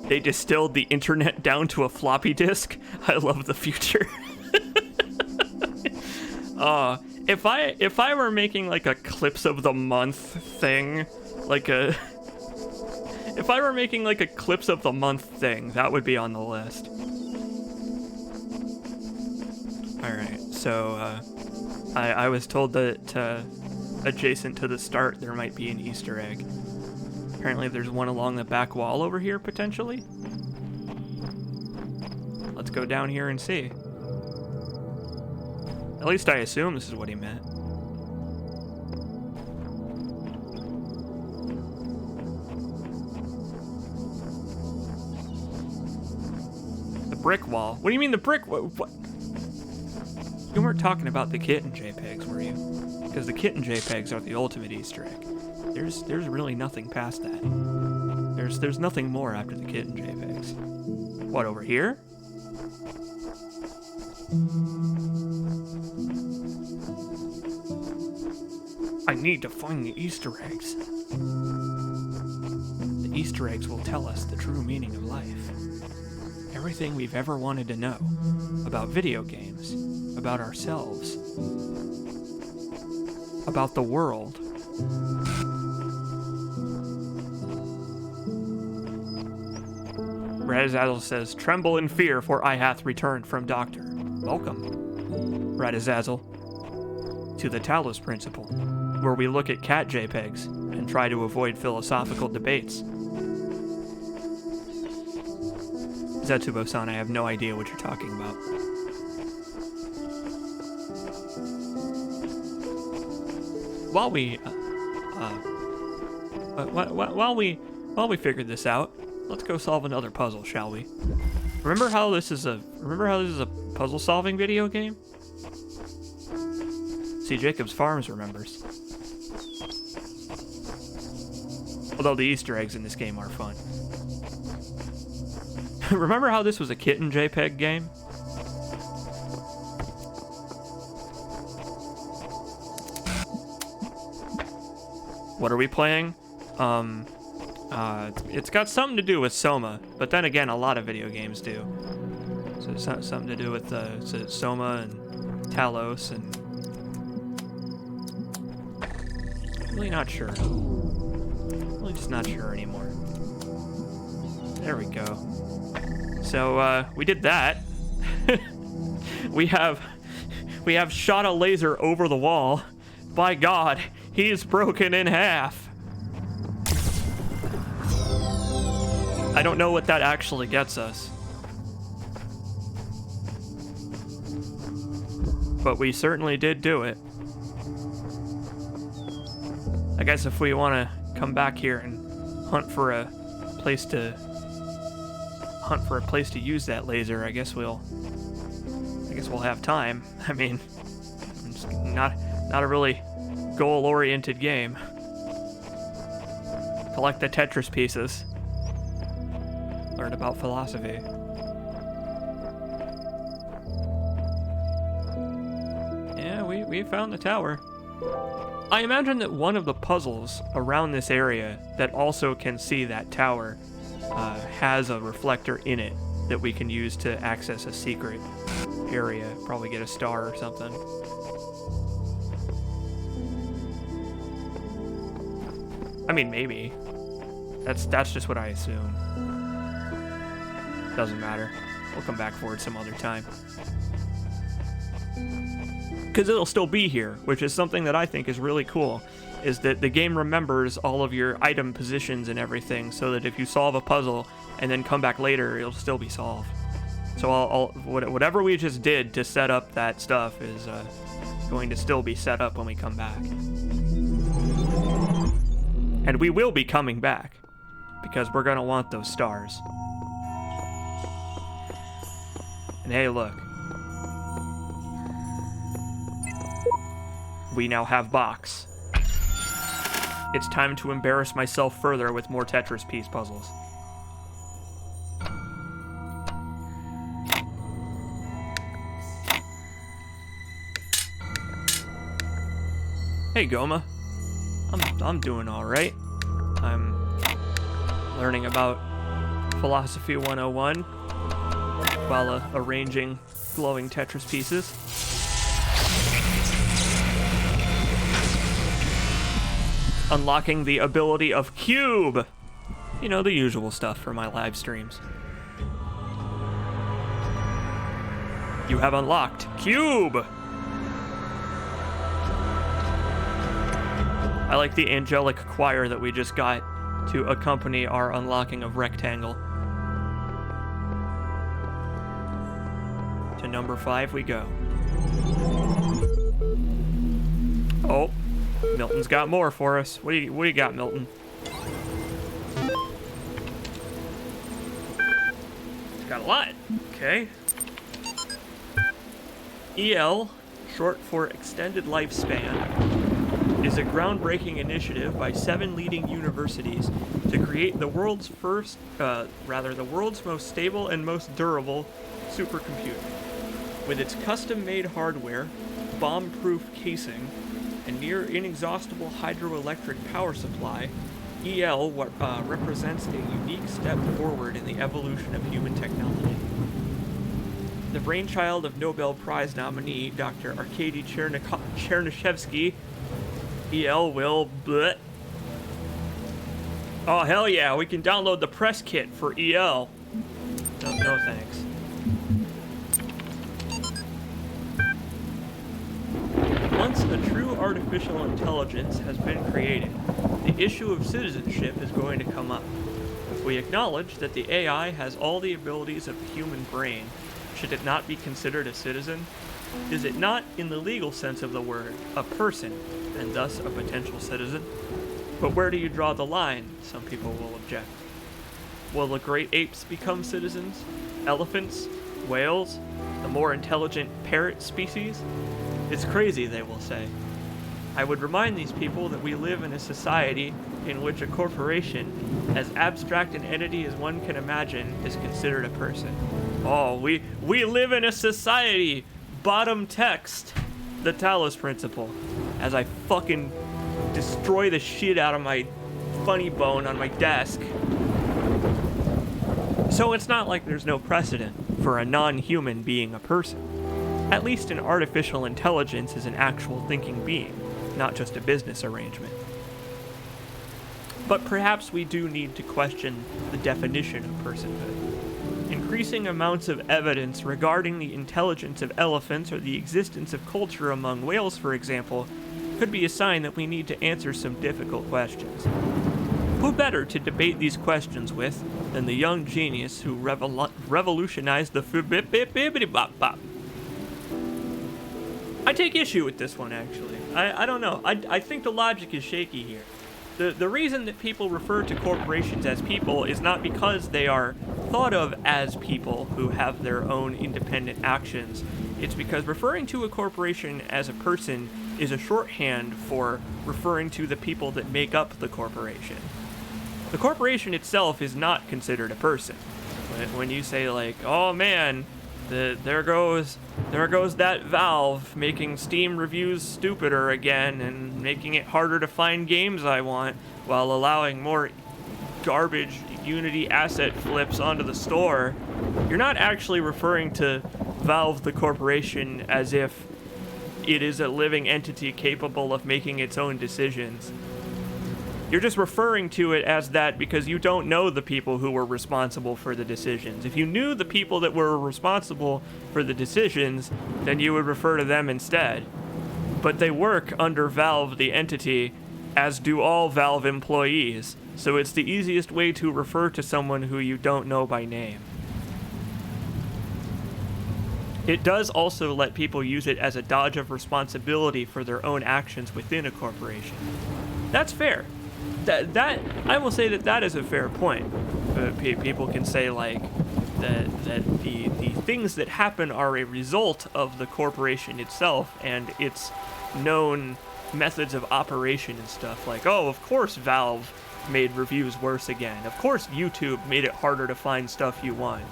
They distilled the internet down to a floppy disk. I love the future. If I were making like a clips of the month thing, if I were making like a clips of the month thing, that would be on the list. All right, so I was told that adjacent to the start there might be an Easter egg. Apparently there's one along the back wall over here, potentially. Let's go down here and see. At least I assume this is what he meant. The brick wall? What do you mean the brick? What? You weren't talking about the kitten JPEGs, were you? Because the kitten JPEGs are the ultimate Easter egg. There's really nothing past that. There's nothing more after the kitten JPEGs. What, over here? I need to find the Easter eggs. The Easter eggs will tell us the true meaning of life. Everything we've ever wanted to know about video games, about ourselves, about the world. Radazazel says, "Tremble in fear, for I hath returned from Doctor." Welcome, Radazazel, to the Talos Principle, where we look at cat JPEGs and try to avoid philosophical debates. Zetsubo-san, I have no idea what you're talking about. While we figure this out, let's go solve another puzzle, shall we? Remember how this is a puzzle solving video game? See, Jacob's Farms remembers. Although the Easter eggs in this game are fun. Remember how this was a kitten JPEG game? What are we playing? It's got something to do with Soma, but then again, a lot of video games do. So it's something to do with Soma and Talos, and really not sure. Really just not sure anymore. There we go. So we did that. we have shot a laser over the wall. By God, he is broken in half. I don't know what that actually gets us. But we certainly did do it. I guess if we want to come back here and hunt for a place to use that laser, I guess we'll have time. I mean, it's not a really goal-oriented game. Collect the Tetris pieces. Learn about philosophy. Yeah, we found the tower. I imagine that one of the puzzles around this area that also can see that tower has a reflector in it that we can use to access a secret area. Probably get a star or something. I mean, maybe. That's just what I assume. Doesn't matter. We'll come back for it some other time. Because it'll still be here, which is something that I think is really cool, is that the game remembers all of your item positions and everything, so that if you solve a puzzle and then come back later, it'll still be solved. So whatever we just did to set up that stuff is going to still be set up when we come back. And we will be coming back, because we're going to want those stars. And hey, look. We now have box. It's time to embarrass myself further with more Tetris piece puzzles. Hey, Goma. I'm doing all right. I'm learning about Philosophy 101 while arranging glowing Tetris pieces. Unlocking the ability of Cube! You know, the usual stuff for my live streams. You have unlocked Cube! I like the angelic choir that we just got to accompany our unlocking of Rectangle. To number 5 we go. Oh, Milton's got more for us. What do you got, Milton? It's got a lot. Okay. EL, short for Extended Lifespan, is a groundbreaking initiative by 7 leading universities to create the world's most stable and most durable supercomputer. With its custom-made hardware, bomb-proof casing, and near inexhaustible hydroelectric power supply, EL represents a unique step forward in the evolution of human technology. The brainchild of Nobel Prize nominee Dr. Arkady Chernyshevsky, EL will... Bleh. Oh, hell yeah, we can download the press kit for EL. No thanks. Once a true artificial intelligence has been created, the issue of citizenship is going to come up. If we acknowledge that the AI has all the abilities of the human brain, should it not be considered a citizen? Is it not, in the legal sense of the word, a person, and thus a potential citizen? But where do you draw the line? Some people will object. Will the great apes become citizens? Elephants? Whales? The more intelligent parrot species? It's crazy, they will say. I would remind these people that we live in a society in which a corporation, as abstract an entity as one can imagine, is considered a person. Oh, we live in a society! Bottom text. The Talos principle. As I fucking destroy the shit out of my funny bone on my desk. So it's not like there's no precedent for a non-human being a person. At least an artificial intelligence is an actual thinking being, not just a business arrangement. But perhaps we do need to question the definition of personhood. Increasing amounts of evidence regarding the intelligence of elephants or the existence of culture among whales, for example, could be a sign that we need to answer some difficult questions. Who better to debate these questions with than the young genius who revolutionized the bop. I take issue with this one, actually. I don't know. I think the logic is shaky here. The reason that people refer to corporations as people is not because they are thought of as people who have their own independent actions. It's because referring to a corporation as a person is a shorthand for referring to the people that make up the corporation. The corporation itself is not considered a person. When you say like, oh man, there goes that Valve making Steam reviews stupider again and making it harder to find games I want while allowing more garbage Unity asset flips onto the store, you're not actually referring to Valve the corporation as if it is a living entity capable of making its own decisions. You're just referring to it as that because you don't know the people who were responsible for the decisions. If you knew the people that were responsible for the decisions, then you would refer to them instead. But they work under Valve, the entity, as do all Valve employees, so it's the easiest way to refer to someone who you don't know by name. It does also let people use it as a dodge of responsibility for their own actions within a corporation. That's fair. That I will say that is a fair point. People can say like that the things that happen are a result of the corporation itself and its known methods of operation and stuff. Like, oh, of course Valve made reviews worse again. Of course YouTube made it harder to find stuff you want.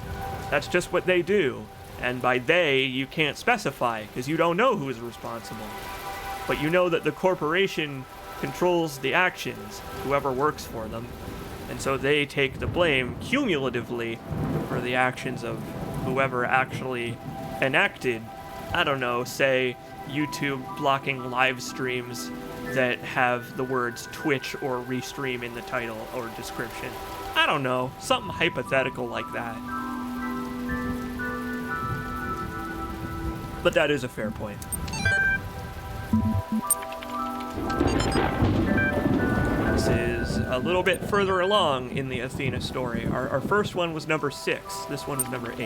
That's just what they do. And by they, you can't specify because you don't know who is responsible. But you know that the corporation controls the actions, whoever works for them, and so they take the blame cumulatively for the actions of whoever actually enacted, I don't know, say YouTube blocking live streams that have the words Twitch or Restream in the title or description. I don't know, something hypothetical like that. But that is a fair point. This is a little bit further along in the Athena story. Our first one was number 6. This one is number 8.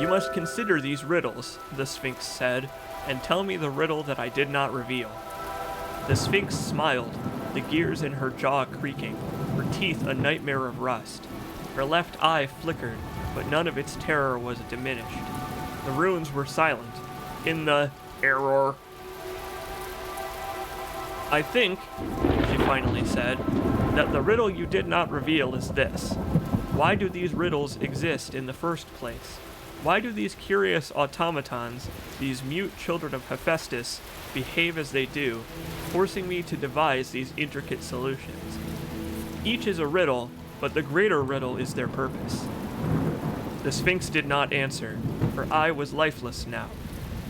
You must consider these riddles, the Sphinx said, and tell me the riddle that I did not reveal. The Sphinx smiled, the gears in her jaw creaking, her teeth a nightmare of rust. Her left eye flickered, but none of its terror was diminished. The runes were silent. In the error. I think, she finally said, that the riddle you did not reveal is this. Why do these riddles exist in the first place? Why do these curious automatons, these mute children of Hephaestus, behave as they do, forcing me to devise these intricate solutions? Each is a riddle, but the greater riddle is their purpose. The Sphinx did not answer. Her eye was lifeless now.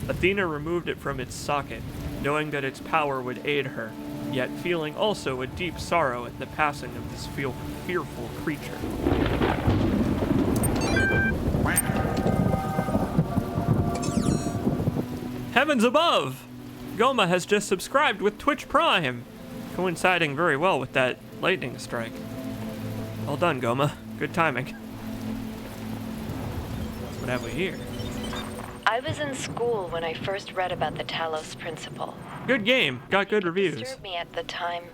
Athena removed it from its socket, knowing that its power would aid her, yet feeling also a deep sorrow at the passing of this fearful creature. Heavens above! Goma has just subscribed with Twitch Prime, coinciding very well with that lightning strike. Well done, Goma. Good timing. What have we here? I was in school when I first read about the Talos principle. Good game. Got good reviews. It disturbed me at the time.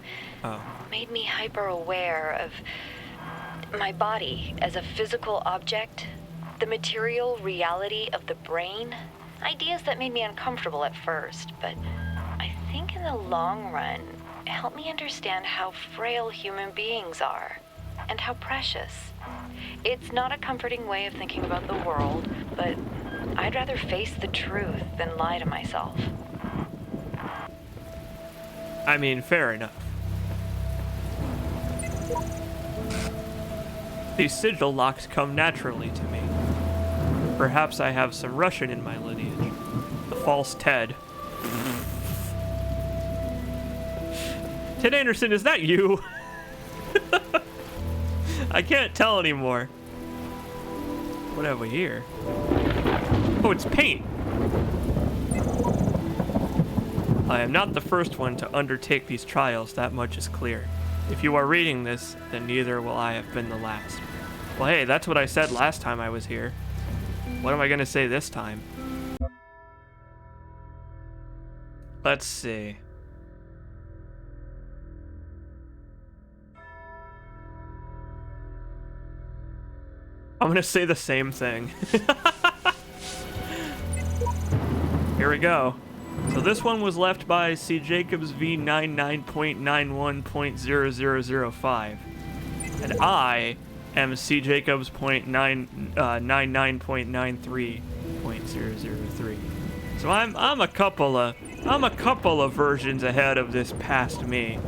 Oh. Made me hyper aware of my body as a physical object, the material reality of the brain. Ideas that made me uncomfortable at first, but I think in the long run, it helped me understand how frail human beings are and how precious. It's not a comforting way of thinking about the world, but I'd rather face the truth than lie to myself. I mean, fair enough. These sigil locks come naturally to me. Perhaps I have some Russian in my lineage. The false Ted. Ted Anderson, is that you? I can't tell anymore. What have we here? Oh, it's paint. I am not the first one to undertake these trials, that much is clear. If you are reading this, then neither will I have been the last. Well, hey, that's what I said last time I was here. What am I gonna say this time? Let's see. I'm gonna say the same thing. Here we go. So this one was left by C. Jacobs V99.91.0005. And I am C. Jacobs .99.93.003. So I'm a couple of versions ahead of this past me.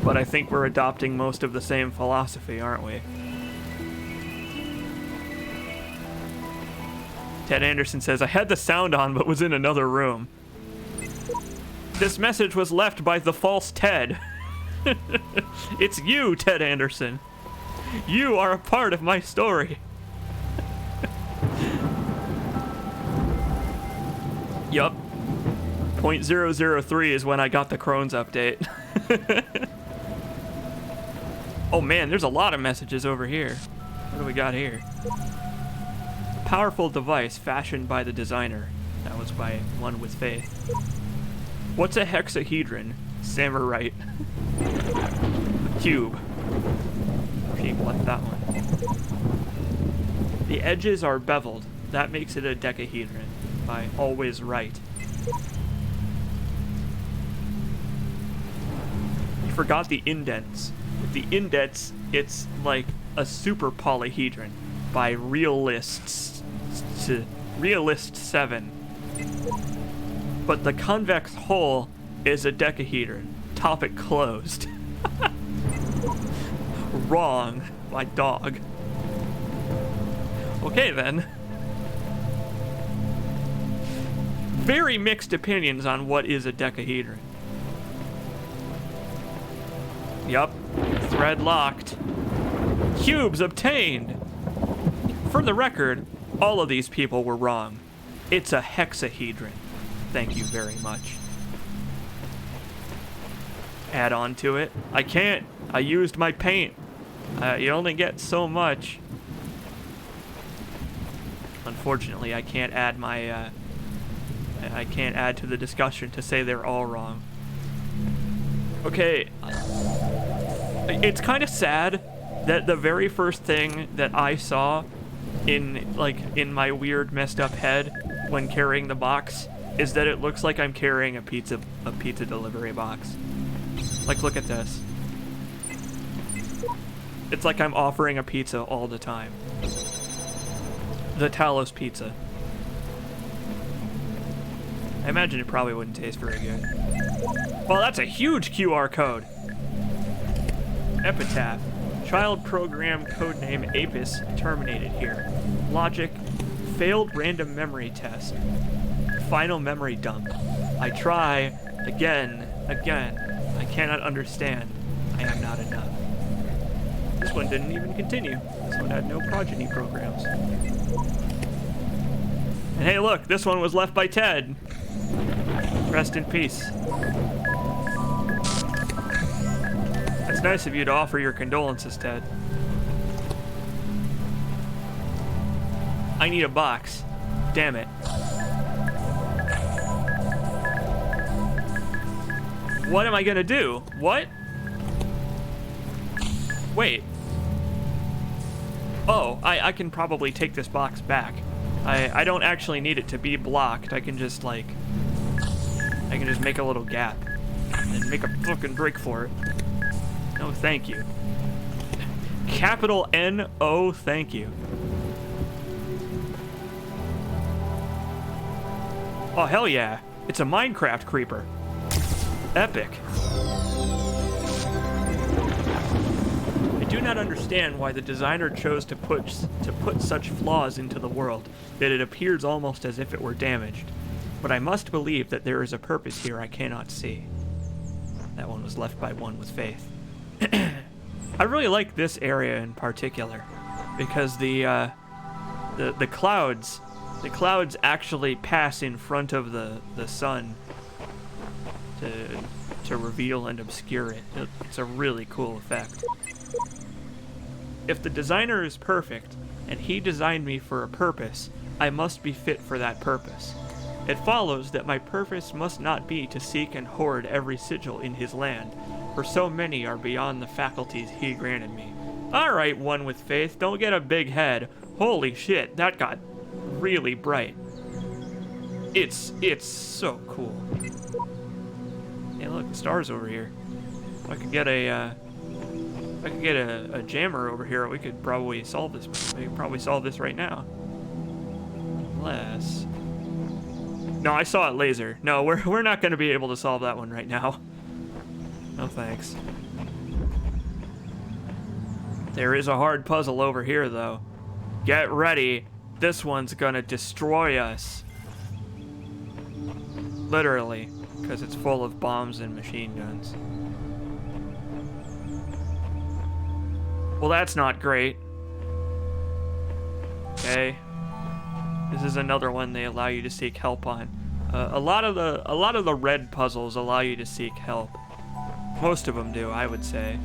But I think we're adopting most of the same philosophy, aren't we? Ted Anderson says, I had the sound on but was in another room. This message was left by the false Ted. It's you, Ted Anderson. You are a part of my story. Yup. .003 is when I got the Crohn's update. Oh man, there's a lot of messages over here. What do we got here? Powerful device fashioned by the designer. That was by One with Faith. What's a hexahedron? Sam are right. A cube. She left that one. The edges are beveled. That makes it a decahedron. By Always Right. You forgot the indents. With the indents, it's like a super polyhedron. By Realist 7. But the convex hole is a decahedron. Topic closed. Wrong. My dog. Okay then. Very mixed opinions on what is a decahedron. Yup. Thread locked. Cubes obtained. For the record, all of these people were wrong. It's a hexahedron. Thank you very much. Add on to it. I can't. I used my paint. You only get so much. Unfortunately, I can't add my, I can't add to the discussion to say they're all wrong. Okay. It's kind of sad that the very first thing that I saw in my weird messed up head when carrying the box is that it looks like I'm carrying a pizza delivery box. Like, look at this. It's like I'm offering a pizza all the time. The Talos pizza. I imagine it probably wouldn't taste very good. Well, that's a huge QR code. Epitaph. Child program codename Apis terminated here. Logic. Failed random memory test. Final memory dump. I try. Again. I cannot understand. I am not enough. This one didn't even continue. This one had no progeny programs. And hey look, this one was left by Ted. Rest in peace. It's nice of you to offer your condolences, Ted. I need a box. Damn it. What am I gonna do? What? Wait. Oh, I can probably take this box back. I don't actually need it to be blocked. I can just like, I can just make a little gap and make a fucking break for it. No, thank you. Capital N-O, thank you. Oh, hell yeah. It's a Minecraft creeper. Epic. I do not understand why the designer chose to put such flaws into the world, that it appears almost as if it were damaged. But I must believe that there is a purpose here I cannot see. That one was left by one with faith. I really like this area in particular, because the clouds actually pass in front of the sun to reveal and obscure it. It's a really cool effect. If the designer is perfect, and he designed me for a purpose, I must be fit for that purpose. It follows that my purpose must not be to seek and hoard every sigil in his land, for so many are beyond the faculties he granted me. Alright, one with faith, don't get a big head. Holy shit, that got really bright. It's so cool. Hey, look, the stars over here. If I could get a jammer over here, we could probably solve this. We could probably solve this right now. Unless... No, I saw it laser. No, we're not going to be able to solve that one right now. No thanks. There is a hard puzzle over here, though. Get ready. This one's gonna destroy us. Literally, because it's full of bombs and machine guns. Well, that's not great. Okay. This is another one they allow you to seek help on. A lot of the red puzzles allow you to seek help. Most of them do, I would say.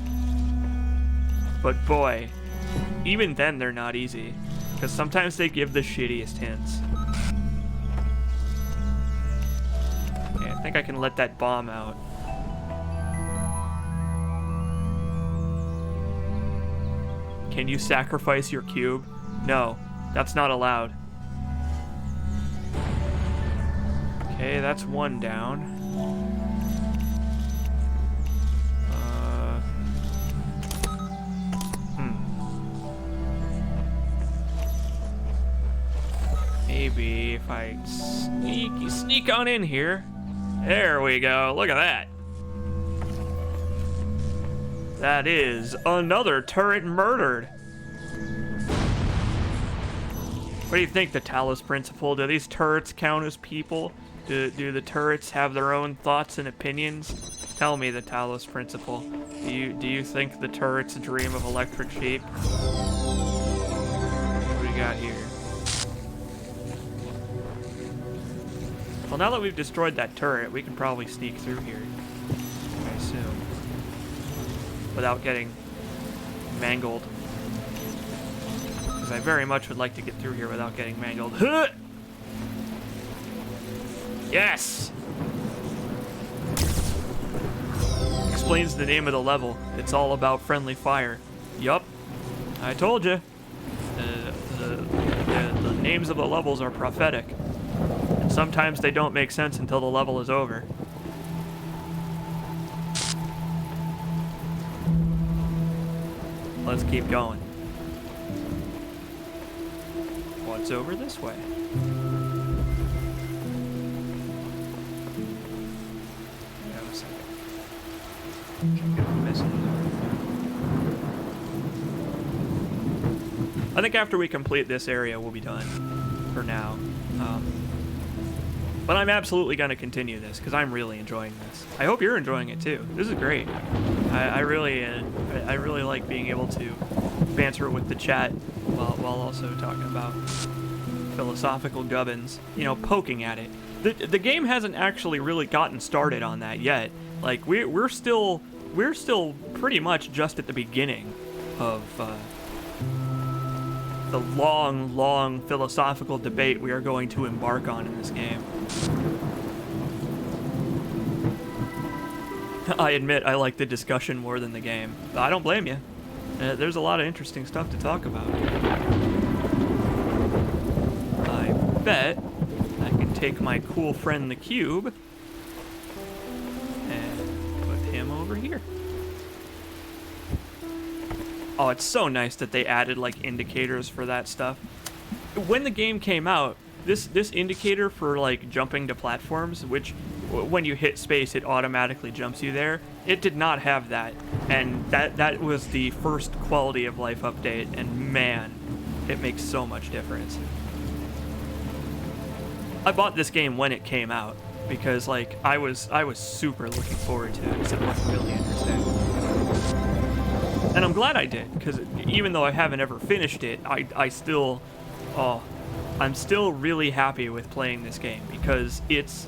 But boy, even then they're not easy, because sometimes they give the shittiest hints. Okay, I think I can let that bomb out. Can you sacrifice your cube? No, that's not allowed. Okay, that's one down. Maybe if I sneak on in here. There we go. Look at that. That is another turret murdered. What do you think, the Talos principle? Do these turrets count as people? Do the turrets have their own thoughts and opinions? Tell me, the Talos principle. Do you think the turrets dream of electric sheep? What do we got here? Well, now that we've destroyed that turret, we can probably sneak through here, I assume, without getting mangled. Because I very much would like to get through here without getting mangled. Huh! Yes! Explains the name of the level. It's all about friendly fire. Yup. I told you. The names of the levels are prophetic. Sometimes they don't make sense until the level is over. Let's keep going. What's over this way? Wait a second. Check out the messages. I think after we complete this area, we'll be done for now. But I'm absolutely going to continue this because I'm really enjoying this. I hope you're enjoying it too. This is great. I really like being able to banter with the chat while also talking about philosophical gubbins. You know, poking at it. The game hasn't actually really gotten started on that yet. Like we're still pretty much just at the beginning of the long philosophical debate we are going to embark on in this game. I admit I like the discussion more than the game. I don't blame you. There's a lot of interesting stuff to talk about. I bet I can take my cool friend the cube and put him over here. Oh, it's so nice that they added like indicators for that stuff. When the game came out, this indicator for like jumping to platforms, which when you hit space it automatically jumps you there, it did not have that, and that was the first quality of life update, and man, it makes so much difference. I bought this game when it came out because like I was super looking forward to it because it looked really interesting. And I'm glad I did, because even though I haven't ever finished it, I'm still really happy with playing this game because it's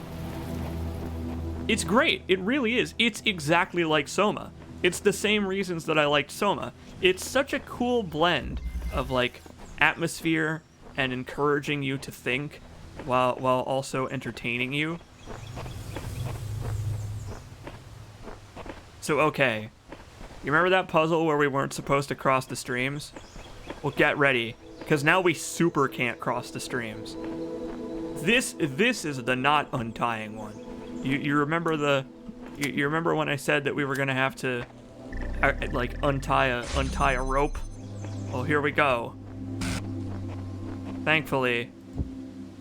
great. It really is. It's exactly like Soma. It's the same reasons that I liked Soma. It's such a cool blend of like atmosphere and encouraging you to think while also entertaining you. So okay. You remember that puzzle where we weren't supposed to cross the streams? Well, get ready, because now we super can't cross the streams. This is the not untying one. You remember you remember when I said that we were gonna have to like untie a rope? Well, here we go. Thankfully,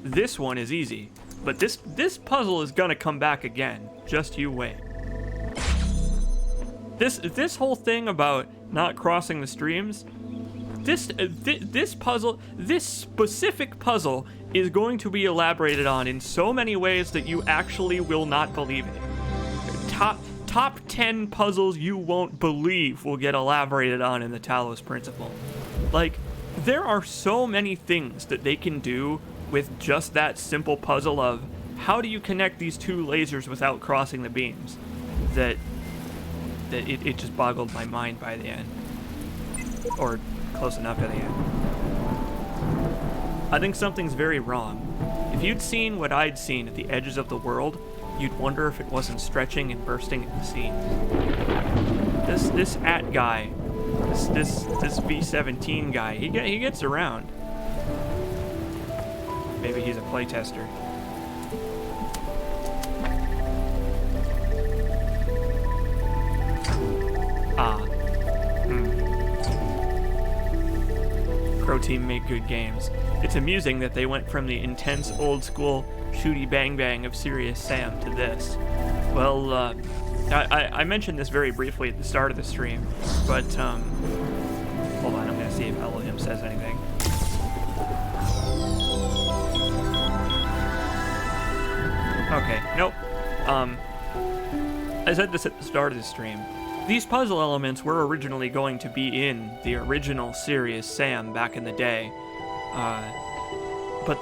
this one is easy, but this puzzle is gonna come back again. Just you wait. This whole thing about not crossing the streams, this puzzle, this specific puzzle is going to be elaborated on in so many ways that you actually will not believe it. Top 10 puzzles you won't believe will get elaborated on in the Talos Principle. Like, there are so many things that they can do with just that simple puzzle of how do you connect these two lasers without crossing the beams, that it just boggled my mind by the end. Or close enough to the end. I think something's very wrong. If you'd seen what I'd seen at the edges of the world, you'd wonder if it wasn't stretching and bursting at the seams. This AT guy, this V17 guy, he gets around. Maybe he's a playtester. Pro Team make good games. It's amusing that they went from the intense old school shooty bang bang of Serious Sam to this. Well, I mentioned this very briefly at the start of the stream, but hold on, I'm gonna see if Elohim says anything. Okay, nope. I said this at the start of the stream. These puzzle elements were originally going to be in the original Serious Sam back in the day, but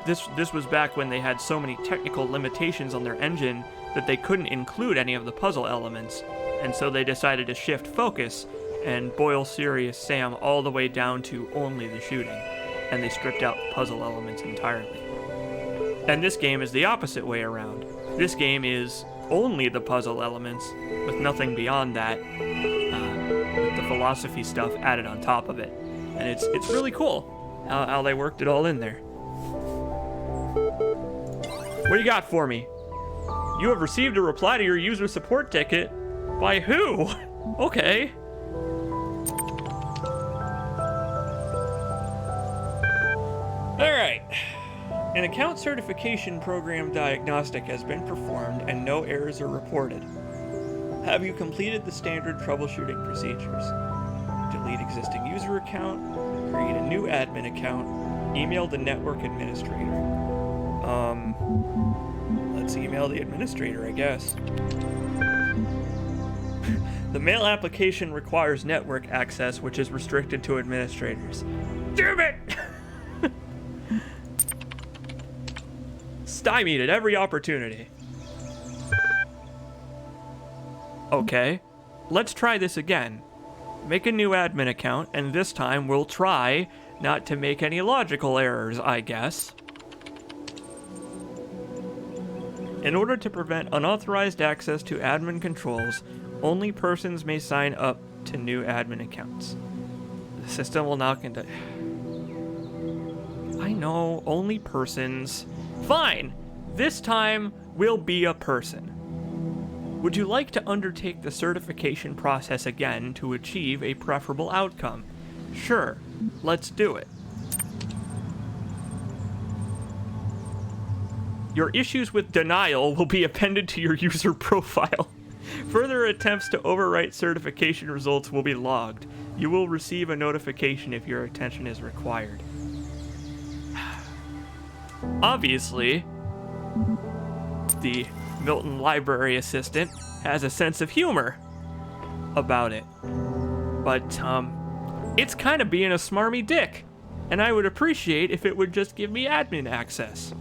this was back when they had so many technical limitations on their engine that they couldn't include any of the puzzle elements, and so they decided to shift focus and boil Serious Sam all the way down to only the shooting, and they stripped out the puzzle elements entirely. And this game is the opposite way around. This game is only the puzzle elements, with nothing beyond that, with the philosophy stuff added on top of it. And it's really cool how they worked it all in there. What do you got for me? You have received a reply to your user support ticket. By who? Okay. Alright. An account certification program diagnostic has been performed and no errors are reported. Have you completed the standard troubleshooting procedures? Delete existing user account, create a new admin account, email the network administrator. Let's email the administrator, I guess. The mail application requires network access, which is restricted to administrators. Damn it! Stymied at every opportunity. Okay, let's try this again. Make a new admin account, and this time we'll try not to make any logical errors, I guess. In order to prevent unauthorized access to admin controls, only persons may sign up to new admin accounts. The system will now conduct... I know, only persons. Fine! This time, we'll be a person. Would you like to undertake the certification process again to achieve a preferable outcome? Sure, let's do it. Your issues with denial will be appended to your user profile. Further attempts to overwrite certification results will be logged. You will receive a notification if your attention is required. Obviously, the Milton Library Assistant has a sense of humor about it. But, it's kind of being a smarmy dick, and I would appreciate if it would just give me admin access.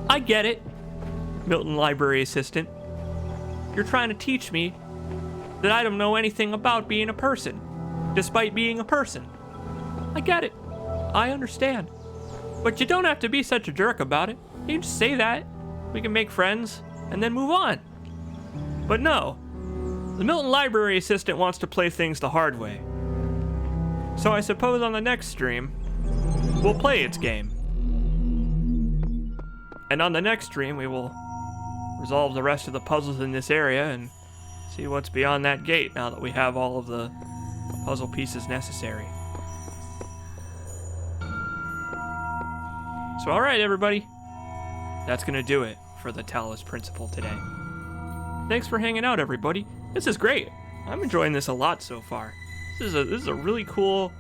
I get it, Milton Library Assistant. You're trying to teach me that I don't know anything about being a person, despite being a person. I get it. I understand. But you don't have to be such a jerk about it. You can just say that. We can make friends, and then move on. But no, the Milton Library Assistant wants to play things the hard way. So I suppose on the next stream, we'll play its game. And on the next stream, we will resolve the rest of the puzzles in this area and see what's beyond that gate now that we have all of the puzzle pieces necessary. So alright everybody, that's gonna do it for the Talos Principle today. Thanks for hanging out everybody. This is great. I'm enjoying this a lot so far. This is a really cool,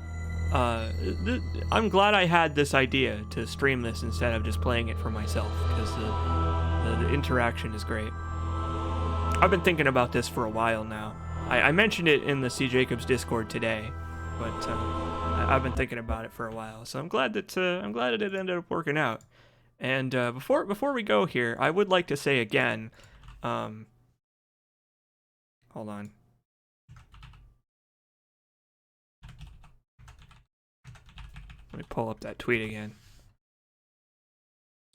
I'm glad I had this idea to stream this instead of just playing it for myself, because the interaction is great. I've been thinking about this for a while now. I mentioned it in the C. Jacobs Discord today, but I've been thinking about it for a while. So I'm glad that it ended up working out. And before we go here, I would like to say again, hold on. Let me pull up that tweet again.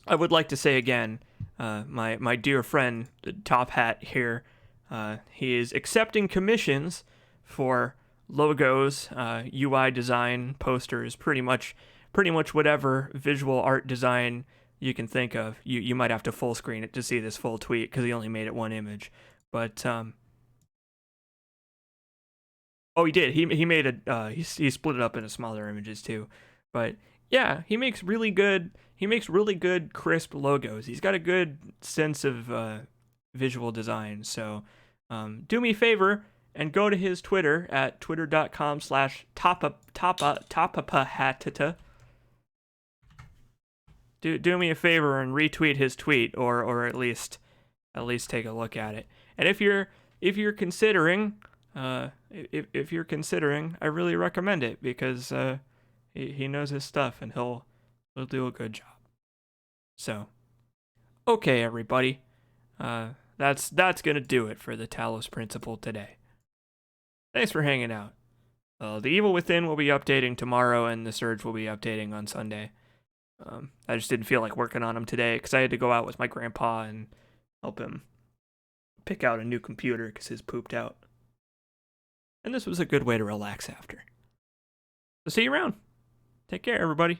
I would like to say again, my dear friend, the Top Hat here, he is accepting commissions for logos, UI design, posters, pretty much whatever visual art design you can think of. You might have to full screen it to see this full tweet because he only made it one image. But oh, he did. He made he split it up into smaller images too. But yeah, he makes really good crisp logos. He's got a good sense of visual design. So do me a favor and go to his Twitter at twitter.com/topapahatata. Do me a favor and retweet his tweet, or at least take a look at it. And if you're considering, if you're considering, I really recommend it because he knows his stuff and he'll do a good job. So, okay, everybody, that's gonna do it for the Talos Principle today. Thanks for hanging out. The Evil Within will be updating tomorrow, and the Surge will be updating on Sunday. I just didn't feel like working on them today because I had to go out with my grandpa and help him pick out a new computer because his pooped out. And this was a good way to relax after. So see you around. Take care, everybody.